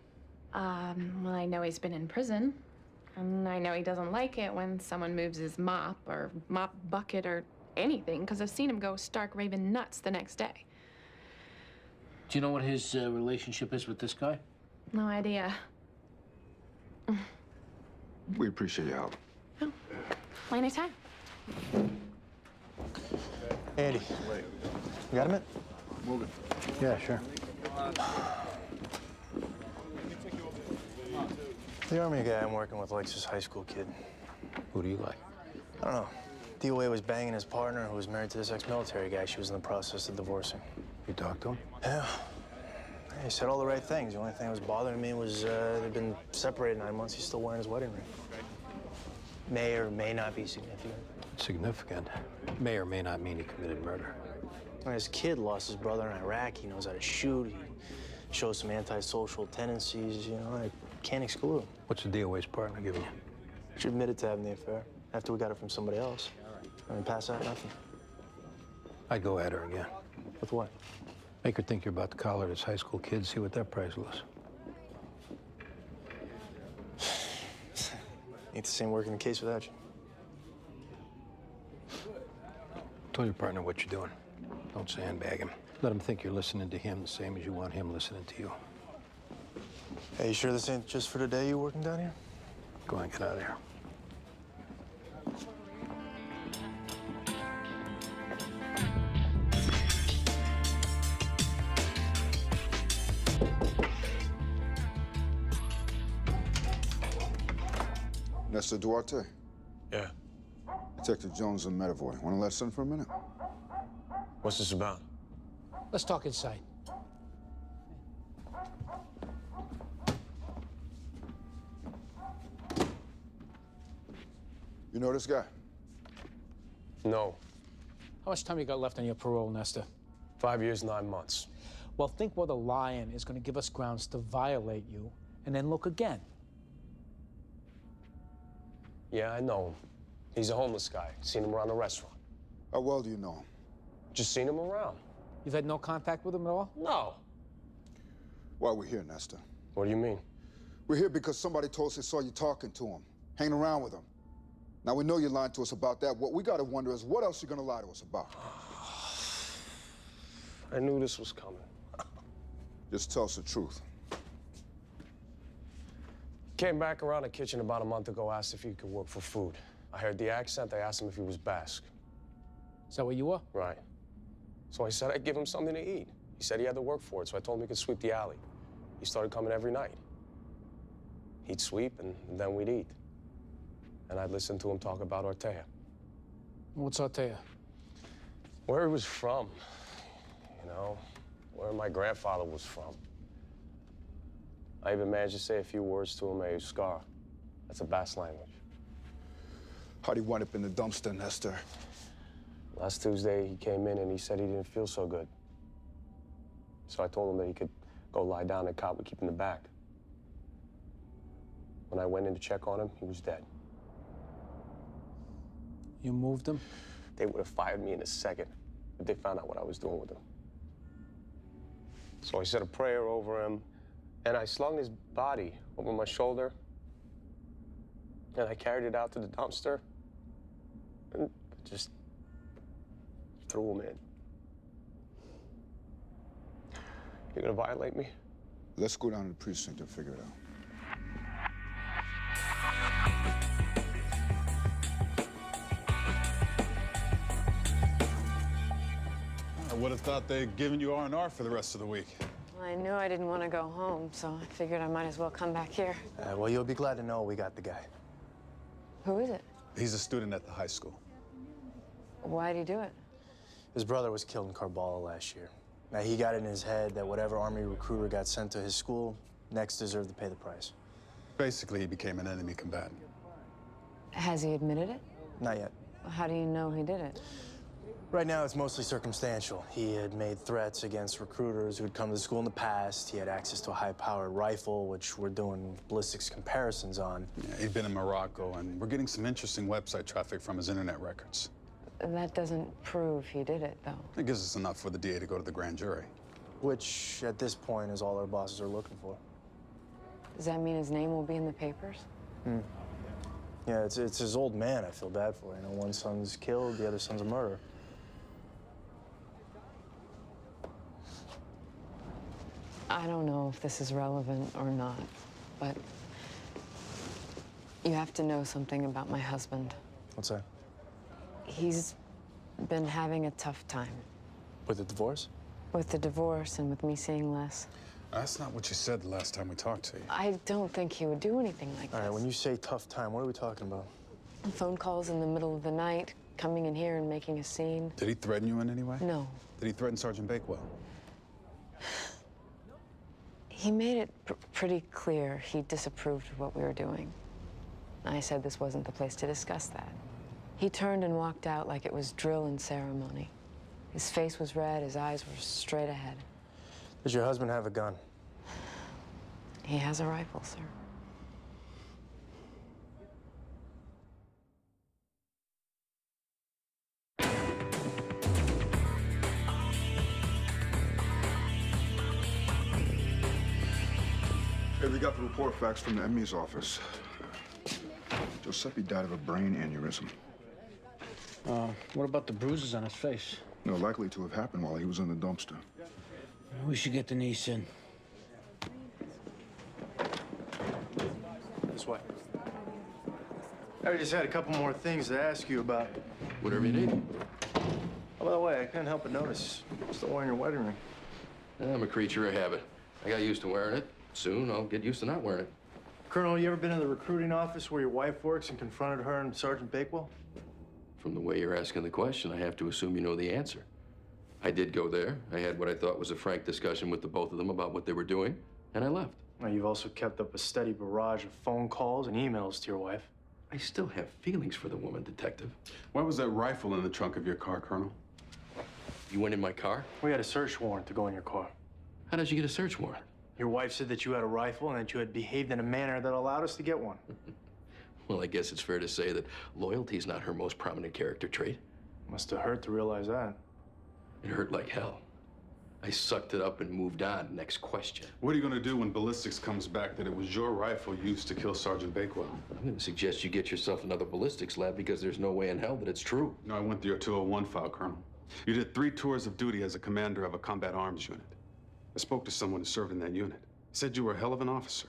R: Well, I know he's been in prison. And I know he doesn't like it when someone moves his mop or mop bucket or anything, because I've seen him go stark raving nuts the next day.
U: Do you know what his relationship is with this guy?
R: No idea.
H: We appreciate your help.
R: Anytime.
C: Andy, you got a minute?
H: Move it.
C: Yeah, sure. The Army guy I'm working with likes his high school kid.
U: Who do you like?
C: I don't know. DOA was banging his partner, who was married to this ex-military guy she was in the process of divorcing.
U: You talked to him?
C: Yeah. He said all the right things. The only thing that was bothering me was they'd been separated 9 months. He's still wearing his wedding ring. May or may not be significant.
K: Significant may or may not mean he committed murder.
C: When his kid lost his brother in Iraq, he knows how to shoot. He shows some antisocial tendencies. You know, I can't exclude him.
K: What's the DOA's partner giving you?
C: She admitted to having the affair after we got it from somebody else. I mean, past that, nothing.
K: I'd go at her again.
C: With what?
K: Make her think you're about to collar this high school kid, see what that prize was.
C: Ain't the same working the case without you.
K: Tell your partner what you're doing. Don't sandbag him. Let him think you're listening to him the same as you want him listening to you.
C: Hey, you sure this ain't just for today you working down here?
K: Go on, get out of here.
H: Nestor Duarte.
L: Yeah.
H: Detective Jones and Medavoy. Want to listen for a minute?
L: What's this about?
U: Let's talk inside.
H: You know this guy?
L: No.
U: How much time you got left on your parole, Nestor?
L: 5 years, 9 months.
U: Well, think what a lion is going to give us grounds to violate you, and then look again.
L: Yeah, I know him. He's a homeless guy. Seen him around the restaurant.
H: How well do you know him?
L: Just seen him around.
U: You've had no contact with him at all?
L: No.
M: Why we're here, Nestor?
L: What do you mean?
M: We're here because somebody told us they saw you talking to him, hanging around with him. Now, we know you're lying to us about that. What we gotta wonder is what else you're gonna lie to us about?
L: I knew this was coming.
M: Just tell us the truth.
L: Came back around the kitchen about a month ago, asked if he could work for food. I heard the accent, I asked him if he was Basque.
U: Is that where you were?
L: Right. So I said I'd give him something to eat. He said he had to work for it, so I told him he could sweep the alley. He started coming every night. He'd sweep, and then we'd eat. And I'd listen to him talk about Ortega.
U: What's Ortega?
L: Where he was from, you know, where my grandfather was from. I even managed to say a few words to him, a scar. That's a Basque language.
M: How'd he wind up in the dumpster, Nestor?
L: Last Tuesday, he came in and he said he didn't feel so good. So I told him that he could go lie down and cop would keep in the back. When I went in to check on him, he was dead.
U: You moved him?
L: They would have fired me in a second if they found out what I was doing with him. So I said a prayer over him, and I slung his body over my shoulder, and I carried it out to the dumpster, and just threw him in. You gonna violate me?
M: Let's go down to the precinct and figure it out.
F: I would have thought they'd given you R&R for the rest of the week.
B: I knew I didn't want to go home, so I figured I might as well come back here.
C: Well, you'll be glad to know we got the guy.
B: Who is it?
F: He's a student at the high school.
B: Why'd he do it?
C: His brother was killed in Karbala last year. Now, he got it in his head that whatever Army recruiter got sent to his school next deserved to pay the price.
F: Basically, he became an enemy combatant.
B: Has he admitted it?
C: Not yet.
B: How do you know he did it?
C: Right now, it's mostly circumstantial. He had made threats against recruiters who'd come to the school in the past. He had access to a high-powered rifle, which we're doing ballistics comparisons on.
F: Yeah, he'd been in Morocco, and we're getting some interesting website traffic from his internet records.
B: That doesn't prove he did it, though.
F: It gives us enough for the DA to go to the grand jury.
C: Which, at this point, is all our bosses are looking for.
B: Does that mean his name will be in the papers?
C: Yeah, it's his old man I feel bad for. You know, one son's killed, the other son's a murderer.
B: I don't know if this is relevant or not, but you have to know something about my husband.
C: What's that?
B: He's been having a tough time.
C: With the divorce?
B: With the divorce and with me seeing less.
F: That's not what you said the last time we talked to you.
B: I don't think he would do anything like this.
C: All right, when you say tough time, what are we talking about?
B: Phone calls in the middle of the night, coming in here and making a scene.
F: Did he threaten you in any way?
B: No.
F: Did he threaten Sergeant Bakewell?
B: He made it pretty clear he disapproved of what we were doing. I said this wasn't the place to discuss that. He turned and walked out like it was drill and ceremony. His face was red, his eyes were straight ahead.
C: Does your husband have a gun?
B: He has a rifle, sir.
M: Hey, we got the report fax from the ME's office. Giuseppe died of a brain aneurysm.
O: What about the bruises on his face?
M: No, likely to have happened while he was in the dumpster.
O: We should get Denise in.
C: This way. I just had a couple more things to ask you about.
D: Whatever you need.
C: Oh, by the way, I couldn't help but notice you're still wearing your wedding ring.
D: I'm a creature of habit. I got used to wearing it. Soon, I'll get used to not wearing it.
C: Colonel, you ever been in the recruiting office where your wife works and confronted her and Sergeant Bakewell?
D: From the way you're asking the question, I have to assume you know the answer. I did go there. I had what I thought was a frank discussion with the both of them about what they were doing, and I left.
C: Now, you've also kept up a steady barrage of phone calls and emails to your wife.
D: I still have feelings for the woman, Detective.
F: Why was that rifle in the trunk of your car, Colonel?
D: You went in my car?
C: We had a search warrant to go in your car.
D: How did you get a search warrant?
C: Your wife said that you had a rifle and that you had behaved in a manner that allowed us to get one.
D: Well, I guess it's fair to say that loyalty's not her most prominent character trait.
C: Must have hurt to realize that.
D: It hurt like hell. I sucked it up and moved on. Next question.
F: What are you gonna do when ballistics comes back that it was your rifle used to kill Sergeant Bakewell?
D: I'm gonna suggest you get yourself another ballistics lab because there's no way in hell that it's true.
F: No, I went through your 201 file, Colonel. You did 3 tours of duty as a commander of a combat arms unit. I spoke to someone who served in that unit. He said you were a hell of an officer.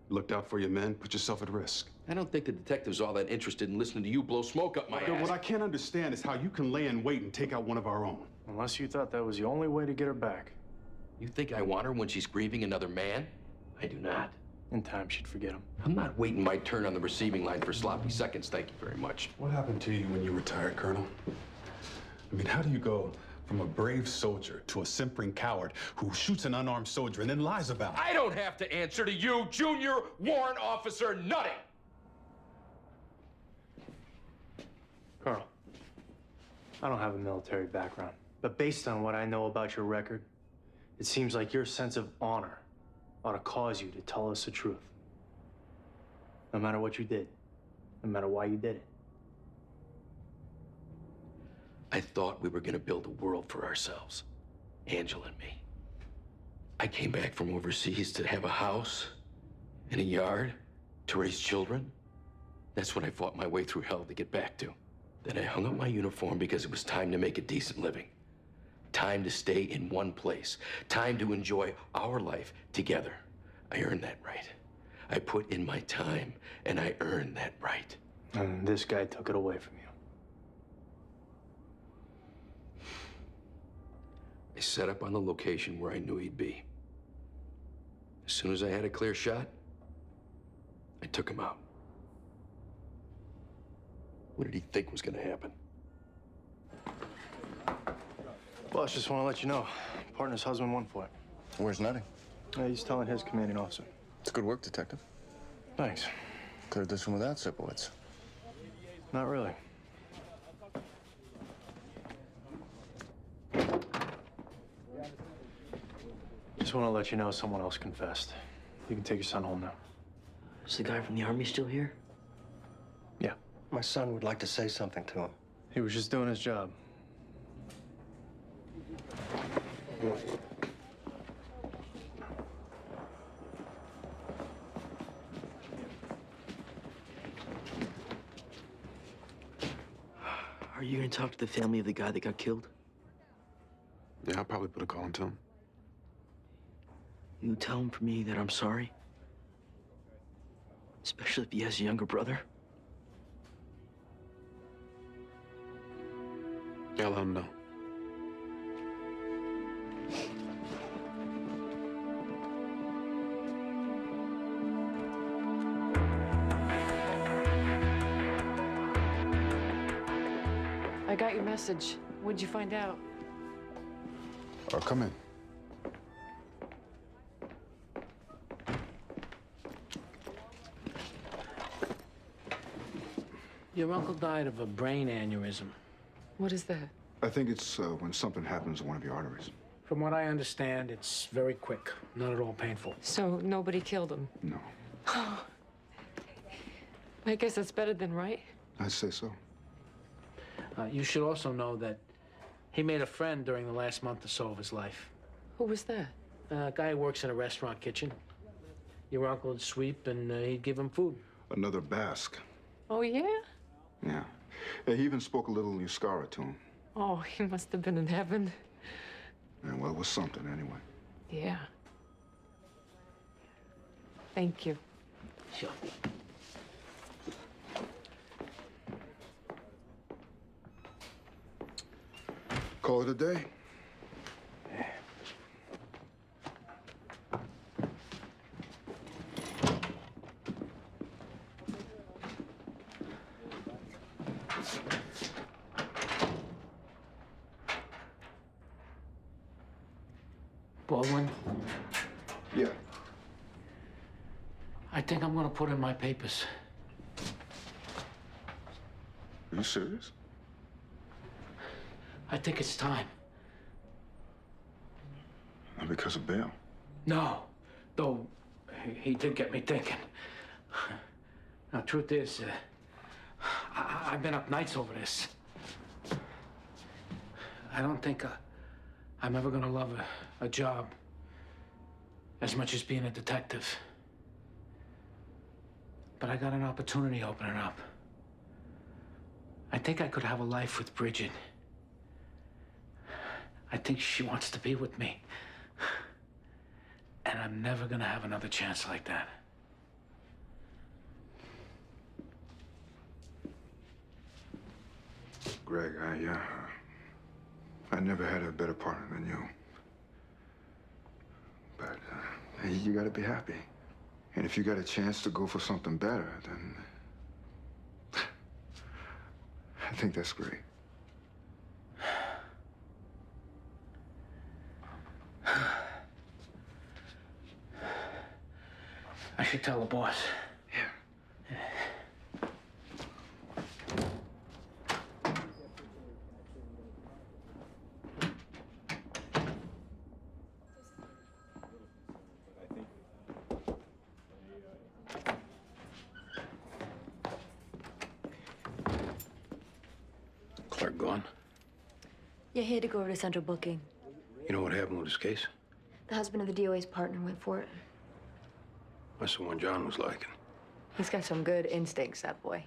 F: You looked out for your men, put yourself at risk.
D: I don't think the detective's all that interested in listening to you blow smoke up my ass.
F: What I can't understand is how you can lay in wait and take out one of our own.
C: Unless you thought that was the only way to get her back.
D: You think I want her when she's grieving another man? I do not.
C: In time, she'd forget him.
D: I'm not waiting my turn on the receiving line for sloppy seconds, thank you very much.
F: What happened to you when you retired, Colonel? I mean, how do you go from a brave soldier to a simpering coward who shoots an unarmed soldier and then lies about it?
D: I don't have to answer to you, Junior Warrant Officer Nutting!
C: Colonel, I don't have a military background, but based on what I know about your record, it seems like your sense of honor ought to cause you to tell us the truth. No matter what you did, no matter why you did it.
D: I thought we were gonna build a world for ourselves, Angela and me. I came back from overseas to have a house and a yard, to raise children. That's what I fought my way through hell to get back to. Then I hung up my uniform because it was time to make a decent living. Time to stay in one place. Time to enjoy our life together. I earned that right. I put in my time, and I earned that right.
C: And this guy took it away from you.
D: I set up on the location where I knew he'd be. As soon as I had a clear shot, I took him out. What did he think was gonna happen?
C: Boss, just want to let you know, partner's husband won for it.
G: Where's Nutting?
C: He's telling his commanding officer.
G: It's good work, Detective.
C: Thanks.
G: Could have this one without Sipowicz.
C: Not really. Just want to let you know someone else confessed. You can take your son home now.
N: Is the guy from the Army still here?
C: Yeah.
N: My son would like to say something to him.
C: He was just doing his job.
N: Are you gonna talk to the family of the guy that got killed?
F: Yeah, I'll probably put a call into him.
N: You tell him for me that I'm sorry? Especially if he has a younger brother?
F: Yeah, I'll let him know.
T: I got your message. What'd you find out?
M: Come in.
U: Your uncle died of a brain aneurysm.
T: What is that?
M: I think it's when something happens to one of your arteries.
U: From what I understand, it's very quick, not at all painful.
T: So nobody killed him?
M: No.
T: I guess that's better than right.
M: I'd say so.
U: You should also know that he made a friend during the last month or so of his life.
T: Who was that?
U: A guy who works in a restaurant kitchen. Your uncle would sweep and he'd give him food.
M: Another Basque.
T: Oh, yeah?
M: Yeah. He even spoke a little Euskara to him.
T: Oh, he must have been in heaven.
M: Yeah, well, it was something anyway.
T: Yeah. Thank you.
N: Sure.
M: Call it a day.
U: Baldwin,
M: Yeah.
U: I think I'm gonna put in my papers.
M: Are you serious?
U: I think it's time.
M: Not because of bail.
U: No, though he did get me thinking. Now, truth is, I've been up nights over this. I don't think I'm ever gonna love a job as much as being a detective. But I got an opportunity opening up. I think I could have a life with Bridget. I think she wants to be with me. And I'm never gonna have another chance like that.
H: Greg, I never had a better partner than you. But you gotta be happy. And if you got a chance to go for something better, then I think that's great.
U: I should tell the boss.
K: Clark gone?
R: Yeah, he had to go over to central booking.
K: You know what happened with his case?
R: The husband of the DOA's partner went for it.
K: That's the one John was liking.
R: He's got some good instincts, that boy.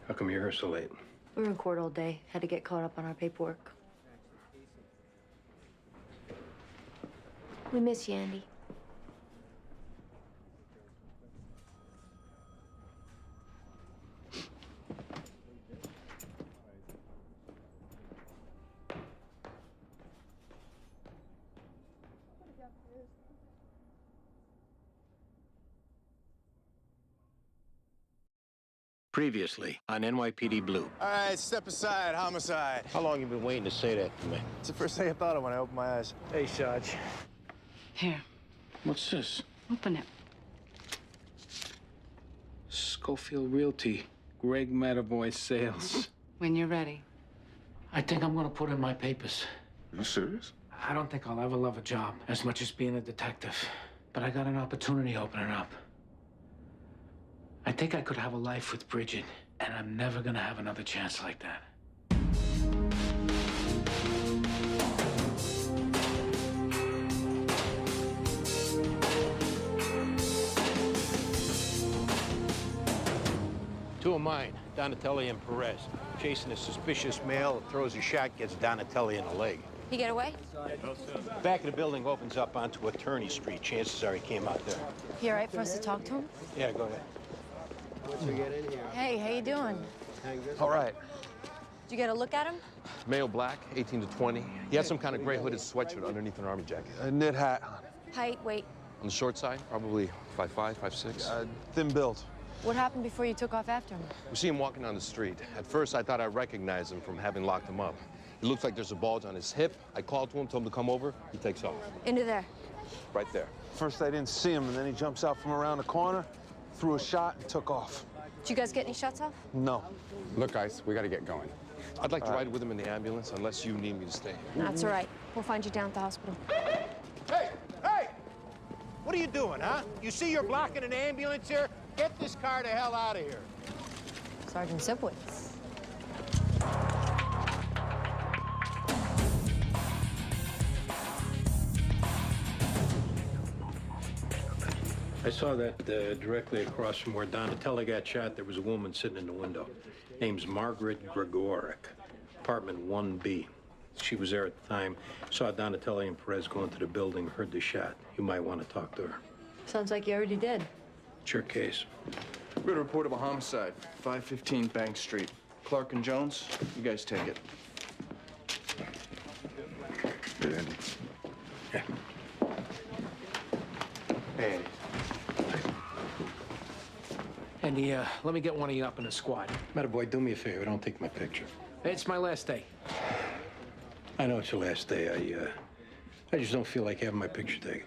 K: How come you're here so late?
R: We were in court all day. Had to get caught up on our paperwork. We miss you, Andy.
K: Previously on NYPD Blue.
J: All right, step aside, homicide.
K: How long you been waiting to say that to me?
J: It's the first thing I thought of when I opened my eyes.
U: Hey, Sarge.
T: Here,
U: What's this?
T: open it.
U: Schofield Realty. Greg Matterboy Sales.
T: When you're ready.
U: I think I'm gonna put in my papers.
H: Are you serious?
U: I don't think I'll ever love a job as much as being a detective. But I got an opportunity opening up. I think I could have a life with Bridget, and I'm never gonna have another chance like that.
K: Two of mine, Donatelli and Perez. Chasing a suspicious male, throws a shot, gets Donatelli in the leg.
B: He get away?
K: Back of the building opens up onto Attorney Street. Chances are he came out there.
B: You all right for us to talk to him?
K: Yeah, go ahead.
B: Hey, how you doing?
E: All right.
B: Did you get a look at him?
E: Male black, 18 to 20. He had some kind of gray hooded sweatshirt underneath an army jacket. A knit hat.
B: Height, weight.
E: On the short side, probably 5'5", 5'6". Thin build.
B: What happened before you took off after him?
E: We see him walking down the street. At first, I thought I recognized him from having locked him up. It looks like there's a bulge on his hip. I called to him, told him to come over. He takes off.
B: Into there.
E: Right there.
X: First, I didn't see him, and then he jumps out from around the corner, threw a shot, and took off.
B: Did you guys get any shots off?
X: No.
E: Look, guys, we gotta get going. I'd like to ride with him in the ambulance, unless you need me to stay.
B: That's all right. We'll find you down at the hospital.
K: Hey! Hey! What are you doing, huh? You see you're blocking an ambulance here? Get this car the hell out of here.
B: Sergeant Sipowicz.
K: I saw that directly across from where Donatelli got shot, there was a woman sitting in the window. Name's Margaret Gregoric, apartment 1B. She was there at the time, saw Donatelli and Perez go into the building, heard the shot. You might want to talk to her.
R: Sounds like you already did.
K: It's your case.
G: We had a report of a homicide, 515 Bank Street. Clark and Jones, you guys take it.
H: Hey, Andy.
K: Yeah.
E: Hey,
U: Andy, let me get one of you up in the squad.
K: Matterboy, do me a favor, don't take my picture.
U: It's my last day.
K: I know it's your last day. I just don't feel like having my picture taken.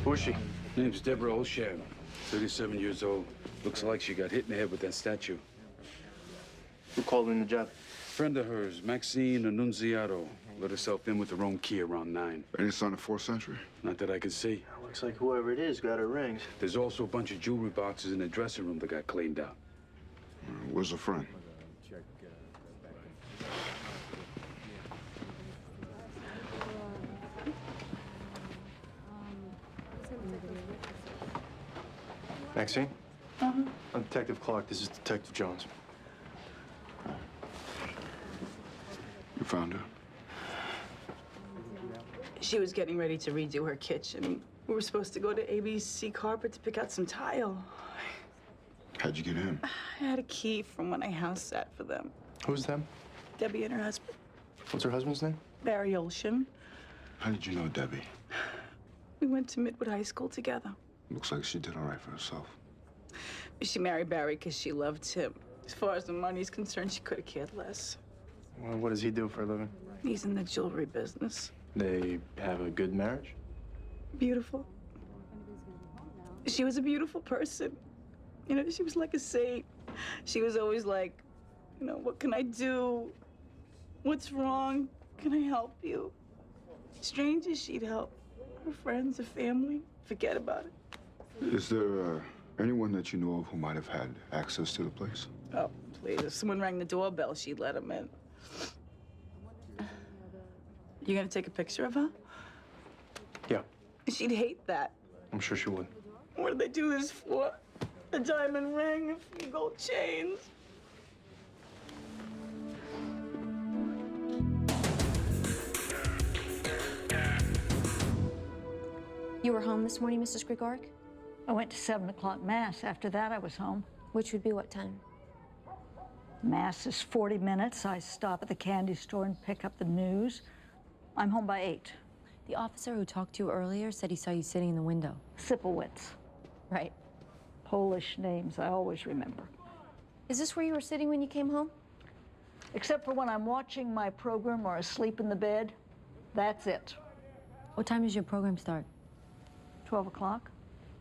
E: who is she?
Q: Name's Deborah Olshad, 37 years old. Looks like she got hit in the head with that statue.
E: Who called in the job?
Q: Friend of hers, Maxine Annunziato, let herself in with her own key around 9.
H: Any sign of 4th century?
Q: Not that I could see.
C: Looks like whoever it is got her rings.
Q: There's also a bunch of jewelry boxes in the dressing room that got cleaned out.
H: Where's a friend?
C: Maxine?
A: Uh-huh.
C: I'm Detective Clark. This is Detective Jones.
H: You found her?
A: She was getting ready to redo her kitchen. We were supposed to go to ABC Carpet to pick out some tile.
H: How'd you get in?
A: I had a key from when I house sat for them.
C: Who's them?
A: Debbie and her husband,
C: What's her husband's name?
A: Barry Olshan.
H: How did you know Debbie?
A: We went to Midwood High School together.
H: Looks like she did all right for herself.
A: She married Barry because she loved him. As far as the money's concerned, she could have cared less.
C: Well, what does he do for a living?
A: He's in the jewelry business.
C: They have a good marriage?
A: Beautiful. She was a beautiful person. You know, she was like a saint. She was always like, you know, what can I do? What's wrong? Can I help you? Strangers she'd help. Her friends, her family, forget about it.
H: Is there anyone that you know of who might have had access to the place?
A: Oh, please. If someone rang the doorbell, she'd let him in. You gonna take a picture of her?
C: Yeah,
A: She'd hate that.
C: I'm sure she would.
A: What did they do this for? A diamond ring, a few gold chains.
B: You were home this morning, Mrs. Grigoric?
P: I went to 7 o'clock Mass. After that, I was home.
B: Which would be what time?
P: Mass is 40 minutes. I stop at the candy store and pick up the news. I'm home by 8.
B: The officer who talked to you earlier said he saw you sitting in the window.
P: Sipowicz.
B: Right.
P: Polish names I always remember.
B: Is this where you were sitting when you came home?
P: Except for when I'm watching my program or asleep in the bed. That's it.
B: What time does your program start?
P: 12 o'clock.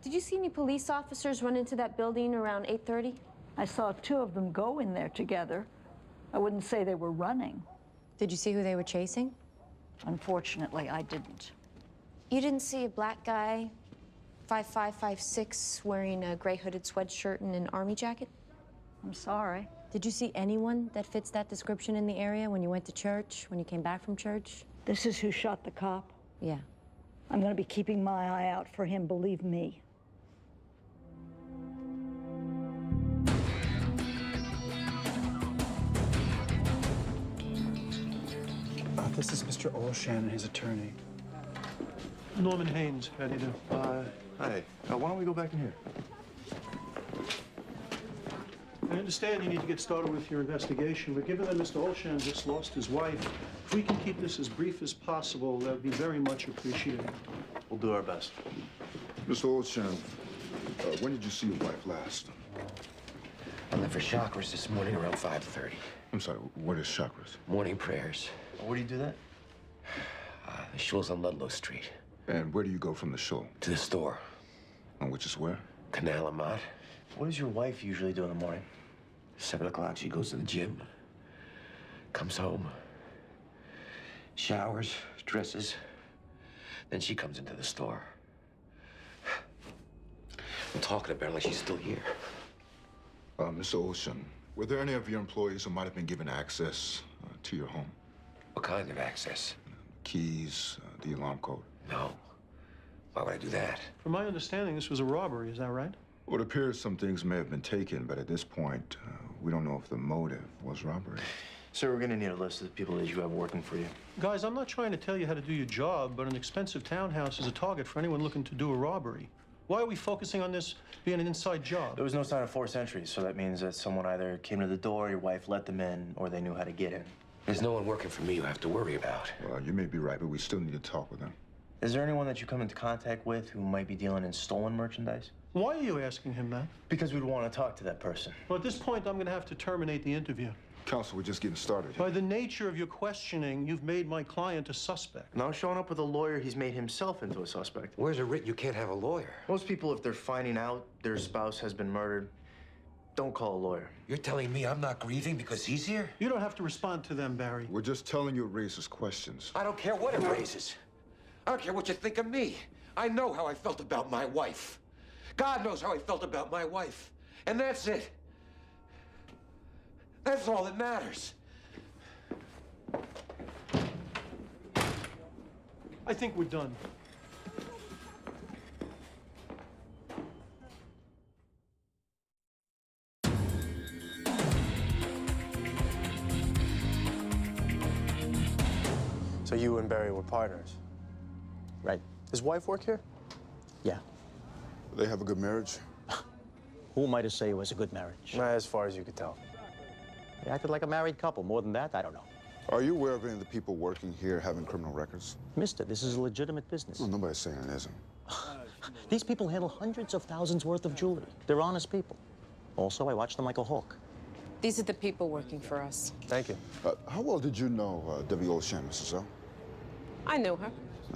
B: Did you see any police officers run into that building around 8:30?
P: I saw 2 of them go in there together. I wouldn't say they were running.
B: Did you see who they were chasing?
P: Unfortunately, I didn't.
B: You didn't see a black guy, 5'5", 5'6", wearing a gray hooded sweatshirt and an army jacket?
P: I'm sorry.
B: Did you see anyone that fits that description in the area when you went to church, when you came back from church?
P: This is who shot the cop?
B: Yeah.
P: I'm going to be keeping my eye out for him, believe me.
C: This is Mr. Olshan and his attorney.
V: Norman Haynes, how do you do?
C: Hi. Why don't we go back in here?
V: I understand you need to get started with your investigation, but given that Mr. Olshan just lost his wife, if we can keep this as brief as possible, that would be very much appreciated.
C: We'll do our best.
H: Mr. Olshan, when did you see your wife last?
D: I left for chakras this morning around 5:30.
H: I'm sorry, what is chakras?
D: Morning prayers.
C: Where do you do that?
D: The shul's on Ludlow Street.
H: And where do you go from the shul?
D: To the store.
H: And which is where?
D: Canal Amat.
C: What does your wife usually do in the morning?
D: 7 o'clock, she goes to the gym. Comes home. Showers, dresses. Then she comes into the store. I'm talking about her like she's still here.
H: Mr. Olshan, were there any of your employees who might have been given access to your home?
D: What kind of access?
H: Keys, the alarm code?
D: No. Why would I do that?
V: From my understanding, this was a robbery, is that right?
H: Well, it appears some things may have been taken, but at this point, we don't know if the motive was robbery.
C: Sir, we're gonna need a list of the people that you have working for you.
V: Guys, I'm not trying to tell you how to do your job, but an expensive townhouse is a target for anyone looking to do a robbery. Why are we focusing on this being an inside job?
C: There was no sign of forced entry, so that means that someone either came to the door, your wife let them in, or they knew how to get in.
D: There's no one working for me you have to worry about.
H: Well, you may be right, but we still need to talk with them.
C: Is there anyone that you come into contact with who might be dealing in stolen merchandise?
V: Why are you asking him that?
C: Because we'd want to talk to that person.
V: Well, at this point, I'm going to have to terminate the interview.
H: Counsel, we're just getting started.
V: By the nature of your questioning, you've made my client a suspect.
C: Now, showing up with a lawyer, he's made himself into a suspect.
D: Where's it written you can't have a lawyer?
C: Most people, if they're finding out their spouse has been murdered, don't call a lawyer.
D: You're telling me I'm not grieving because he's here?
V: You don't have to respond to them, Barry.
H: We're just telling you it raises questions.
D: I don't care what it raises. I don't care what you think of me. I know how I felt about my wife. God knows how I felt about my wife. And that's it. That's all that matters.
V: I think we're done.
C: So you and Barry were partners?
I: Right.
C: His wife work here?
I: Yeah.
M: They have a good marriage?
I: Who am I to say it was a good marriage?
C: As far as you could tell.
I: They acted like a married couple. More than that, I don't know.
M: Are you aware of any of the people working here having criminal records?
I: Mister, this is a legitimate business.
M: Well, nobody's saying it isn't.
I: These people handle hundreds of thousands worth of jewelry. They're honest people. Also, I watch them like a hawk.
L: These are the people working for us.
C: Thank you.
M: How well did you know Debbie Olshan, Mrs. Zell?
L: I knew her.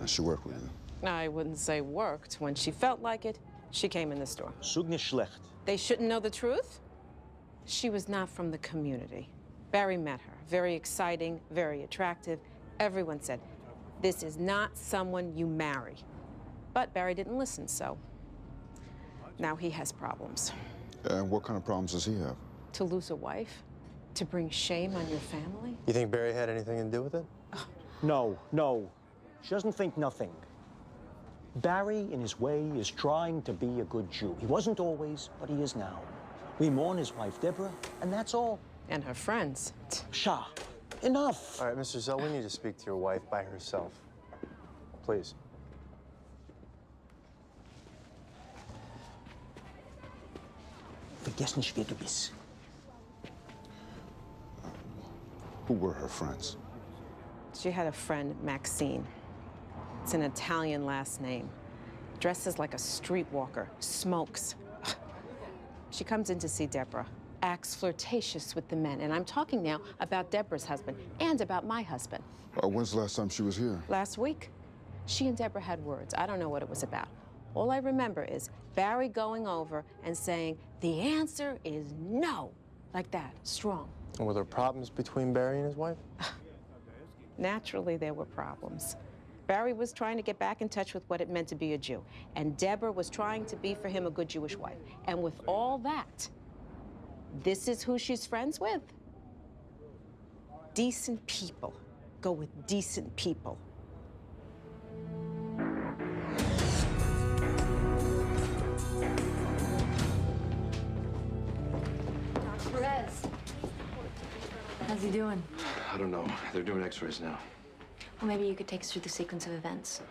M: She worked with you.
L: I wouldn't say worked. When she felt like it, she came in the store.
I: Sugni schlecht.
L: They shouldn't know the truth? She was not from the community. Barry met her. Very exciting, very attractive. Everyone said, this is not someone you marry. But Barry didn't listen, so now he has problems.
M: And what kind of problems does he have?
L: To lose a wife? To bring shame on your family?
C: You think Barry had anything to do with it?
I: No, no. She doesn't think nothing. Barry, in his way, is trying to be a good Jew. He wasn't always, but he is now. We mourn his wife, Deborah, and that's all.
L: And her friends.
I: Shah, enough.
C: All right, Mr. Zell, we need to speak to your wife by herself. Please.
I: Vergiss nicht, wer du bist.
M: Who were her friends?
L: She had a friend, Maxine. It's an Italian last name. Dresses like a streetwalker, smokes. She comes in to see Deborah, acts flirtatious with the men. And I'm talking now about Deborah's husband and about my husband.
M: When's the last time she was here?
L: Last week. She and Deborah had words. I don't know what it was about. All I remember is Barry going over and saying, the answer is no. Like that, strong.
C: And were there problems between Barry and his wife?
L: Naturally, there were problems. Barry was trying to get back in touch with what it meant to be a Jew, and Deborah was trying to be for him a good Jewish wife. And with all that, this is who she's friends with. Decent people go with decent people.
B: Perez. How's he doing?
D: I don't know. They're doing x-rays now.
B: Well, maybe you could take us through the sequence of events.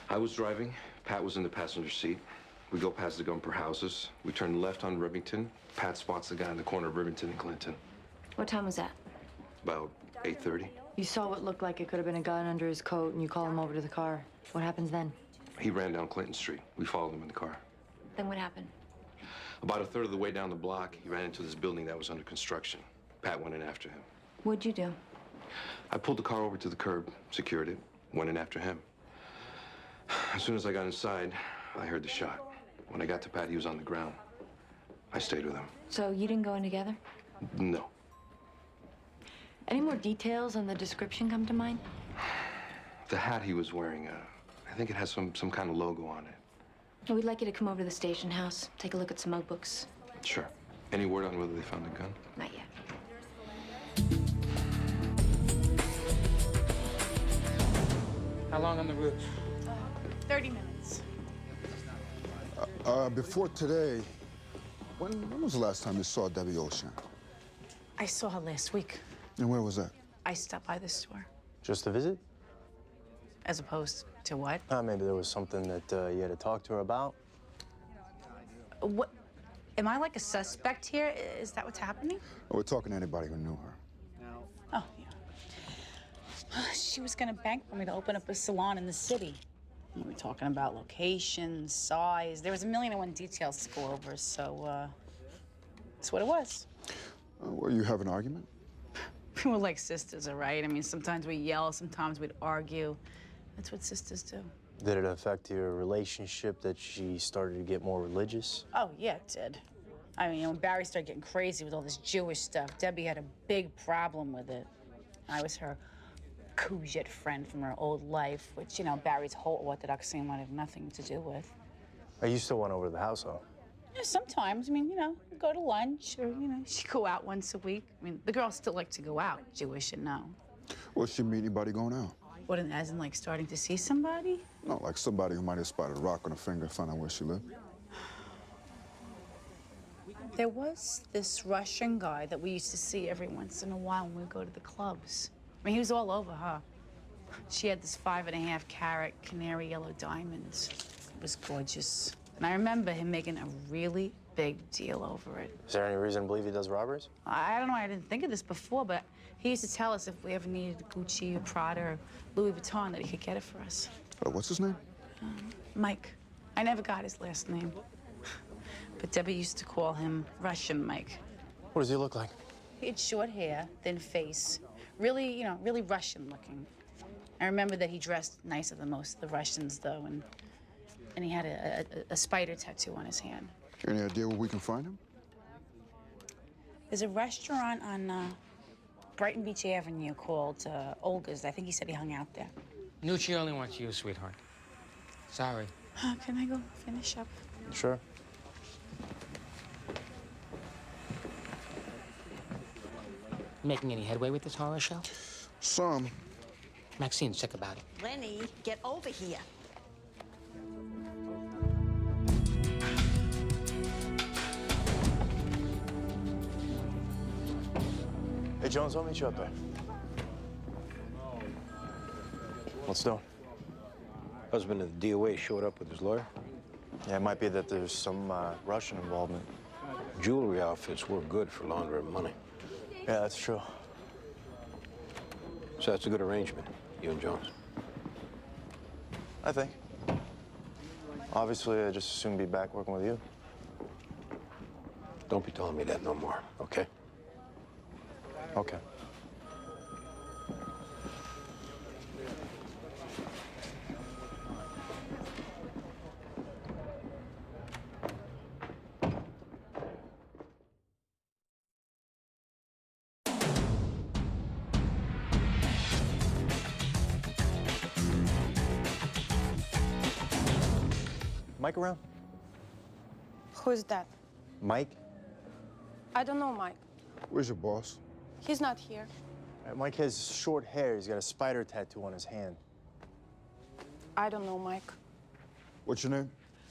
D: I was driving. Pat was in the passenger seat. We go past the Gumper houses. We turn left on Rivington. Pat spots the guy in the corner of Rivington and Clinton.
B: What time was that?
D: About 8:30.
B: You saw what looked like it could have been a gun under his coat, and you call him over to the car. What happens then?
D: He ran down Clinton Street. We followed him in the car.
B: Then what happened?
D: About a third of the way down the block, he ran into this building that was under construction. Pat went in after him.
B: What'd you do?
D: I pulled the car over to the curb, secured it, went in after him. As soon as I got inside, I heard the shot. When I got to Pat, he was on the ground. I stayed with him.
B: So you didn't go in together?
D: No.
B: Any more details on the description come to mind?
D: The hat he was wearing, I think it has some kind of logo on it.
B: We'd like you to come over to the station house, take a look at some notebooks.
D: Sure. Any word on whether they found the gun?
B: Not yet.
O: How long on the route?
A: 30 minutes.
M: Before today, when was the last time you saw Debbie Olshan?
A: I saw her last week.
M: And where was that?
A: I stopped by the store.
C: Just a visit?
A: As opposed to what?
C: Maybe there was something that you had to talk to her about.
A: What? Am I like a suspect here? Is that what's happening?
M: We're talking to anybody who knew her.
A: Oh, yeah. She was gonna bankroll me to open up a salon in the city. We were talking about location, size. There was a million and one details to go over, so, that's what it was.
M: Well, you have an argument?
A: We were like sisters, all right? I mean, sometimes we yell, sometimes we'd argue. That's what sisters do.
C: Did it affect your relationship that she started to get more religious?
A: Oh, yeah, it did. I mean, when Barry started getting crazy with all this Jewish stuff, Debbie had a big problem with it. I was her Cougette friend from her old life, which, you know, Barry's whole Orthodox scene wanted nothing to do with.
C: You still went over to the house, though?
A: Yeah, sometimes. I mean, you know, go to lunch or, you know, she'd go out once a week. I mean, the girls still like to go out, Jewish and no.
M: Well, she meet anybody going out?
A: What, as in, like, starting to see somebody?
M: No, like somebody who might have spotted a rock on her finger, found out where she lived.
A: There was this Russian guy that we used to see every once in a while when we would go to the clubs. I mean, he was all over her. She had this 5.5 carat canary yellow diamonds. It was gorgeous. And I remember him making a really big deal over it.
C: Is there any reason to believe he does robberies?
A: I don't know, I didn't think of this before, but he used to tell us if we ever needed Gucci or Prada or Louis Vuitton that he could get it for us.
M: What's his name?
A: Mike. I never got his last name. But Debbie used to call him Russian Mike.
C: What does he look like?
A: He had short hair, thin face. Really, you know, really Russian looking. I remember that he dressed nicer than most of the Russians, though, and he had a spider tattoo on his hand.
M: Any idea where we can find him?
A: There's a restaurant on Brighton Beach Avenue called Olga's. I think he said he hung out there.
F: Nucci only wants you, sweetheart. Sorry.
A: Can I go finish up?
C: Sure.
F: Making any headway with this horror show?
M: Some.
F: Maxine's sick about it.
P: Lenny, get over here.
C: Hey, Jones, I'll meet you up there. What's doing?
K: Husband of the DOA showed up with his lawyer.
C: Yeah, it might be that there's some Russian involvement.
K: Jewelry outfits work good for laundering money.
C: Yeah, that's true.
K: So that's a good arrangement, you and Jones.
C: I think. Obviously, I just as soon be back working with you.
K: Don't be telling me that no more, okay?
C: Okay. Mike around?
N: Who's that?
C: Mike?
N: I don't know Mike.
M: Where's your boss?
N: He's not here.
C: Mike has short hair. He's got a spider tattoo on his hand.
N: I don't know Mike.
M: What's your name?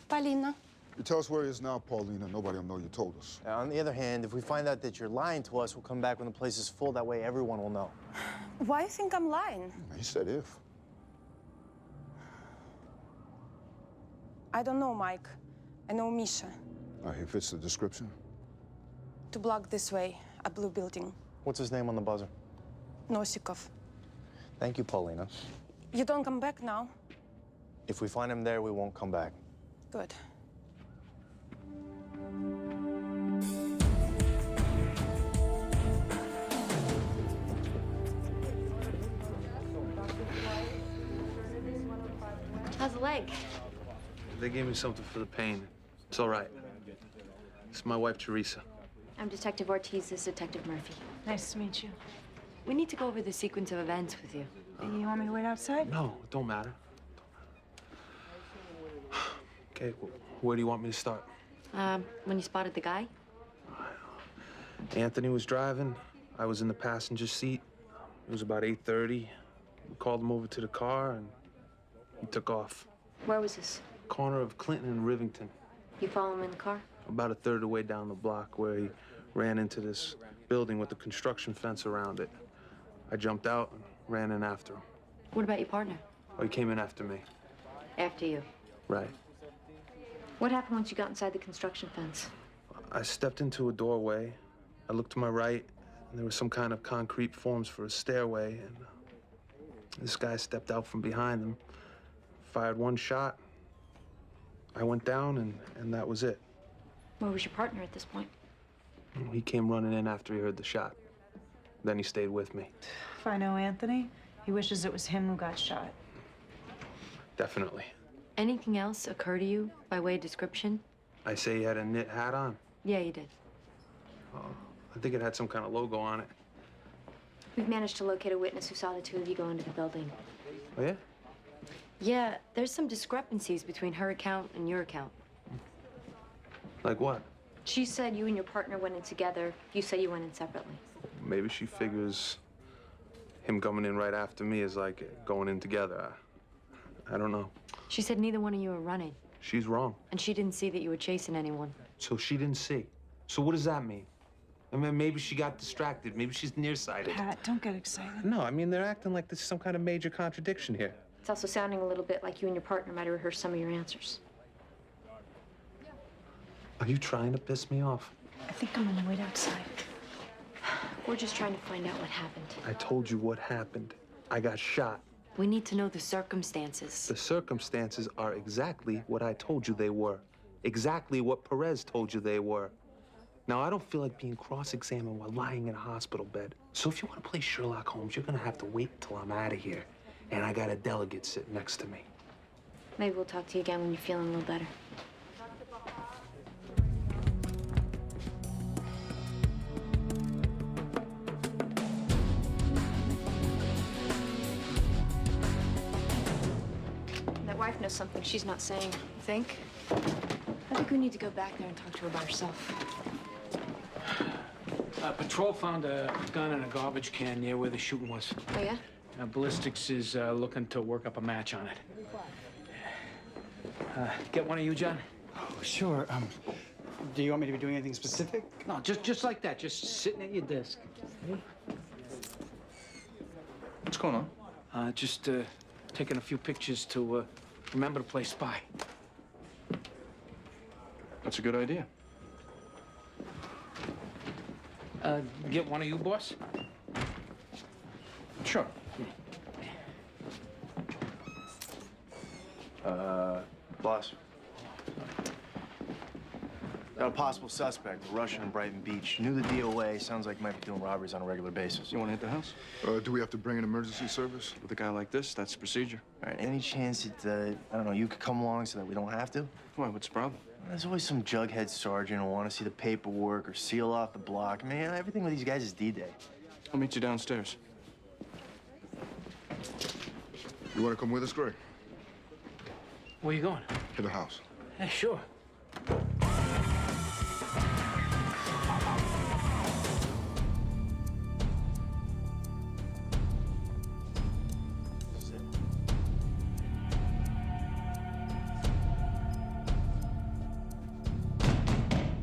N: Paulina.
M: You tell us where he is now, Paulina. Nobody will know you told us.
C: On the other hand, if we find out that you're lying to us, we'll come back when the place is full. That way everyone will know.
N: Why you think I'm lying?
M: He said if.
N: I don't know Mike. I know Misha.
M: He fits the description.
N: 2 blocks this way, a blue building.
C: What's his name on the buzzer?
N: Nosikov.
C: Thank you, Paulina.
N: You don't come back now?
C: If we find him there, we won't come back.
N: Good.
R: How's the leg?
S: They gave me something for the pain. It's all right. It's my wife, Teresa.
R: I'm Detective Ortiz. This is Detective Murphy.
B: Nice to meet you.
R: We need to go over the sequence of events with you.
B: You want me to wait outside?
S: No, it don't matter. Okay, where do you want me to start?
R: When you spotted the guy?
S: Anthony was driving. I was in the passenger seat. It was about 8:30. We called him over to the car, and he took off.
R: Where was this?
S: Corner of Clinton and Rivington.
R: You follow him in the car?
S: About a third of the way down the block, where he ran into this building with a construction fence around it. I jumped out and ran in after him.
R: What about your partner?
S: Oh, he came in after me.
R: After you.
S: Right.
R: What happened once you got inside the construction fence?
S: I stepped into a doorway. I looked to my right, and there was some kind of concrete forms for a stairway, and this guy stepped out from behind them, fired one shot. I went down, and that was it.
R: Where was your partner at this point?
S: He came running in after he heard the shot. Then he stayed with me.
B: If I know Anthony, he wishes it was him who got shot.
S: Definitely.
R: Anything else occur to you by way of description?
S: I say he had a knit hat on.
R: Yeah, you did.
S: I think it had some kind of logo on it.
B: We've managed to locate a witness who saw the two of you go into the building.
S: Oh, yeah?
B: Yeah, there's some discrepancies between her account and your account.
S: Like what?
B: She said you and your partner went in together. You say you went in separately.
S: Maybe she figures him coming in right after me is like going in together. I don't know.
B: She said neither one of you were running.
S: She's wrong.
B: And she didn't see that you were chasing anyone.
S: So she didn't see. So what does that mean? I mean, maybe she got distracted. Maybe she's nearsighted.
A: Pat, don't get excited.
S: No, I mean, they're acting like there's some kind of major contradiction here.
B: It's also sounding a little bit like you and your partner might have rehearsed some of your answers.
S: Are you trying to piss me off?
A: I think I'm gonna wait outside.
B: We're just trying to find out what happened.
S: I told you what happened. I got shot.
B: We need to know the circumstances.
S: The circumstances are exactly what I told you they were. Exactly what Perez told you they were. Now, I don't feel like being cross-examined while lying in a hospital bed. So if you want to play Sherlock Holmes, you're gonna have to wait till I'm out of here. And I got a delegate sitting next to me.
B: Maybe we'll talk to you again when you're feeling a little better. That wife knows something she's not saying. You think? I think we need to go back there and talk to her by herself.
O: Patrol found a gun in a garbage can near where the shooting was.
B: Oh, yeah?
O: Ballistics is looking to work up a match on it. Get one of you, John?
J: Oh, sure. Do you want me to be doing anything specific?
O: No, just like that. Just sitting at your desk.
G: What's going on?
O: Just taking a few pictures to remember to play spy.
G: That's a good idea.
O: Get one of you, boss?
G: Sure.
C: Boss. Got a possible suspect, a Russian in Brighton Beach. Knew the DOA. Sounds like he might be doing robberies on a regular basis.
G: You want to hit the house?
M: Do we have to bring an emergency service?
G: With a guy like this, that's the procedure.
C: All right, any chance that, I don't know, you could come along so that we don't have to?
G: Why, what's the problem?
C: There's always some jughead sergeant who want to see the paperwork or seal off the block. Man, everything with these guys is D-Day.
G: I'll meet you downstairs.
M: You want to come with us, Greg?
O: Where you going?
M: To the house.
O: Yeah, sure.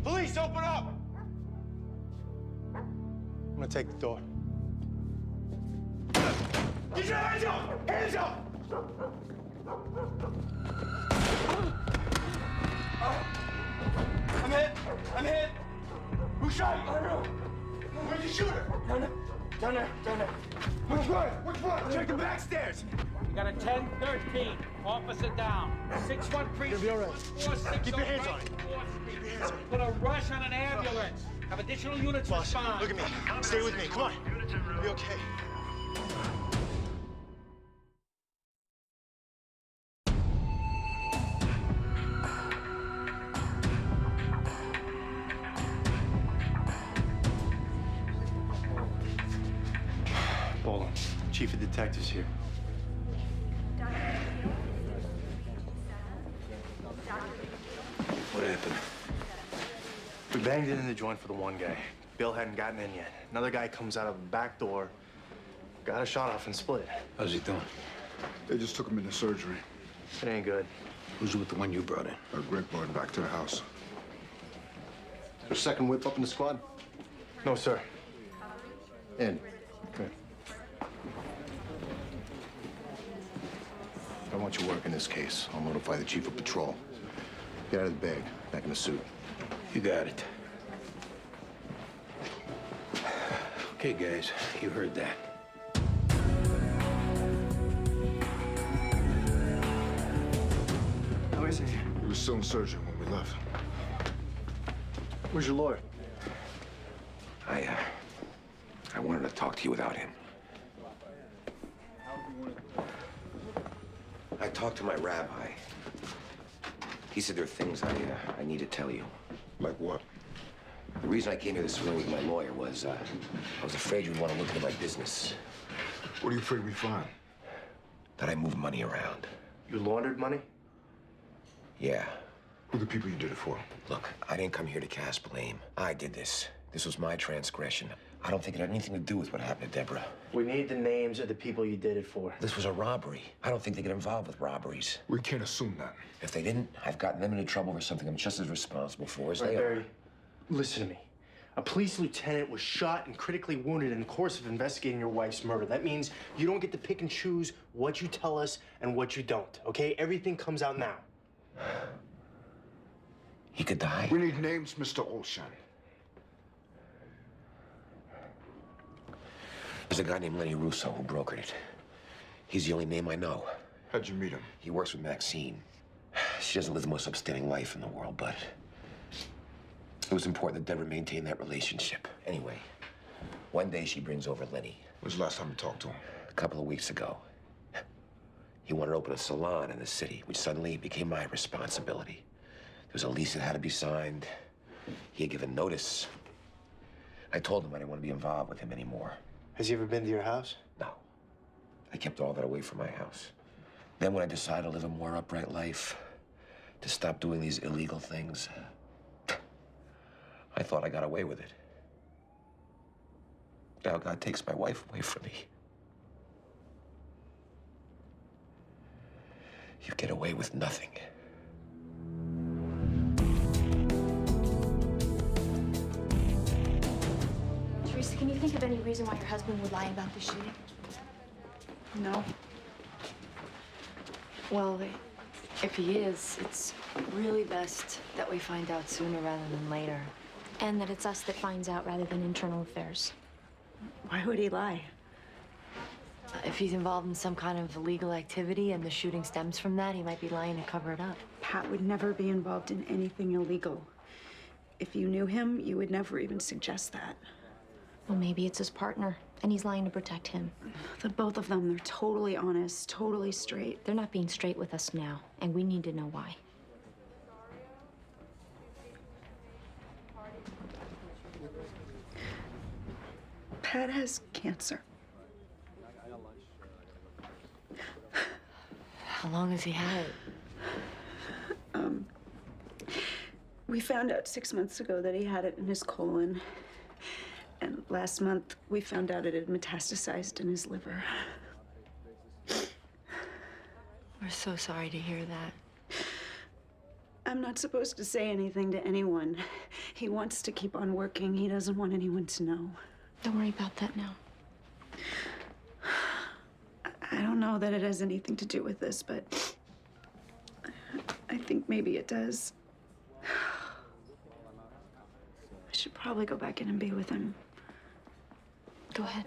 C: Police, open up! I'm gonna take the door. Get your hands up! Hands up! I'm hit! I'm hit! Who shot you? I don't know. Where'd you shoot her? Down there. Down there. Down there. Which one? Which one? Check the back stairs.
U: You got a 10-13. Officer down. 6-1 precinct.
C: You'll be all right. Keep your hands on it. Keep your hands on it.
U: Put a rush on an ambulance. Have additional units
C: Boss,
U: respond.
C: look at me. Stay with me. Come on. You'll be okay. Boland, Chief of Detectives here.
D: What happened?
C: We banged it in the joint for the one guy. Bill hadn't gotten in yet. Another guy comes out of the back door, got a shot off and split.
Q: How's he doing?
M: They just took him into surgery.
C: It ain't good.
Q: Who's with the one you brought in?
M: Greg brought him back to the house.
G: There's a second whip up in the squad?
C: No, sir.
G: In. Good. I want you working this case. I'll notify the chief of patrol. Get out of the bag, back in the suit.
Q: You got it. Okay, guys, you heard that.
C: How is he?
M: He was still in surgery when we left.
C: Where's your lawyer?
D: I wanted to talk to you without him. I talked to my rabbi. He said there are things I need to tell you.
M: Like what?
E: The reason I came here this morning with my lawyer was, I was afraid you'd want to look into my business.
H: What are you afraid we find?
E: That I move money around.
C: You laundered money?
E: Yeah.
H: Who are the people you did it for?
E: Look, I didn't come here to cast blame. I did this. This was my transgression. I don't think it had anything to do with what happened to Deborah.
C: We need the names of the people you did it for.
E: This was a robbery. I don't think they get involved with robberies.
H: We can't assume that.
E: If they didn't, I've gotten them into trouble for something I'm just as responsible for as they
C: Barry,
E: are.
C: listen to me. A police lieutenant was shot and critically wounded in the course of investigating your wife's murder. That means you don't get to pick and choose what you tell us and what you don't, okay? Everything comes out now.
E: He could die.
H: We need names, Mr. Olshan.
E: There's a guy named Lenny Russo who brokered it. He's the only name I know.
H: How'd you meet him?
E: He works with Maxine. She doesn't live the most upstanding life in the world, but it was important that Deborah maintain that relationship. Anyway, one day she brings over Lenny.
H: When's the last time you talked to him?
E: A couple of weeks ago. He wanted to open a salon in the city, which suddenly became my responsibility. There was a lease that had to be signed. He had given notice. I told him I didn't want to be involved with him anymore.
C: Has he ever been to your house?
E: No. I kept all that away from my house. Then when I decided to live a more upright life, to stop doing these illegal things, I thought I got away with it. Now God takes my wife away from me. You get away with nothing.
R: Teresa, can you think of any reason why your husband would lie about the shooting?
A: No.
B: Well, if he is, it's really best that we find out sooner rather than later.
R: And that it's us that finds out rather than internal affairs.
A: Why would he lie?
B: If he's involved in some kind of illegal activity and the shooting stems from that, he might be lying to cover it up.
A: Pat would never be involved in anything illegal. If you knew him, you would never even suggest that.
R: Well, maybe it's his partner, and he's lying to protect him.
A: The both of them, they're totally honest, totally straight.
R: They're not being straight with us now, and we need to know why.
A: Pat has cancer.
B: How long has he had it?
A: We found out 6 months ago that he had it in his colon. And last month, we found out it had metastasized in his liver.
B: We're so sorry to hear that.
A: I'm not supposed to say anything to anyone. He wants to keep on working. He doesn't want anyone to know.
R: Don't worry about that now.
A: I don't know that it has anything to do with this, but I think maybe it does. I should probably go back in and be with him.
R: Go ahead.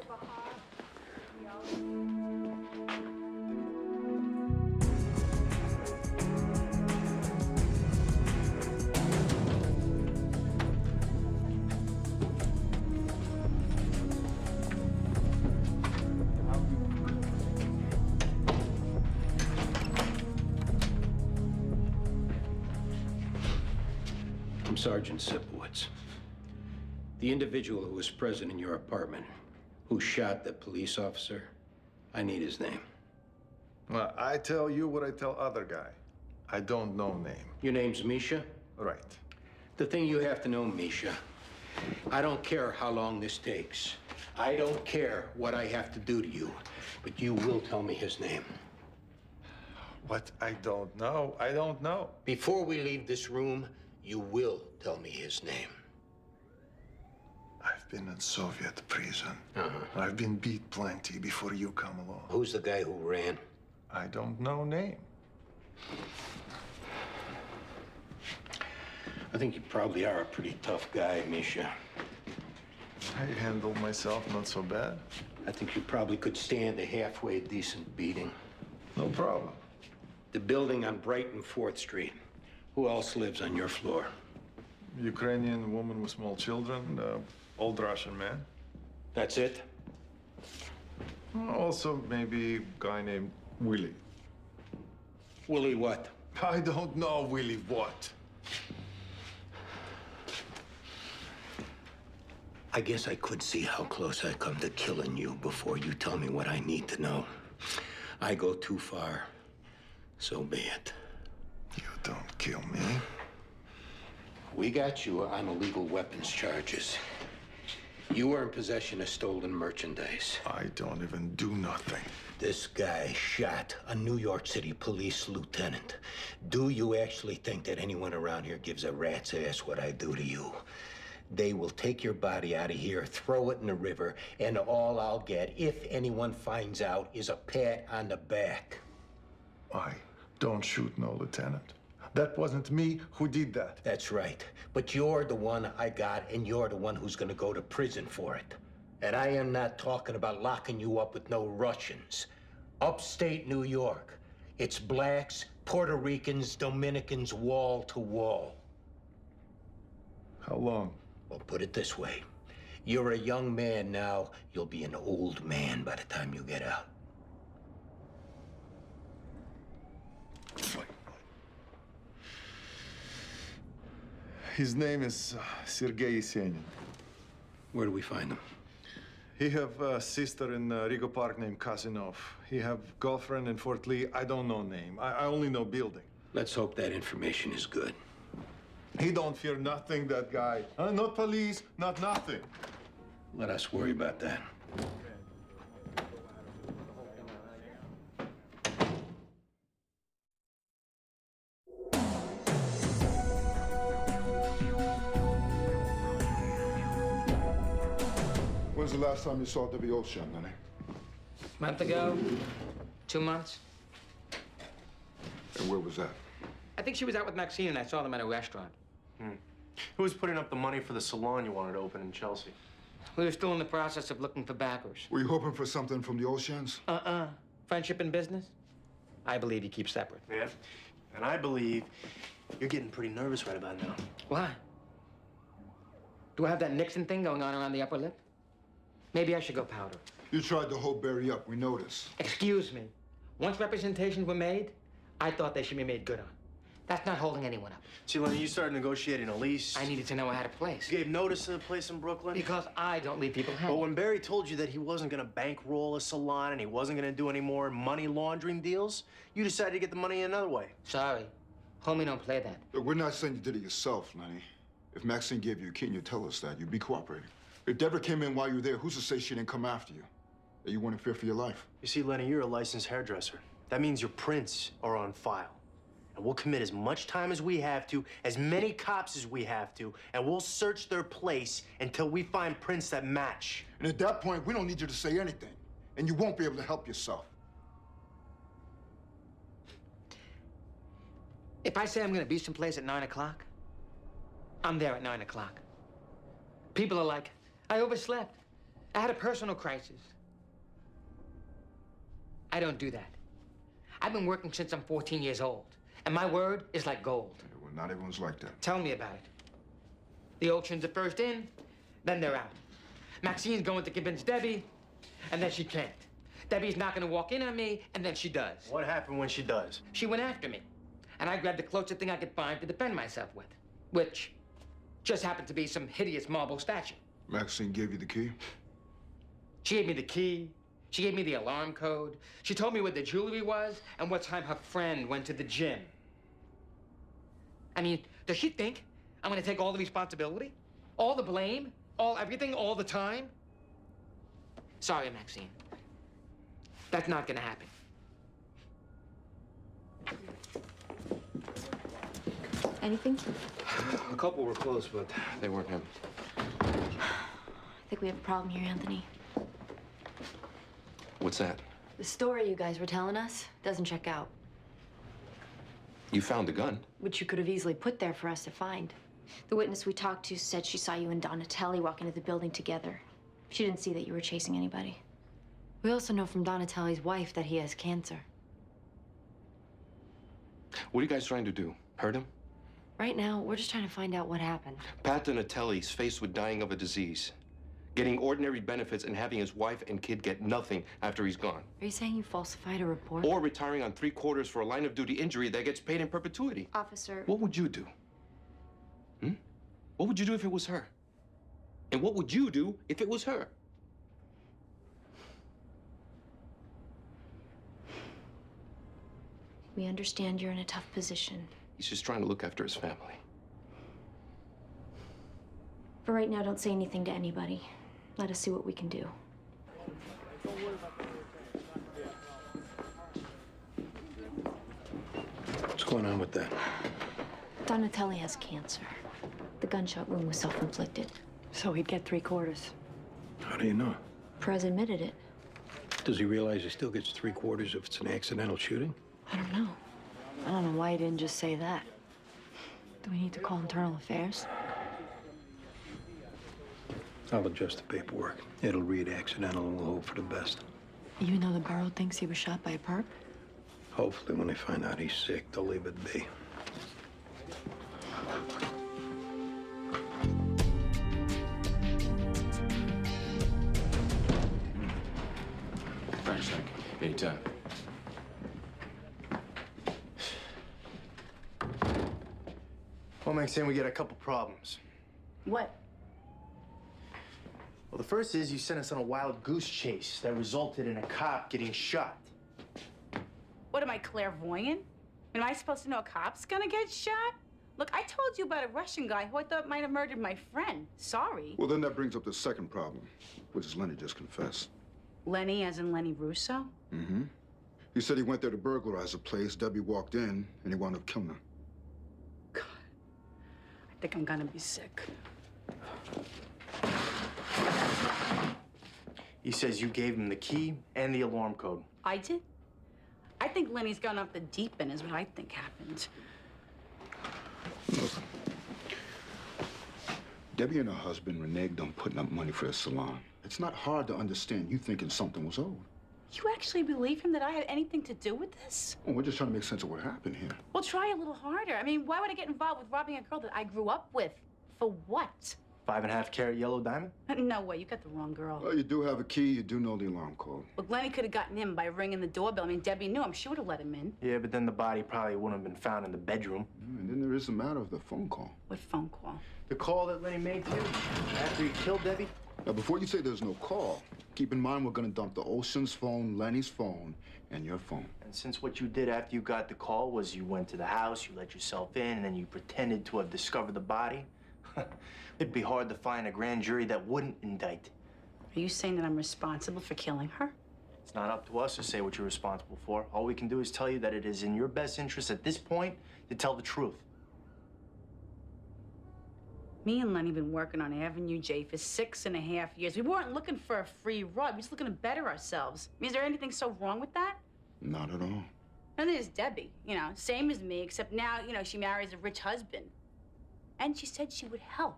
K: I'm Sergeant Sipowicz. The individual who was present in your apartment, who shot the police officer, I need his name.
T: Well, I tell you what I tell other guy. I don't know name.
K: Your name's Misha?
T: Right.
K: The thing you have to know, Misha, I don't care how long this takes. I don't care what I have to do to you, but you will tell me his name.
T: What I don't know, I don't know.
K: Before we leave this room, you will tell me his name.
T: I've been in Soviet prison. I've been beat plenty before you come along.
K: Who's the guy who ran?
T: I don't know name.
K: I think you probably are a pretty tough guy, Misha.
T: I handled myself not so bad.
K: I think you probably could stand a halfway decent beating.
T: No problem.
K: The building on Brighton 4th Street. Who else lives on your floor?
T: Ukrainian woman with small children, old Russian man.
K: That's it?
T: Also, maybe a guy named Willie.
K: Willie what?
T: I don't know Willie what.
D: I guess I could see how close I come to killing you before you tell me what I need to know. I go too far, so be it.
T: You don't kill me.
D: We got you on illegal weapons charges. You were in possession of stolen merchandise.
T: I don't even do nothing.
D: This guy shot a New York City police lieutenant. Do you actually think that anyone around here gives a rat's ass what I do to you? They will take your body out of here, throw it in the river, and all I'll get, if anyone finds out, is a pat on the back.
T: I don't shoot no lieutenant. That wasn't me who did that.
D: That's right. But you're the one I got, and you're the one who's gonna go to prison for it. And I am not talking about locking you up with no Russians. Upstate New York, it's blacks, Puerto Ricans, Dominicans, wall to wall.
T: How long?
D: Well, put it this way. You're a young man now. You'll be an old man by the time you get out.
T: His name is Sergei Yesenin.
D: Where do we find him?
T: He have a sister in Rigo Park named Kasinov. He have girlfriend in Fort Lee. I don't know name. I only know building.
D: Let's hope that information is good.
T: He don't fear nothing, that guy. Not police, not nothing.
D: Let us worry about that.
M: When's the last time you saw Debbie Ocean, Lenny?
F: Month ago, 2 months.
M: And where was that?
F: I think she was out with Maxine and I saw them at a restaurant.
C: Who was putting up the money for the salon you wanted to open in Chelsea?
F: We were still in the process of looking for backers.
M: Were you hoping for something from the Oceans?
F: Friendship and business? I believe you keep separate.
C: Yeah. And I believe you're getting pretty nervous right about now.
F: Why? Do I have that Nixon thing going on around the upper lip? Maybe I should go powder.
M: You tried to hold Barry up, we noticed.
F: Excuse me. Once representations were made, I thought they should be made good on. That's not holding anyone up.
C: See, Lenny, you started negotiating a lease.
F: I needed to know I had a place.
C: You gave notice to the place in Brooklyn?
F: Because I don't leave people hanging.
C: But when Barry told you that he wasn't gonna bankroll a salon and he wasn't gonna do any more money laundering deals, you decided to get the money another way.
F: Sorry. Homie don't play that.
M: Look, we're not saying you did it yourself, Lenny. If Maxine gave you a key and you tell us that, you'd be cooperating. If Deborah came in while you were there, who's to say she didn't come after you? That you weren't in fear for your life?
C: You see, Lenny, you're a licensed hairdresser. That means your prints are on file. And we'll commit as much time as we have to, as many cops as we have to, and we'll search their place until we find prints that match.
M: And at that point, we don't need you to say anything. And you won't be able to help yourself.
F: If I say I'm gonna be someplace at 9 o'clock, I'm there at 9 o'clock. People are like, I overslept. I had a personal crisis. I don't do that. I've been working since I'm 14 years old. And my word is like gold.
M: Yeah, well, not everyone's like that.
F: Tell me about it. The Oceans are first in, then they're out. Maxine's going to convince Debbie, and then she can't. Debbie's not gonna walk in on me, and then she does.
C: What happened when she does?
F: She went after me, and I grabbed the closest thing I could find to defend myself with, which just happened to be some hideous marble statue.
M: Maxine gave you the key?
F: She gave me the key. She gave me the alarm code. She told me where the jewelry was and what time her friend went to the gym. I mean, does she think I'm gonna take all the responsibility? All the blame? All everything, all the time? Sorry, Maxine. That's not gonna happen.
B: Anything?
Q: A couple were close, but they weren't him.
B: I think we have a problem here, Anthony.
D: What's that?
B: The story you guys were telling us doesn't check out.
D: You found the gun.
B: Which you could have easily put there for us to find. The witness we talked to said she saw you and Donatelli walk into the building together. She didn't see that you were chasing anybody. We also know from Donatelli's wife that he has cancer.
D: What are you guys trying to do? Hurt him?
B: Right now, we're just trying to find out what happened.
D: Pat Donatelli's faced with dying of a disease, getting ordinary benefits and having his wife and kid get nothing after he's gone.
B: Are you saying you falsified a report?
D: Or retiring on 3/4 for a line of duty injury that gets paid in perpetuity.
B: Officer.
D: What would you do? What would you do if it was her? And what would you do if it was her?
R: We understand you're in a tough position.
D: He's just trying to look after his family.
R: For right now, don't say anything to anybody. Let us see what we can do.
K: What's going on with that?
R: Donatelli has cancer. The gunshot wound was self-inflicted.
A: So he'd get 3/4.
K: How do you know?
R: Perez admitted it.
K: Does he realize he still gets 3/4 if it's an accidental shooting?
R: I don't know.
A: I don't know why he didn't just say that. Do we need to call internal affairs?
K: I'll adjust the paperwork. It'll read accidental and we'll hope for the best.
A: Even though the borough thinks he was shot by a perp?
K: Hopefully when they find out he's sick, they'll leave it be.
E: Thanks, Hank. Anytime.
C: Well, Maxine, we got a couple problems.
A: What?
C: Well, the first is you sent us on a wild goose chase that resulted in a cop getting shot.
A: What, am I clairvoyant? Am I supposed to know a cop's gonna get shot? Look, I told you about a Russian guy who I thought might have murdered my friend. Sorry.
M: Well, then that brings up the second problem, which is Lenny just confessed.
A: Lenny, as in Lenny Russo?
M: Mm-hmm. He said he went there to burglarize a place. Debbie walked in, and he wound up killing her.
A: I think I'm gonna be sick.
C: He says you gave him the key and the alarm code.
A: I did? I think Lenny's gone off the deep end is what I think happened.
M: Look, Debbie and her husband reneged on putting up money for the salon. It's not hard to understand you thinking something was owed.
A: You actually believe him that I had anything to do with this?
M: Well, we're just trying to make sense of what happened here.
A: Well, try a little harder. I mean, why would I get involved with robbing a girl that I grew up with? For what?
C: 5.5 carat yellow diamond?
A: No way, you got the wrong girl.
M: Well, you do have a key. You do know the alarm code.
A: Look, Lenny could have gotten in by ringing the doorbell. I mean, Debbie knew him. She would have let him in.
C: Yeah, but then the body probably wouldn't have been found in the bedroom.
M: And then there is the matter of the phone call.
A: What phone call?
C: The call that Lenny made to you after he killed Debbie?
M: Now, before you say there's no call, keep in mind we're gonna dump the Ocean's phone, Lenny's phone, and your phone.
C: And since what you did after you got the call was you went to the house, you let yourself in, and then you pretended to have discovered the body, it'd be hard to find a grand jury that wouldn't indict.
A: Are you saying that I'm responsible for killing her?
C: It's not up to us to say what you're responsible for. All we can do is tell you that it is in your best interest at this point to tell the truth.
A: Me and Lenny have been working on Avenue J for 6.5 years. We weren't looking for a free ride. We're just looking to better ourselves. I mean, is there anything so wrong with that?
M: Not at all.
A: And there's Debbie, you know, same as me, except now, you know, she marries a rich husband. And she said she would help.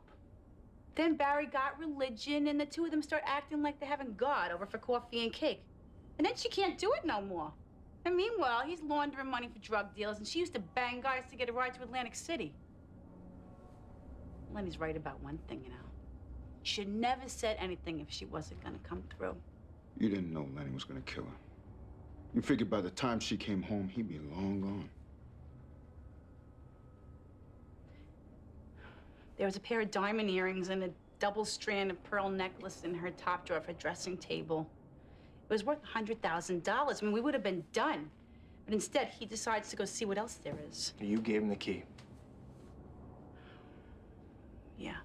A: Then Barry got religion, and the two of them start acting like they're having God over for coffee and cake. And then she can't do it no more. And meanwhile, he's laundering money for drug dealers, and she used to bang guys to get a ride to Atlantic City. Lenny's right about one thing, you know. She should never said anything if she wasn't gonna come through.
M: You didn't know Lenny was gonna kill her. You figured by the time she came home, he'd be long gone.
A: There was a pair of diamond earrings and a double-strand pearl necklace in her top drawer of her dressing table. It was worth $100,000. I mean, we would have been done. But instead, he decides to go see what else there is.
C: You gave him the key.
A: Yeah.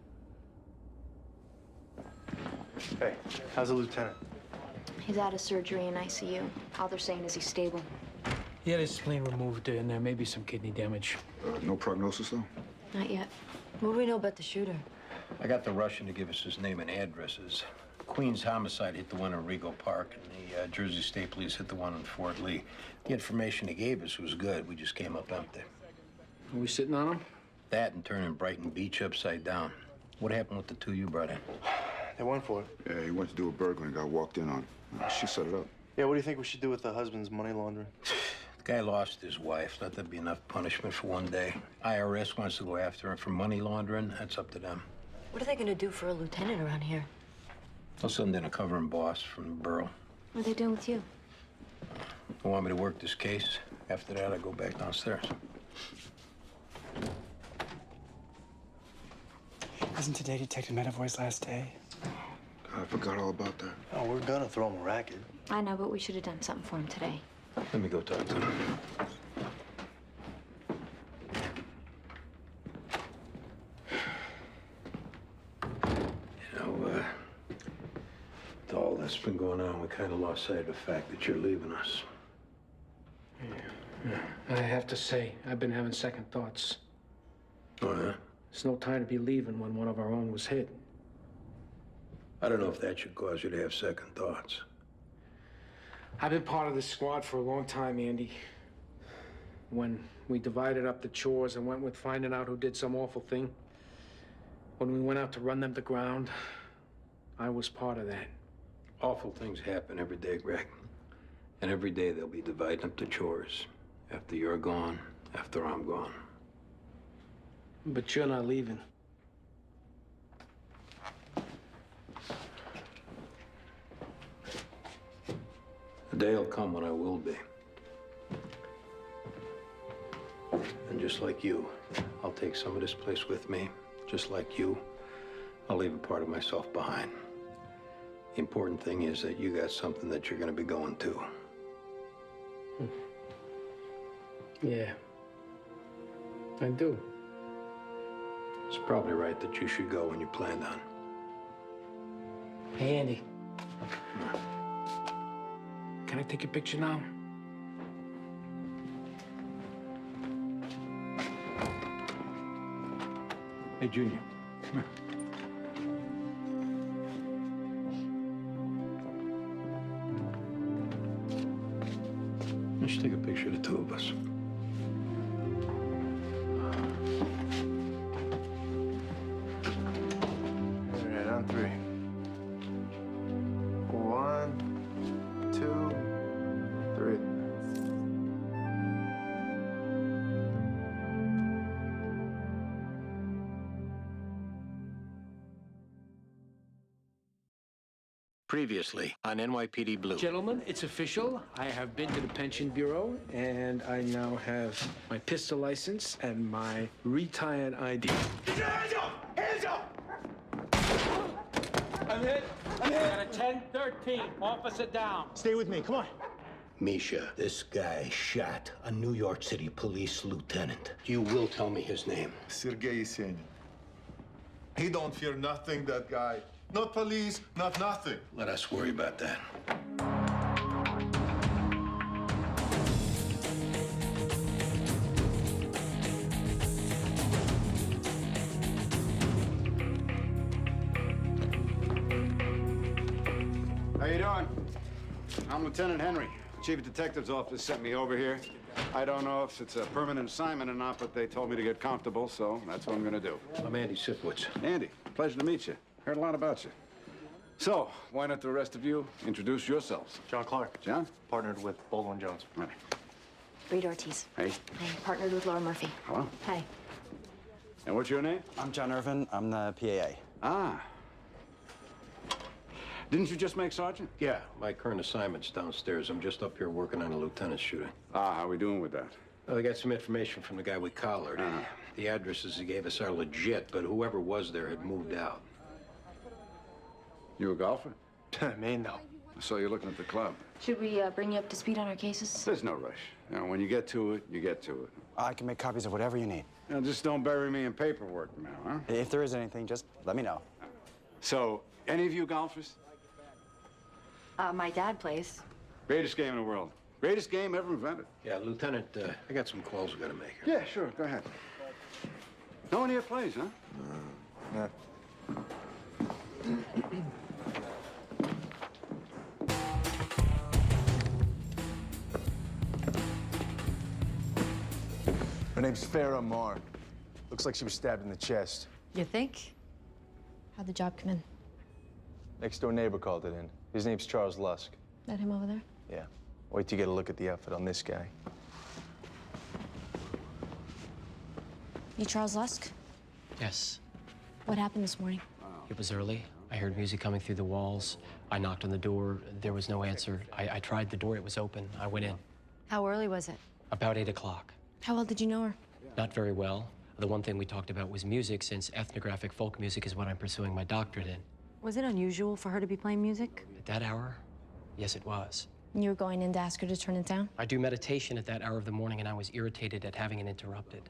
C: Hey, how's the lieutenant?
R: He's out of surgery in ICU. All they're saying is he's stable.
O: He had his spleen removed, and there may be some kidney damage.
M: No prognosis, though?
R: Not yet. What do we know about the shooter?
K: I got the Russian to give us his name and addresses. Queens Homicide hit the one in Rego Park, and the Jersey State Police hit the one in Fort Lee. The information he gave us was good. We just came up empty.
O: Are we sitting on him?
K: That and turning Brighton Beach upside down. What happened with the two you brought in?
C: They went for it.
M: Yeah, he went to do a burglary and got walked in on. She set it up.
C: Yeah, what do you think we should do with the husband's money laundering?
K: The guy lost his wife. Let that be enough punishment for one day. IRS wants to go after him for money laundering. That's up to them.
R: What are they gonna do for a lieutenant around here?
K: They'll send in a covering boss from the borough.
R: What are they doing with you?
K: They want me to work this case. After that, I go back downstairs.
J: Wasn't today Detective Medavoy's last day?
H: I forgot all about that.
C: Oh, we're gonna throw him a racket.
R: I know, but we should have done something for him today.
K: Let me go talk to him. You know, with all that's been going on, we kind of lost sight of the fact that you're leaving us.
O: Yeah. I have to say, I've been having second thoughts.
K: Oh, yeah?
O: There's no time to be leaving when one of our own was hit.
K: I don't know if that should cause you to have second thoughts.
O: I've been part of this squad for a long time, Andy. When we divided up the chores and went with finding out who did some awful thing, when we went out to run them to ground, I was part of that.
K: Awful things happen every day, Greg. And every day they'll be dividing up the chores. After you're gone, after I'm gone.
O: But you're not leaving.
K: The day will come when I will be. And just like you, I'll take some of this place with me. Just like you, I'll leave a part of myself behind. The important thing is that you got something that you're gonna be going to.
O: Yeah. I do.
K: It's probably right that you should go when you planned on.
O: Hey, Andy. Can I take a picture now?
K: Hey, Junior, come here. Let's take a picture of the two of us.
C: All right, on three. 1, 2, 3.
K: Previously on NYPD Blue.
O: Gentlemen, it's official. I have been to the pension bureau, and I now have my pistol license and my retired ID.
I: Get your hands up! Hands up!
U: I'm hit. At a 10-13, officer down.
V: Stay with me, come on.
K: Misha, this guy shot a New York City police lieutenant. You will tell me his name.
T: Sergei Yesenin. He don't fear nothing, that guy. Not police, not nothing.
K: Let us worry about that.
W: How you doing? I'm Lieutenant Henry. Chief of Detective's office sent me over here. I don't know if it's a permanent assignment or not, but they told me to get comfortable, so that's what I'm gonna do.
K: I'm Andy Sipowicz.
W: Andy, pleasure to meet you. Heard a lot about you. So, why not the rest of you introduce yourselves?
C: John Clark.
W: John?
C: Partnered with Baldwin Jones.
W: Right.
R: Reed Ortiz.
W: Hey.
R: I'm partnered with Laura Murphy.
W: Hello.
R: Hi.
W: And what's your name?
J: I'm John Irvin. I'm the PAA.
W: Ah. Didn't you just make sergeant?
K: Yeah, my current assignment's downstairs. I'm just up here working on a lieutenant's shooting.
W: Ah, how we doing with that?
K: Well, I got some information from the guy we collared. The addresses he gave us are legit, but whoever was there had moved out.
W: You a golfer?
C: Me, no.
W: I saw you looking at the club.
R: Should we bring you up to speed on our cases?
W: There's no rush. You know, when you get to it, you get to it.
J: I can make copies of whatever you need.
W: Now, just don't bury me in paperwork now, huh?
J: If there is anything, just let me know.
W: So, any of you golfers?
R: My dad plays.
W: Greatest game in the world. Greatest game ever invented.
K: Yeah, Lieutenant, I got some calls we gotta make here.
W: Yeah, sure, go ahead. No one here plays, huh?
C: No.
X: Her name's Farah Marr. Looks like she was stabbed in the chest.
R: You think? How'd the job come in?
X: Next door neighbor called it in. His name's Charles Lusk.
R: That him over there?
X: Yeah. Wait till you get a look at the outfit on this guy.
B: You Charles Lusk?
Y: Yes.
B: What happened this morning?
Y: It was early. I heard music coming through the walls. I knocked on the door. There was no answer. I tried the door. It was open. I went in.
B: How early was it?
Y: About 8 o'clock.
B: How well did you know her?
Y: Not very well. The one thing we talked about was music, since ethnographic folk music is what I'm pursuing my doctorate in.
B: Was it unusual for her to be playing music?
Y: At that hour, yes, it was.
B: You were going in to ask her to turn it down?
Y: I do meditation at that hour of the morning, and I was irritated at having it interrupted.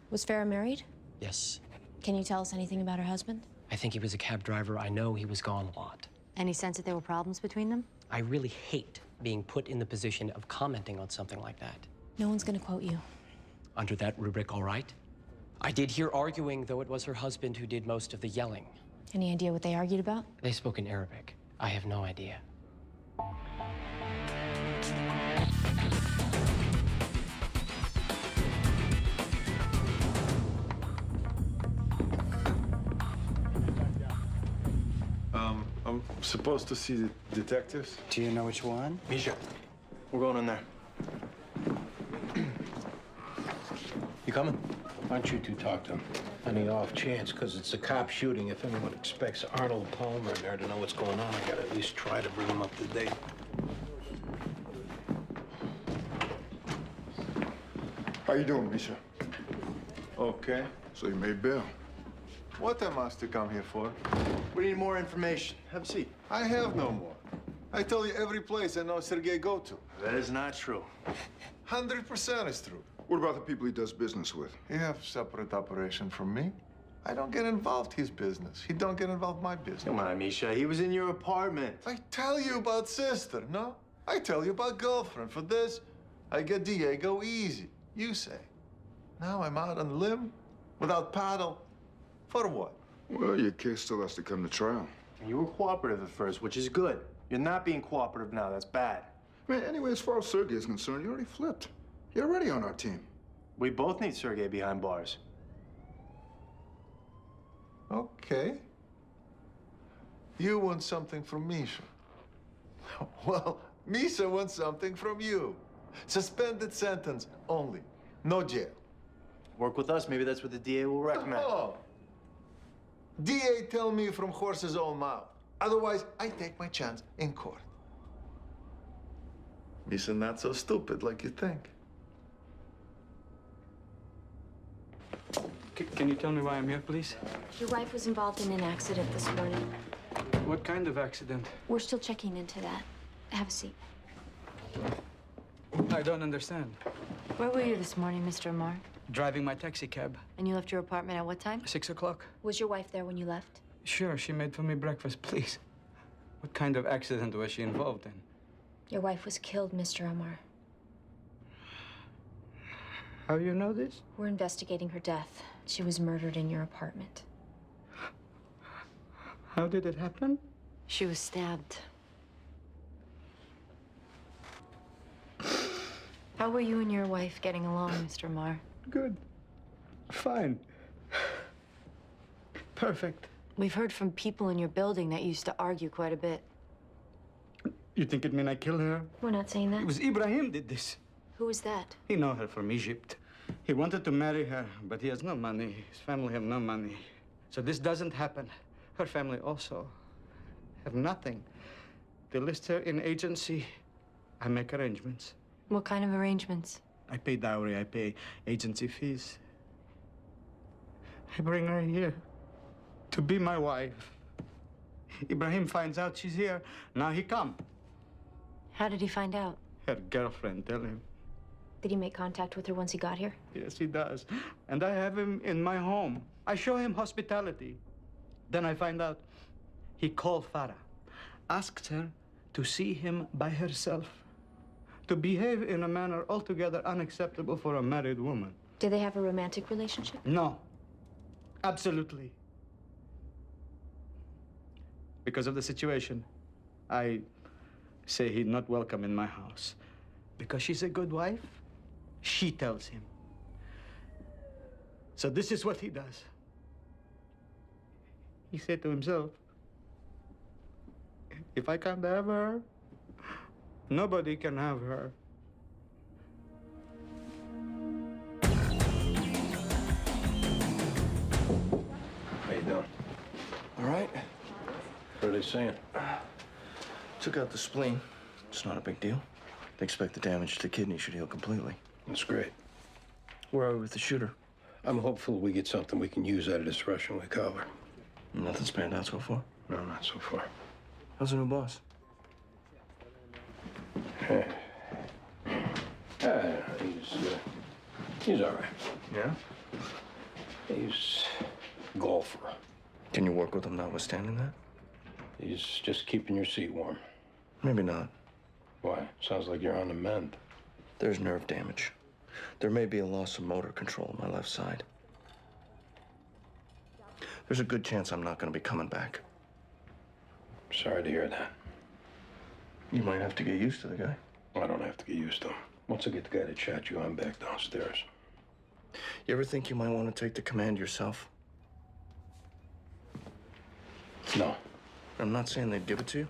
B: Was Farah married?
Y: Yes.
B: Can you tell us anything about her husband?
Y: I think he was a cab driver. I know he was gone a lot.
B: Any sense that there were problems between them?
Y: I really hate being put in the position of commenting on something like that.
B: No one's gonna quote you.
Y: Under that rubric, all right? I did hear arguing, though it was her husband who did most of the yelling.
B: Any idea what they argued about?
Y: They spoke in Arabic. I have no idea.
T: I'm supposed to see the detectives.
J: Do you know which one?
C: Misha, we're going in there. You coming?
K: Why don't you two talk to him? On the off chance, because it's a cop shooting, if anyone expects Arnold Palmer in there to know what's going on, I gotta at least try to bring him up to date.
M: How you doing, Misha?
T: Okay.
M: So you made bail.
T: What am I to come here for?
C: We need more information. Have a seat.
T: I have no more. I tell you every place I know Sergei go to.
C: That is not true.
T: 100% is true.
M: What about the people he does business with?
T: He have separate operation from me. I don't get involved his business. He don't get involved my business.
C: Come on, Misha. He was in your apartment.
T: I tell you about sister, no? I tell you about girlfriend. For this, I get Diego easy. You say. Now I'm out on limb, without paddle. For what?
M: Well, your case still has to come to trial.
C: You were cooperative at first, which is good. You're not being cooperative now. That's bad.
M: Man, anyway, as far as Sergei is concerned, you already flipped. You're already on our team.
C: We both need Sergei behind bars.
T: Okay. You want something from Misha. Well, Misha wants something from you. Suspended sentence only. No jail.
C: Work with us. Maybe that's what the DA will recommend.
T: Oh. DA tell me from horse's own mouth. Otherwise, I take my chance in court. Misha not so stupid like you think.
J: Can you tell me why I'm here, please?
B: Your wife was involved in an accident this morning.
J: What kind of accident?
B: We're still checking into that. Have a seat.
J: I don't understand.
R: Where were you this morning, Mr. Amar?
J: Driving my taxi cab.
R: And you left your apartment at what time?
J: 6 o'clock.
B: Was your wife there when you left?
J: Sure, she made for me breakfast, please. What kind of accident was she involved in?
B: Your wife was killed, Mr. Amar.
J: How you know this?
B: We're investigating her death. She was murdered in your apartment.
J: How did it happen?
R: She was stabbed. How were you and your wife getting along, Mr. Amar?
J: Good. Fine. Perfect.
R: We've heard from people in your building that used to argue quite a bit.
J: You think it mean I kill her?
B: We're not saying that.
J: It was Ibrahim did this.
B: Who was that?
J: He know her from Egypt. He wanted to marry her, but he has no money. His family have no money. So this doesn't happen. Her family also have nothing. They list her in agency. I make arrangements.
R: What kind of arrangements?
J: I pay dowry, I pay agency fees. I bring her here to be my wife. Ibrahim finds out she's here. Now he come.
R: How did he find out?
J: Her girlfriend tell him.
B: Did he make contact with her once he got here?
J: Yes, he does. And I have him in my home. I show him hospitality. Then I find out he called Farah, asked her to see him by herself, to behave in a manner altogether unacceptable for a married woman.
B: Did they have a romantic relationship?
J: No, absolutely. Because of the situation, I say he's not welcome in my house. Because she's a good wife, she tells him. So this is what he does. He said to himself, if I can't have her, nobody can have her.
C: How you doing?
G: All right.
K: What are they saying?
G: Took out the spleen. It's not a big deal. They expect the damage to the kidney should heal completely.
K: That's great.
G: Where are we with the shooter?
K: I'm hopeful we get something we can use out of this Russian we covered.
G: Nothing's panned out so far?
K: No, not so far.
G: How's the new boss?
K: He's all right.
G: Yeah?
K: He's a golfer.
G: Can you work with him notwithstanding that?
K: He's just keeping your seat warm.
G: Maybe not.
K: Why? Sounds like you're on the mend.
G: There's nerve damage. There may be a loss of motor control on my left side. There's a good chance I'm not going to be coming back.
K: Sorry to hear that.
G: You might have to get used to the guy.
K: I don't have to get used to him. Once I get the guy to chat you, I'm back downstairs.
G: You ever think you might want to take the command yourself?
K: No.
G: I'm not saying they'd give it to you,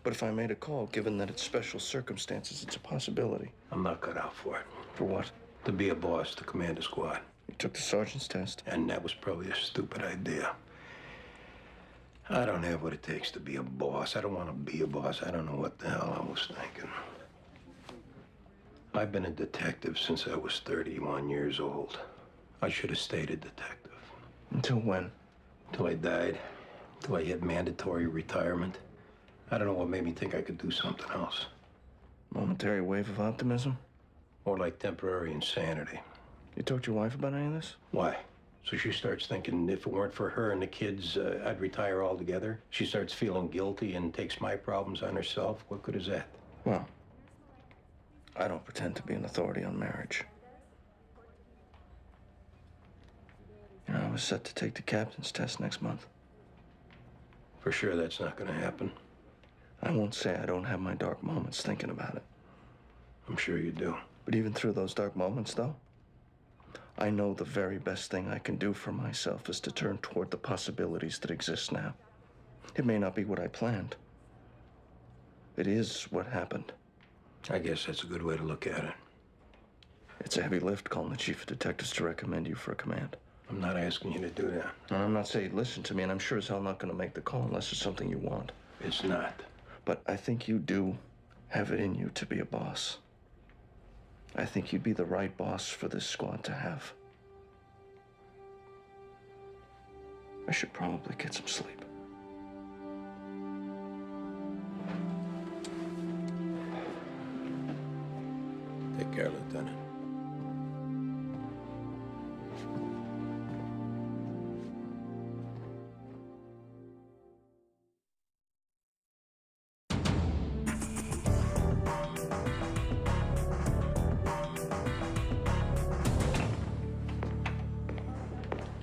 G: but if I made a call, given that it's special circumstances, it's a possibility.
K: I'm not cut out for it.
G: For what?
K: To be a boss, to command a squad.
G: You took the sergeant's test.
K: And that was probably a stupid idea. I don't have what it takes to be a boss. I don't want to be a boss. I don't know what the hell I was thinking. I've been a detective since I was 31 years old. I should have stayed a detective.
G: Until when?
K: Till I died. Till I hit mandatory retirement. I don't know what made me think I could do something else.
G: Momentary wave of optimism?
K: Or like temporary insanity.
G: You talked to your wife about any of this?
K: Why? So she starts thinking if it weren't for her and the kids, I'd retire altogether. She starts feeling guilty and takes my problems on herself. What good is that?
G: Well, I don't pretend to be an authority on marriage. You know, I was set to take the captain's test next month.
K: For sure that's not going to happen.
G: I won't say I don't have my dark moments thinking about it.
K: I'm sure you do.
G: But even through those dark moments, though, I know the very best thing I can do for myself is to turn toward the possibilities that exist now. It may not be what I planned. It is what happened.
K: I guess that's a good way to look at it.
G: It's a heavy lift calling the chief of detectives to recommend you for a command.
K: I'm not asking you to do that.
G: And I'm not saying listen to me, and I'm sure as hell not going to make the call unless it's something you want.
K: It's not.
G: But I think you do have it in you to be a boss. I think you'd be the right boss for this squad to have. I should probably get some sleep.
K: Take care, Lieutenant.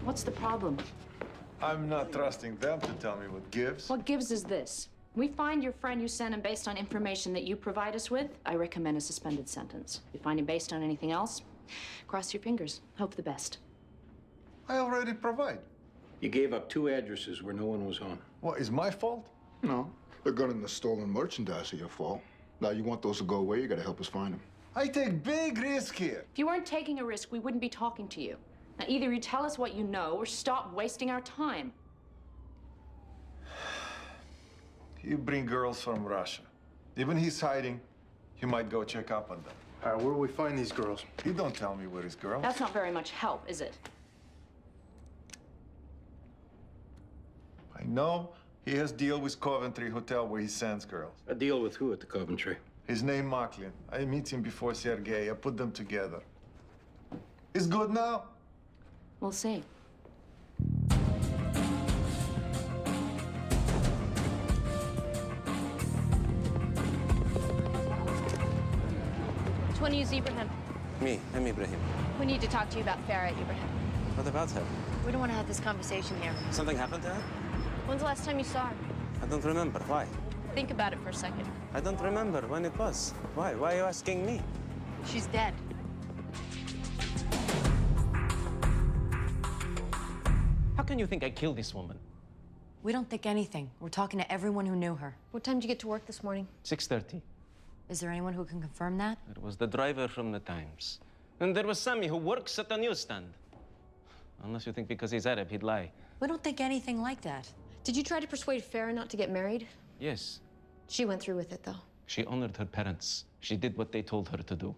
L: What's the problem?
T: I'm not trusting them to tell me what gives.
L: What gives is this. We find your friend, you send him based on information that you provide us with, I recommend a suspended sentence. If you find him based on anything else, cross your fingers. Hope the best.
T: I already provide.
K: You gave up 2 addresses where no one was home.
T: What, is my fault?
M: No. The gun and the stolen merchandise are your fault. Now you want those to go away, you gotta help us find them.
T: I take big risk here.
L: If you weren't taking a risk, we wouldn't be talking to you. Now, either you tell us what you know or stop wasting our time.
T: You bring girls from Russia. Even he's hiding, you might go check up on them.
C: All right, where do we find these girls?
T: You don't tell me where his girls.
L: That's not very much help, is it?
T: I know he has deal with Coventry Hotel where he sends girls.
K: A deal with who at the Coventry?
T: His name Maklin. I meet him before Sergei. I put them together. He's good now?
L: We'll see.
B: Which one of you is Ibrahim?
N: Me, I'm Ibrahim.
B: We need to talk to you about Farah, Ibrahim.
N: What about her?
B: We don't want to have this conversation here.
N: Something happened to her?
B: When's the last time you saw her?
N: I don't remember. Why?
B: Think about it for a second.
N: I don't remember when it was. Why? Why are you asking me?
B: She's dead.
N: How can you think I killed this woman?
R: We don't think anything. We're talking to everyone who knew her.
B: What time did you get to work this morning?
N: 6:30.
R: Is there anyone who can confirm that?
N: It was the driver from the Times. And there was Sammy who works at the newsstand. Unless you think because he's Arab, he'd lie.
R: We don't think anything like that.
B: Did you try to persuade Farah not to get married?
N: Yes.
B: She went through with it, though.
N: She honored her parents. She did what they told her to do.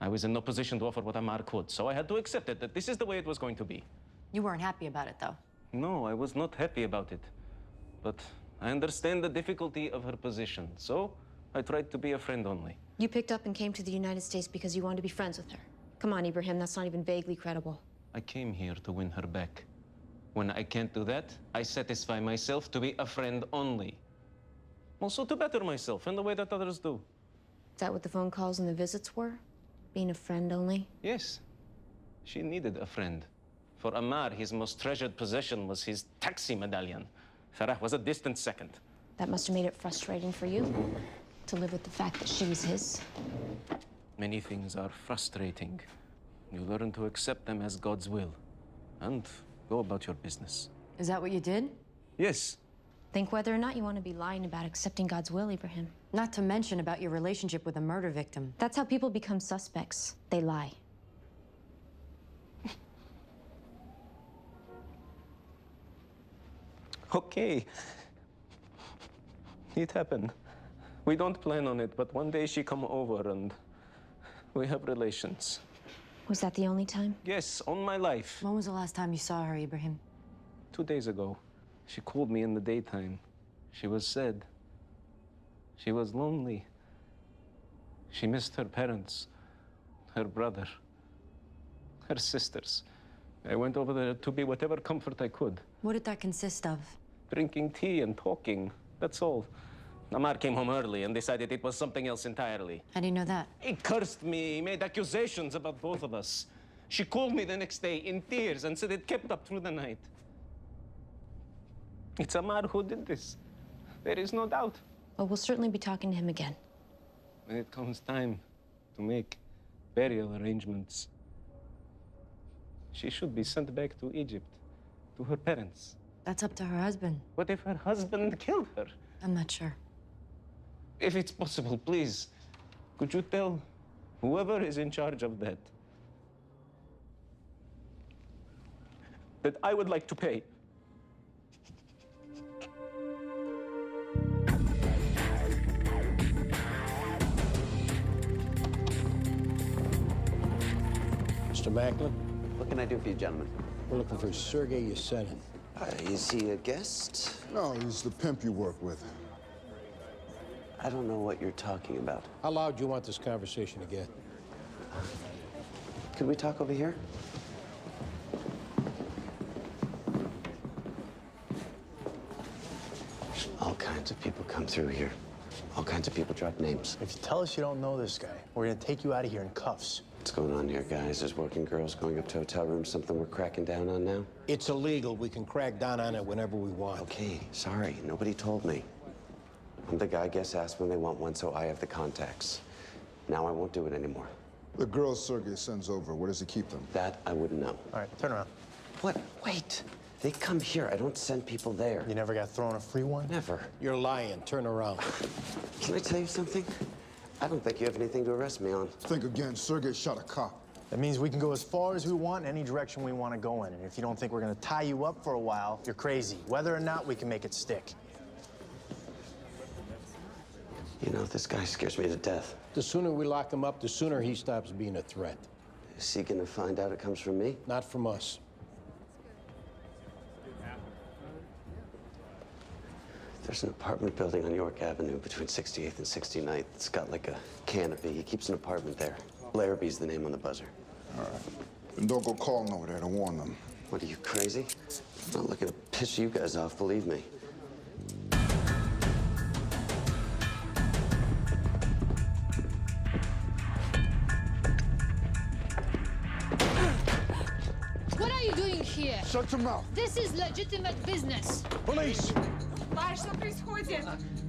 N: I was in no position to offer what Amar could, so I had to accept it, that this is the way it was going to be.
R: You weren't happy about it, though.
N: No, I was not happy about it. But I understand the difficulty of her position, so I tried to be a friend only.
B: You picked up and came to the United States because you wanted to be friends with her. Come on, Ibrahim, that's not even vaguely credible.
N: I came here to win her back. When I can't do that, I satisfy myself to be a friend only. Also to better myself in the way that others do.
B: Is that what the phone calls and the visits were? Being a friend only?
N: Yes. She needed a friend. For Amar, his most treasured possession was his taxi medallion. Farah was a distant second.
B: That must have made it frustrating for you to live with the fact that she was his.
N: Many things are frustrating. You learn to accept them as God's will and go about your business.
R: Is that what you did?
N: Yes.
B: Think whether or not you want to be lying about accepting God's will, Ibrahim.
R: Not to mention about your relationship with a murder victim.
B: That's how people become suspects. They lie.
N: Okay. It happened. We don't plan on it, but one day she come over and we have relations.
B: Was that the only time?
N: Yes, on my life.
R: When was the last time you saw her, Ibrahim?
N: 2 days ago. She called me in the daytime. She was sad. She was lonely. She missed her parents, her brother, her sisters. I went over there to be whatever comfort I could.
R: What did that consist of?
N: Drinking tea and talking, that's all. Amar came home early and decided it was something else entirely.
R: How do you know that?
N: He cursed me, made accusations about both of us. She called me the next day in tears and said it kept up through the night. It's Amar who did this. There is no doubt.
B: Well, we'll certainly be talking to him again.
N: When it comes time to make burial arrangements, she should be sent back to Egypt, to her parents.
R: That's up to her husband.
N: What if her husband killed her?
R: I'm not sure.
N: If it's possible, please, could you tell whoever is in charge of that I would like to pay?
F: Mr. Macklin?
P: What can I do for you, gentlemen?
F: We're looking for Sergei Yesenin.
P: Is he a guest?
M: No, he's the pimp you work with.
P: I don't know what you're talking about.
F: How loud do you want this conversation to get?
P: Could we talk over here? All kinds of people come through here. All kinds of people drop names.
X: If you tell us you don't know this guy, we're gonna take you out of here in cuffs.
P: What's going on here, guys? There's working girls going up to hotel rooms, something we're cracking down on now?
F: It's illegal. We can crack down on it whenever we want.
P: Okay, sorry. Nobody told me. I'm the guy guests ask when they want one, so I have the contacts. Now I won't do it anymore.
M: The girls Sergei sends over, where does he keep them?
P: That I wouldn't know.
X: All right, turn around.
P: What? Wait. They come here. I don't send people there.
X: You never got thrown a free one?
P: Never.
F: You're lying. Turn around.
P: Can I tell you something? I don't think you have anything to arrest me on.
M: Think again. Sergei shot a cop.
X: That means we can go as far as we want, any direction we want to go in. And if you don't think we're going to tie you up for a while, you're crazy. Whether or not we can make it stick.
P: You know, this guy scares me to death.
F: The sooner we lock him up, the sooner he stops being a threat.
P: Is he gonna find out it comes from me?
F: Not from us.
P: There's an apartment building on York Avenue between 68th and 69th. It's got like a canopy. He keeps an apartment there. Larrabee's the name on the buzzer.
M: All right. And don't go calling over there to warn them.
P: What, are you crazy? I'm not looking to piss you guys off, believe me.
Q: What are you doing here?
M: Shut your mouth.
Q: This is legitimate business.
M: Police!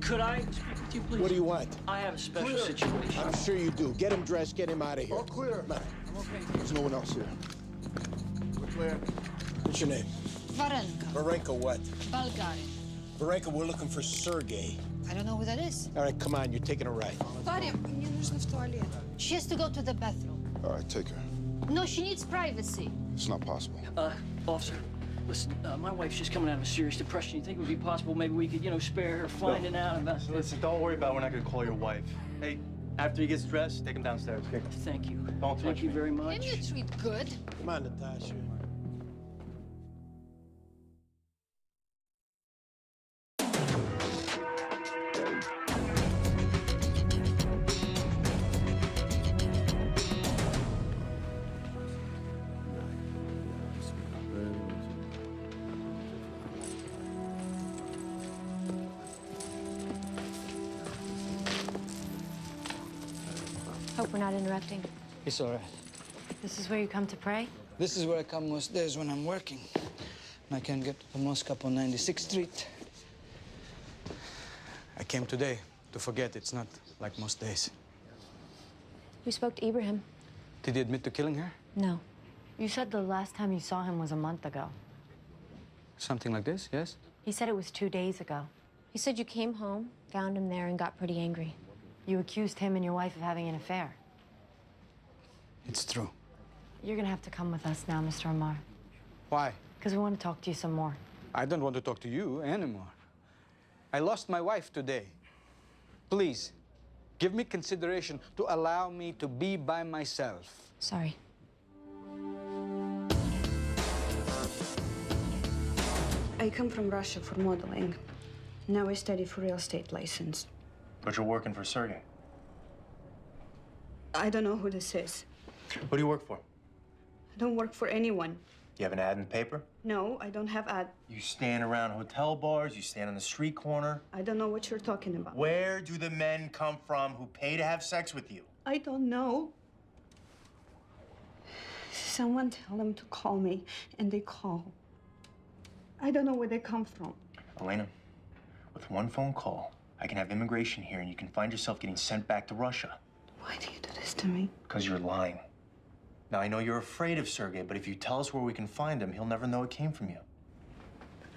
S: Could I speak with you, please?
F: What do you want?
S: I have a special situation.
F: I'm sure you do. Get him dressed, get him out of here.
M: All clear.
F: Come on.
M: There's no one else here.
F: We're clear. What's your name?
Q: Varenka.
F: Varenka what?
Q: Bulgarian.
F: Varenka, we're looking for Sergei.
Q: I don't know who that is.
F: All right, come on, you're taking a ride.
Q: Varia, мне нужно в туалет. She has to go to the bathroom.
M: All right, take her.
Q: No, she needs privacy.
M: It's not possible.
S: Officer, listen, my wife's just coming out of a serious depression. You think it would be possible maybe we could, spare her finding out about...
C: Listen, don't worry about it. We're not gonna call your wife. Hey, After he gets dressed, take him downstairs. Okay?
S: Thank you.
C: Don't touch
S: Thank you
C: me.
S: very much.
Q: Didn't you treat good?
F: Come on, Natasha.
B: Hope we're not interrupting.
A: It's all right.
B: This is where you come to pray?
A: This is where I come most days when I'm working. And I can't get to the mosque up on 96th Street. I came today to forget it's not like most days.
B: We spoke to Ibrahim.
A: Did he admit to killing her?
B: No. You said the last time you saw him was a month ago.
A: Something like this, yes?
B: He said it was 2 days ago. He said you came home, found him there, and got pretty angry. You accused him and your wife of having an affair.
A: It's true.
B: You're gonna have to come with us now, Mr. Amar.
A: Why?
B: Because we want to talk to you some more.
A: I don't want to talk to you anymore. I lost my wife today. Please, give me consideration to allow me to be by myself.
B: Sorry.
D: I come from Russia for modeling. Now I study for real estate license.
C: But you're working for Sergey.
D: I don't know who this is.
C: Who do you work for?
D: I don't work for anyone.
C: You have an ad in the paper?
D: No, I don't have ad.
C: You stand around hotel bars, you stand on the street corner.
D: I don't know what you're talking about.
C: Where do the men come from who pay to have sex with you?
D: I don't know. Someone tell them to call me, and they call. I don't know where they come from.
C: Elena, with one phone call, I can have immigration here and you can find yourself getting sent back to Russia.
D: Why do you do this to me?
C: Because you're lying. Now, I know you're afraid of Sergey, but if you tell us where we can find him, he'll never know it came from you.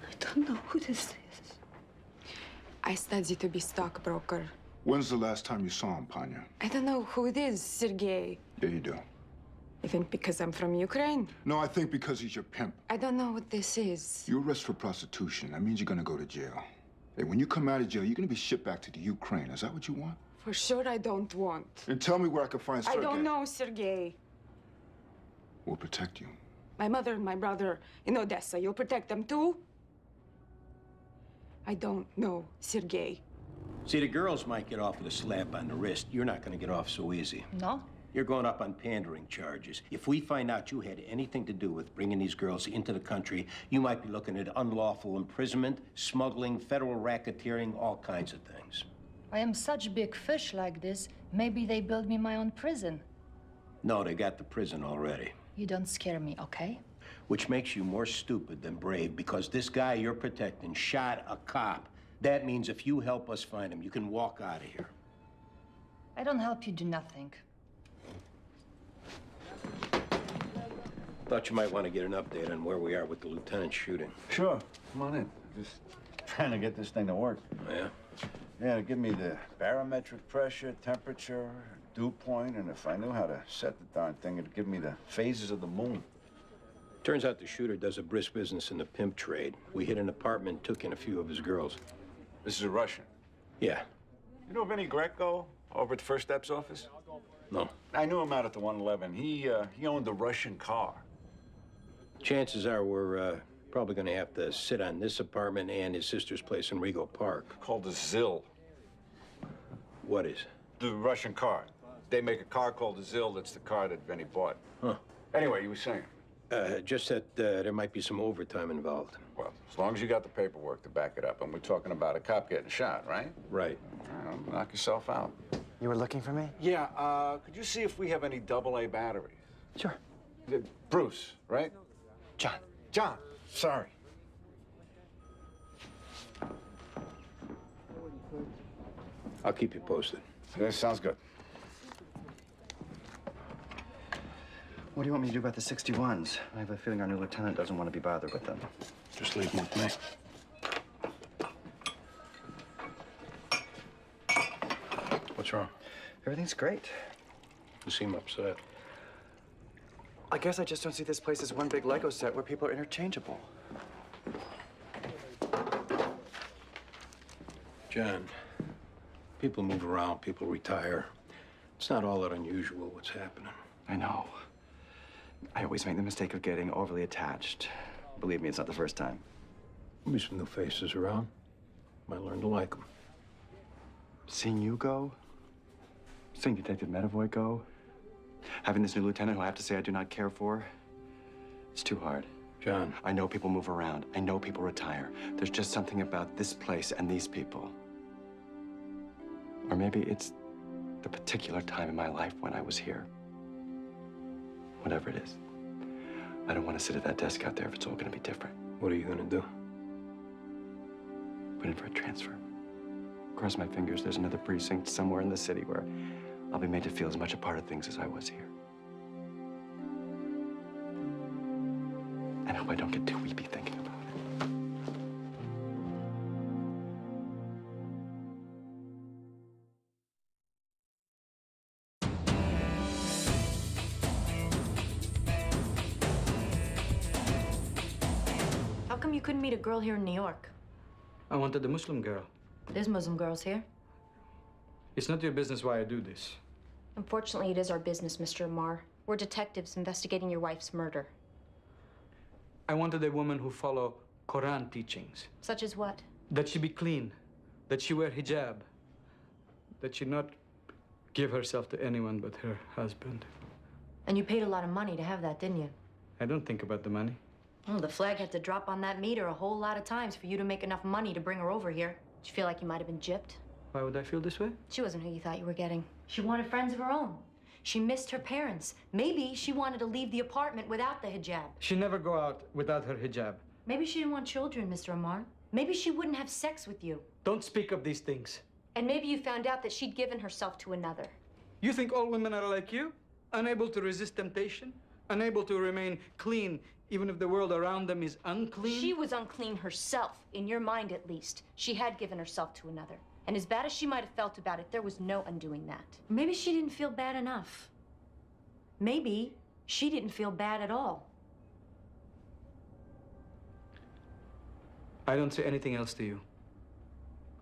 D: I don't know who this is.
E: I study to be stockbroker.
M: When's the last time you saw him, Panya?
E: I don't know who it is, Sergey.
M: Yeah, you do.
E: You think because I'm from Ukraine?
M: No, I think because he's your pimp.
E: I don't know what this is.
M: You arrest for prostitution. That means you're gonna go to jail. Hey, when you come out of jail, you're gonna be shipped back to the Ukraine. Is that what you want?
E: For sure I don't want.
M: And tell me where I can find Sergey.
E: I don't know, Sergey.
M: We'll protect you.
E: My mother and my brother in Odessa, you'll protect them too? I don't know, Sergey.
K: See, the girls might get off with a slap on the wrist. You're not going to get off so easy.
R: No?
K: You're going up on pandering charges. If we find out you had anything to do with bringing these girls into the country, you might be looking at unlawful imprisonment, smuggling, federal racketeering, all kinds of things.
R: I am such big fish like this. Maybe they build me my own prison.
K: No, they got the prison already.
R: You don't scare me, okay?
K: Which makes you more stupid than brave, because this guy you're protecting shot a cop. That means if you help us find him, you can walk out of here.
R: I don't help you do nothing.
K: Thought you might want to get an update on where we are with the lieutenant's shooting.
W: Sure. Come on in. Just trying to get this thing to work.
K: Yeah?
W: Yeah, give me the barometric pressure, temperature, dew point, and if I knew how to set the darn thing, it'd give me the phases of the moon.
K: Turns out the shooter does a brisk business in the pimp trade. We hit an apartment, took in a few of his girls.
W: This is a Russian.
K: Yeah.
W: You know Vinny Greco over at the First Steps office?
K: No.
W: I knew him out at the 111. He owned a Russian car.
K: Chances are we're probably going to have to sit on this apartment and his sister's place in Rego Park.
W: Called the ZIL.
K: What is?
W: The Russian car. They make a car called the ZIL. That's the car that Vinny bought.
K: Huh.
W: Anyway, you were saying?
K: Just that there might be some overtime involved.
W: Well, as long as you got the paperwork to back it up. And we're talking about a cop getting shot, right?
K: Right.
W: Well, knock yourself out.
X: You were looking for me?
W: Yeah, could you see if we have any AA batteries?
X: Sure.
W: Bruce, right?
X: John.
W: John, sorry.
K: I'll keep you posted.
W: Yeah, sounds good.
H: What do you want me to do about the 61s? I have a feeling our new lieutenant doesn't want to be bothered with them.
K: Just leave them with me. What's wrong?
H: Everything's great.
K: You seem upset.
H: I guess I just don't see this place as one big Lego set where people are interchangeable.
K: John, people move around, people retire. It's not all that unusual what's happening.
H: I know. I always make the mistake of getting overly attached. Believe me, it's not the first time.
K: There'll be some new faces around. Might learn to like them.
H: Seeing you go, seeing Detective Medavoy go, having this new lieutenant who I have to say I do not care for, it's too hard.
K: John.
H: I know people move around. I know people retire. There's just something about this place and these people. Or maybe it's the particular time in my life when I was here. Whatever it is. I don't want to sit at that desk out there if it's all going to be different.
K: What are you going to do?
H: Put in for a transfer. Cross my fingers, there's another precinct somewhere in the city where I'll be made to feel as much a part of things as I was here. I hope I don't get too weepy thinking about it.
R: How come you couldn't meet a girl here in New York?
A: I wanted a Muslim girl.
R: There's Muslim girls here.
A: It's not your business why I do this.
L: Unfortunately, it is our business, Mr. Amar. We're detectives investigating your wife's murder.
A: I wanted a woman who follow Quran teachings.
L: Such as what?
A: That she be clean, that she wear hijab, that she not give herself to anyone but her husband.
R: And you paid a lot of money to have that, didn't you?
A: I don't think about the money.
R: Well, the flag had to drop on that meter a whole lot of times for you to make enough money to bring her over here. Did you feel like you might have been gypped?
A: Why would I feel this way?
R: She wasn't who you thought you were getting. She wanted friends of her own. She missed her parents. Maybe she wanted to leave the apartment without the hijab.
A: She never go out without her hijab.
R: Maybe she didn't want children, Mr. Amar. Maybe she wouldn't have sex with you.
A: Don't speak of these things.
R: And maybe you found out that she'd given herself to another.
A: You think all women are like you? Unable to resist temptation? Unable to remain clean even if the world around them is unclean?
R: She was unclean herself, in your mind at least. She had given herself to another. And as bad as she might have felt about it, there was no undoing that. Maybe she didn't feel bad enough. Maybe she didn't feel bad at all.
A: I don't say anything else to you.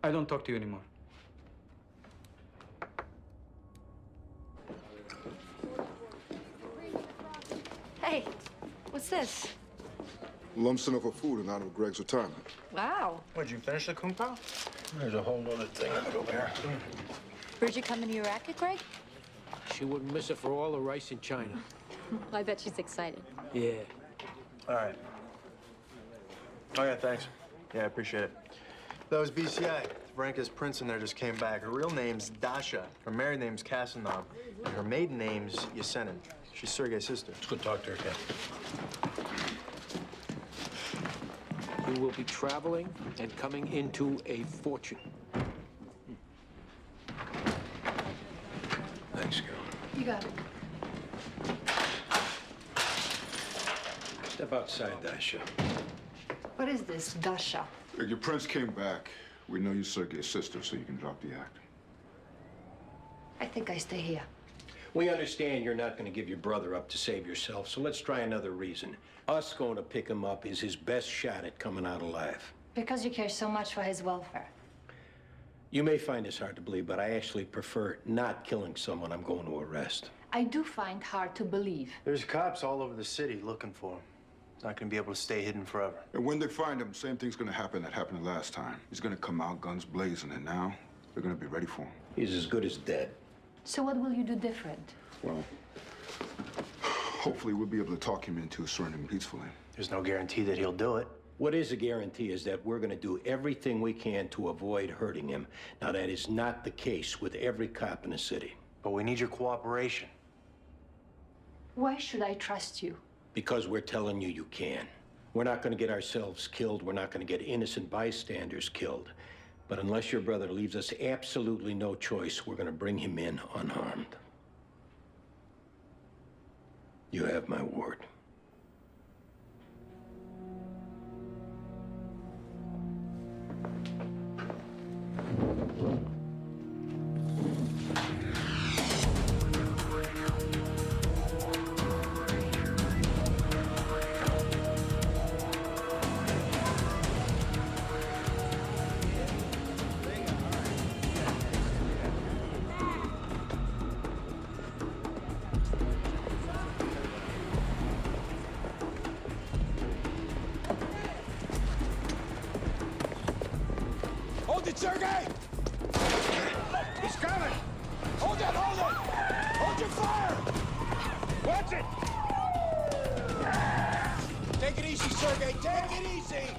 A: I don't talk to you anymore.
R: Hey, what's this?
M: Lump sum of food in honor of Greg's retirement.
R: Wow.
C: What'd you finish the kung pao?
K: There's a whole other thing of it over here.
B: Bridget coming to your racket, Greg?
K: She wouldn't miss it for all the rice in China.
B: I bet she's excited.
K: Yeah.
C: All right. Oh, yeah, thanks. Yeah, I appreciate it. That was BCI. Veranka's prince in there just came back. Her real name's Dasha. Her married name's Kasanov. And her maiden name's Yesenin. She's Sergei's sister.
K: Let's go talk to her, Ken. You will be traveling and coming into a fortune. Thanks, girl.
B: You got it.
K: Step outside, Dasha.
B: What is this, Dasha?
M: If your prince came back, we know you're Sergei's sister, so you can drop the act.
B: I think I stay here.
K: We understand you're not going to give your brother up to save yourself, so let's try another reason. Us going to pick him up is his best shot at coming out alive.
B: Because you care so much for his welfare.
K: You may find this hard to believe, but I actually prefer not killing someone I'm going to arrest.
B: I do find hard to believe.
C: There's cops all over the city looking for him. He's not gonna be able to stay hidden forever.
M: And when they find him, same thing's gonna happen that happened the last time. He's gonna come out guns blazing, and now they're gonna be ready for him.
K: He's as good as dead.
B: So what will you do different?
M: Well, hopefully we'll be able to talk him into surrendering peacefully.
C: There's no guarantee that he'll do it.
K: What is a guarantee is that we're going to do everything we can to avoid hurting him. Now, that is not the case with every cop in the city.
C: But we need your cooperation.
B: Why should I trust you?
K: Because we're telling you you can. We're not going to get ourselves killed. We're not going to get innocent bystanders killed. But unless your brother leaves us absolutely no choice, we're going to bring him in unharmed. You have my word.
F: Sergei!
W: He's coming!
F: Hold it, hold it! Hold your fire!
W: Watch it!
F: Take it easy, Sergei, take it easy!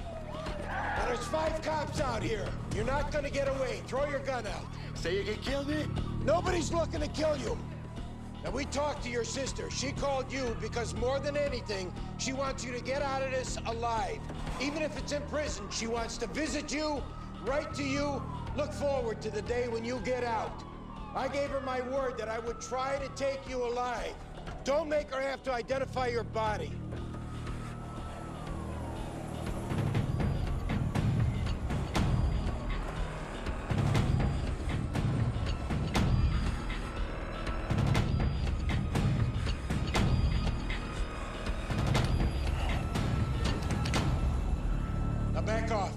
F: Now, there's 5 cops out here. You're not gonna get away. Throw your gun out.
W: Say you can kill me?
F: Nobody's looking to kill you. Now, we talked to your sister. She called you because more than anything, she wants you to get out of this alive. Even if it's in prison, she wants to visit you, write to you, look forward to the day when you get out. I gave her my word that I would try to take you alive. Don't make her have to identify your body. Now back off.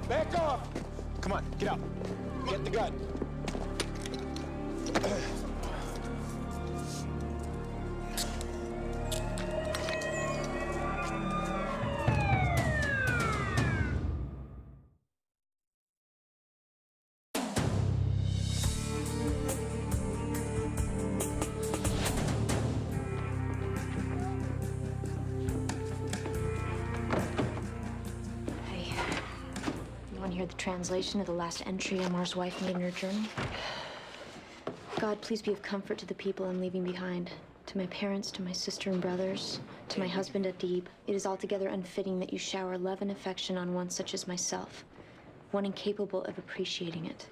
F: Back off!
X: Come on, get out.
F: Get the gun.
B: Hey, you want to hear the translation of the last entry Amar's wife made in her journal? God, please be of comfort to the people I'm leaving behind. To my parents, to my sister and brothers, to my husband Adib. It is altogether unfitting that you shower love and affection on one such as myself, one incapable of appreciating it.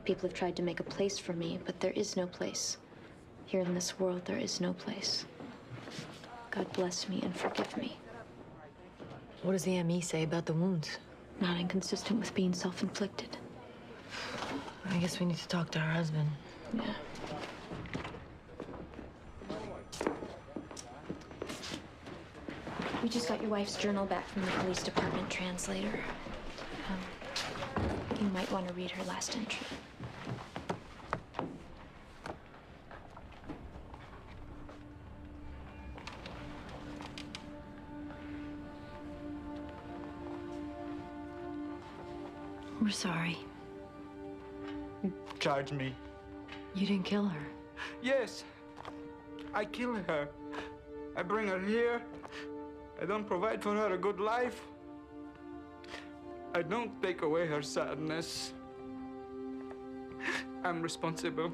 B: People have tried to make a place for me, but there is no place. Here in this world, there is no place. God bless me and forgive me.
R: What does the ME say about the wounds?
B: Not inconsistent with being self-inflicted.
R: I guess we need to talk to her husband.
B: Yeah. We just got your wife's journal back from the police department translator. You might want to read her last entry.
R: We're sorry.
J: Charge me.
R: You didn't kill her.
J: Yes, I kill her. I bring her here. I don't provide for her a good life. I don't take away her sadness. I'm responsible.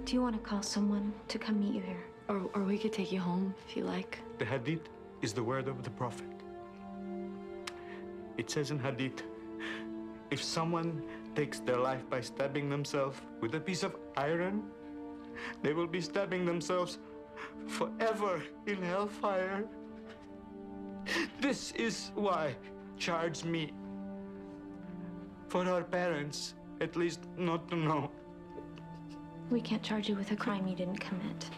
B: Do you want to call someone to come meet you here?
R: Or we could take you home if you like.
J: The Hadith is the word of the Prophet. It says in Hadith, if someone takes their life by stabbing themselves with a piece of iron, they will be stabbing themselves forever in hellfire. This is why charge me. For our parents, at least not to know.
B: We can't charge you with a crime you didn't commit.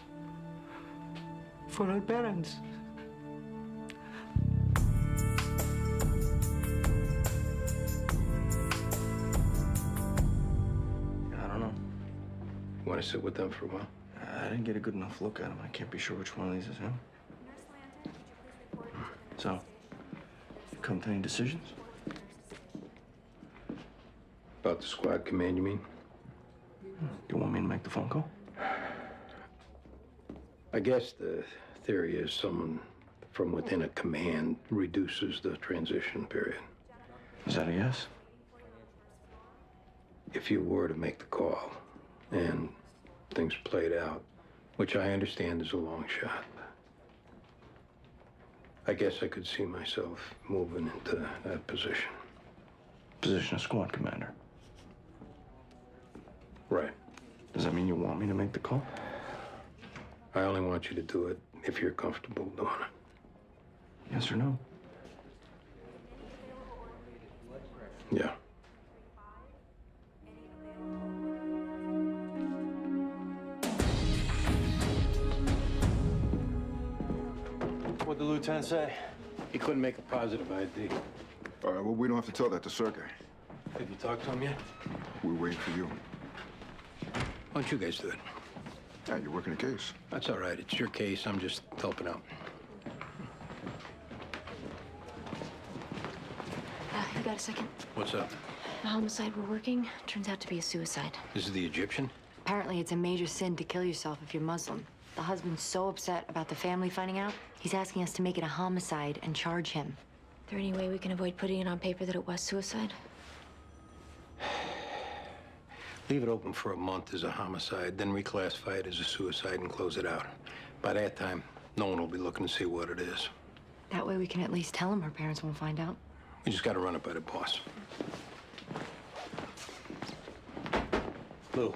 J: For our parents.
G: I don't know.
K: Want to sit with them for a while?
G: I didn't get a good enough look at him. I can't be sure which one of these is him. So, come to any decisions?
K: About the squad command, you mean?
G: You want me to make the phone call?
K: I guess the theory is someone from within a command reduces the transition period.
G: Is that a yes?
K: If you were to make the call and things played out, which I understand is a long shot, I guess I could see myself moving into that position.
G: Position of squad commander.
K: Right.
G: Does that mean you want me to make the call?
K: I only want you to do it if you're comfortable doing it.
G: Yes or no?
K: Yeah.
C: What'd the lieutenant say?
K: He couldn't make a positive ID.
M: All right, well, we don't have to tell that to Sergei.
K: Have you talked to him yet?
M: We're waiting for you.
K: Why don't you guys do it?
M: Yeah, you're working a case.
K: That's all right. It's your case. I'm just helping out.
B: got a second?
K: What's up?
B: The homicide we're working turns out to be a suicide.
K: This is the Egyptian?
B: Apparently, it's a major sin to kill yourself if you're Muslim. The husband's so upset about the family finding out, he's asking us to make it a homicide and charge him. Is there any way we can avoid putting it on paper that it was suicide?
K: Leave it open for a month as a homicide, then reclassify it as a suicide and close it out. By that time, no one will be looking to see what it is.
B: That way we can at least tell him her parents won't find out.
K: We just got to run it by the boss. Lou,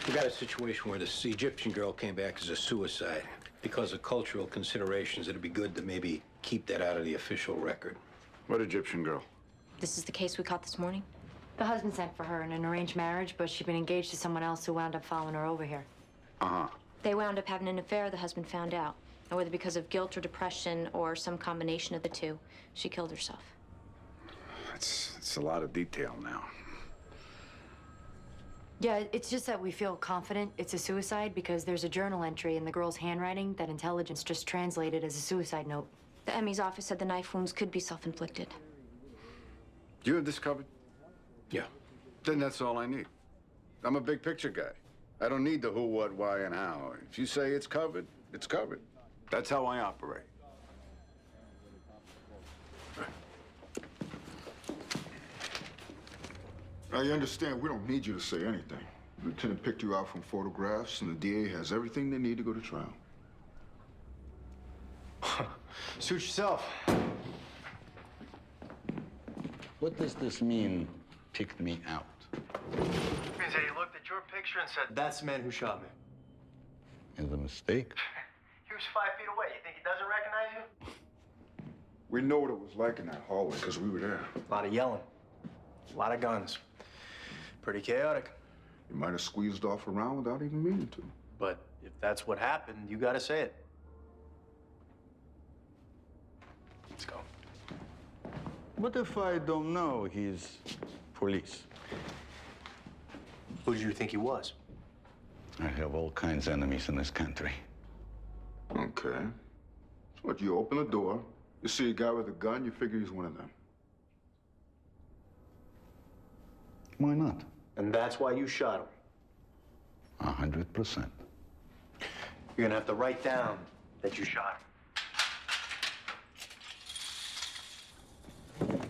K: we got a situation where this Egyptian girl came back as a suicide. Because of cultural considerations, it'd be good to maybe keep that out of the official record.
W: What Egyptian girl?
B: This is the case we caught this morning? The husband sent for her in an arranged marriage, but she'd been engaged to someone else who wound up following her over here.
W: Uh-huh.
B: They wound up having an affair, the husband found out. And whether because of guilt or depression or some combination of the two, she killed herself.
W: It's a lot of detail now.
B: Yeah, it's just that we feel confident it's a suicide because there's a journal entry in the girl's handwriting that intelligence just translated as a suicide note. The ME's office said the knife wounds could be self-inflicted.
W: Do you have this covered?
K: Yeah.
W: Then that's all I need. I'm a big picture guy. I don't need the who, what, why, and how. If you say it's covered, it's covered. That's how I operate.
M: Now, you understand, we don't need you to say anything. The lieutenant picked you out from photographs, and the DA has everything they need to go to trial.
X: Suit yourself.
I: What does this mean, picked me out?
X: Means that he looked at your picture and said, that's the man who shot me.
I: Is a mistake?
X: He was 5 feet away. You think he doesn't recognize you?
M: We know what it was like in that hallway, because we were there.
X: A lot of yelling. A lot of guns. Pretty chaotic.
M: You might have squeezed off around without even meaning to.
X: But if that's what happened, you gotta say it. Let's go.
I: What if I don't know he's police?
X: Who do you think he was?
I: I have all kinds of enemies in this country.
M: Okay. So what, you open the door, you see a guy with a gun, you figure he's one of them.
I: Why not?
X: And that's why you shot him.
I: 100%.
X: You're gonna have to write down that you shot him.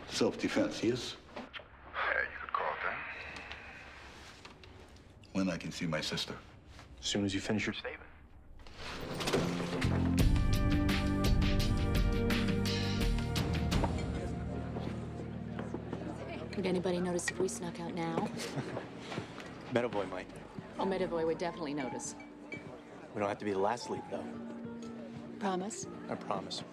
I: Self-defense, yes?
M: Yeah, you could call it that.
I: When I can see my sister?
X: As soon as you finish your statement.
L: Would anybody notice if we snuck out now?
X: Metavoy might.
L: Oh, Medavoy would definitely notice.
X: We don't have to be the last lead, though.
L: Promise?
X: I promise.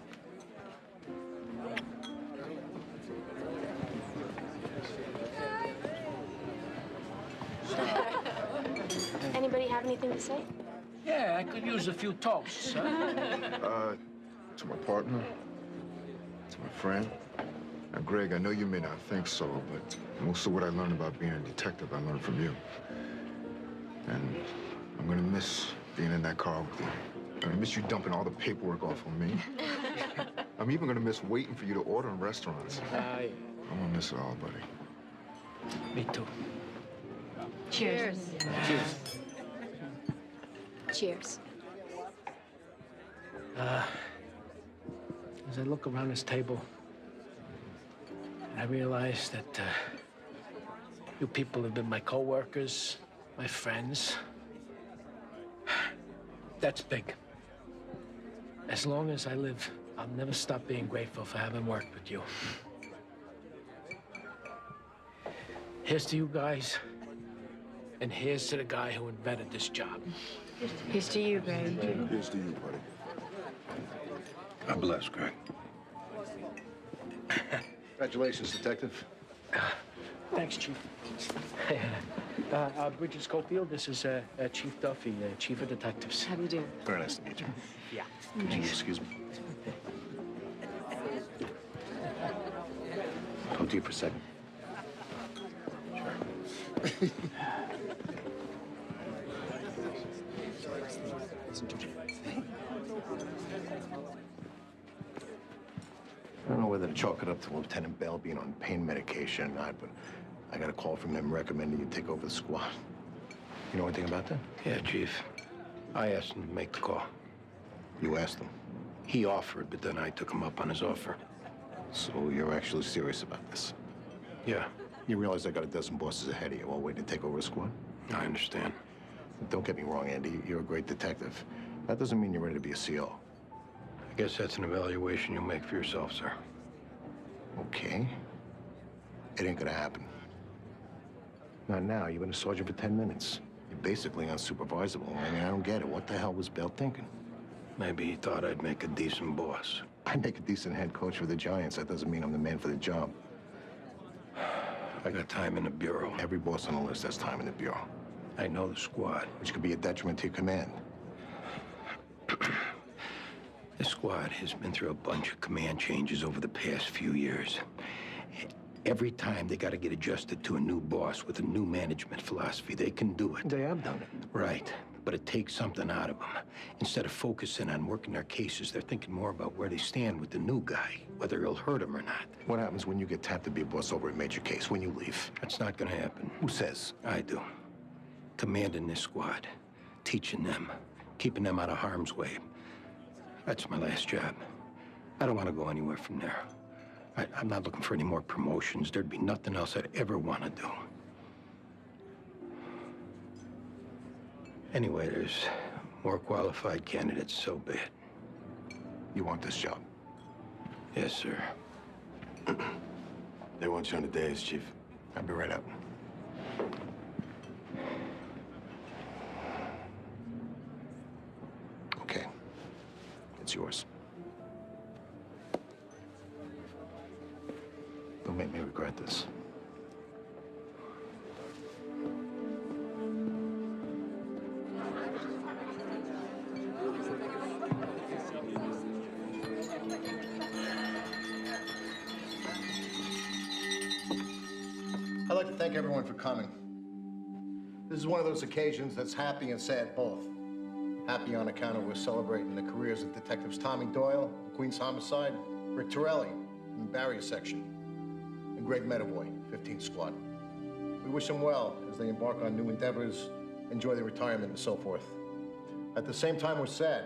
B: Anybody have anything to say?
S: Yeah, I could use a few toasts, huh?
M: To my partner, to my friend. Now, Greg, I know you may not think so, but most of what I learned about being a detective, I learned from you. And I'm gonna miss being in that car with you. I'm gonna miss you dumping all the paperwork off on me. I'm even gonna miss waiting for you to order in restaurants. I'm gonna miss it all, buddy.
S: Me too.
B: Cheers.
S: Cheers.
B: Cheers.
S: As I look around this table, I realize that you people have been my co-workers, my friends. That's big. As long as I live, I'll never stop being grateful for having worked with you. Here's to you guys, and here's to the guy who invented this job.
B: Here's to you, Greg.
M: Here's to you, buddy.
K: God bless, Greg.
W: Congratulations, Detective.
S: Thanks, Chief. Bridget Schofield, this is Chief Duffy, Chief of Detectives.
B: How do you do?
H: Very nice to meet you.
S: Yeah.
H: Could you excuse me? Talk to you for a second.
O: I don't know whether to chalk it up to Lieutenant Bell being on pain medication or not, but I got a call from him recommending you take over the squad. You know anything about that?
K: Yeah, Chief. I asked him to make the call.
O: You asked him?
K: He offered, but then I took him up on his offer.
O: So you're actually serious about this?
K: Yeah.
O: You realize I got a dozen bosses ahead of you all waiting to take over a squad?
K: I understand.
O: Don't get me wrong, Andy. You're a great detective. That doesn't mean you're ready to be a CO.
K: I guess that's an evaluation you'll make for yourself, sir.
O: Okay. It ain't gonna happen. Not now. You've been a sergeant for 10 minutes. You're basically unsupervisable. I mean, I don't get it. What the hell was Bell thinking?
K: Maybe he thought I'd make a decent boss.
O: I'd make a decent head coach for the Giants. That doesn't mean I'm the man for the job.
K: I got time in the Bureau.
O: Every boss on the list has time in the Bureau.
K: I know the squad.
O: Which could be a detriment to your command.
K: This squad has been through a bunch of command changes over the past few years. Every time they got to get adjusted to a new boss with a new management philosophy. They can do it.
O: They have done it.
K: Right. But it takes something out of them. Instead of focusing on working their cases, they're thinking more about where they stand with the new guy, whether he'll hurt them or not.
O: What happens when you get tapped to be a boss over a major case, when you leave?
K: That's not going to happen.
O: Who says?
K: I do. Commanding this squad, teaching them, keeping them out of harm's way. That's my last job. I don't want to go anywhere from there. I'm not looking for any more promotions. There'd be nothing else I'd ever want to do. Anyway, there's more qualified candidates, so be it.
O: You want this job?
K: Yes, sir.
O: They want you on the days, Chief. I'll be right up. Okay. It's yours. Don't make me regret this. I'd like to thank everyone for coming. This is one of those occasions that's happy and sad both. Happy on account of we're celebrating the careers of Detectives Tommy Doyle, Queens Homicide, Rick Torelli, in the Barrier Section, and Greg Medavoy, 15th Squad. We wish them well as they embark on new endeavors, enjoy their retirement, and so forth. At the same time, we're sad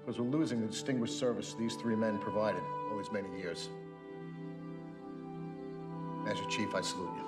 O: because we're losing the distinguished service these three men provided all these many years. As your chief, I salute you.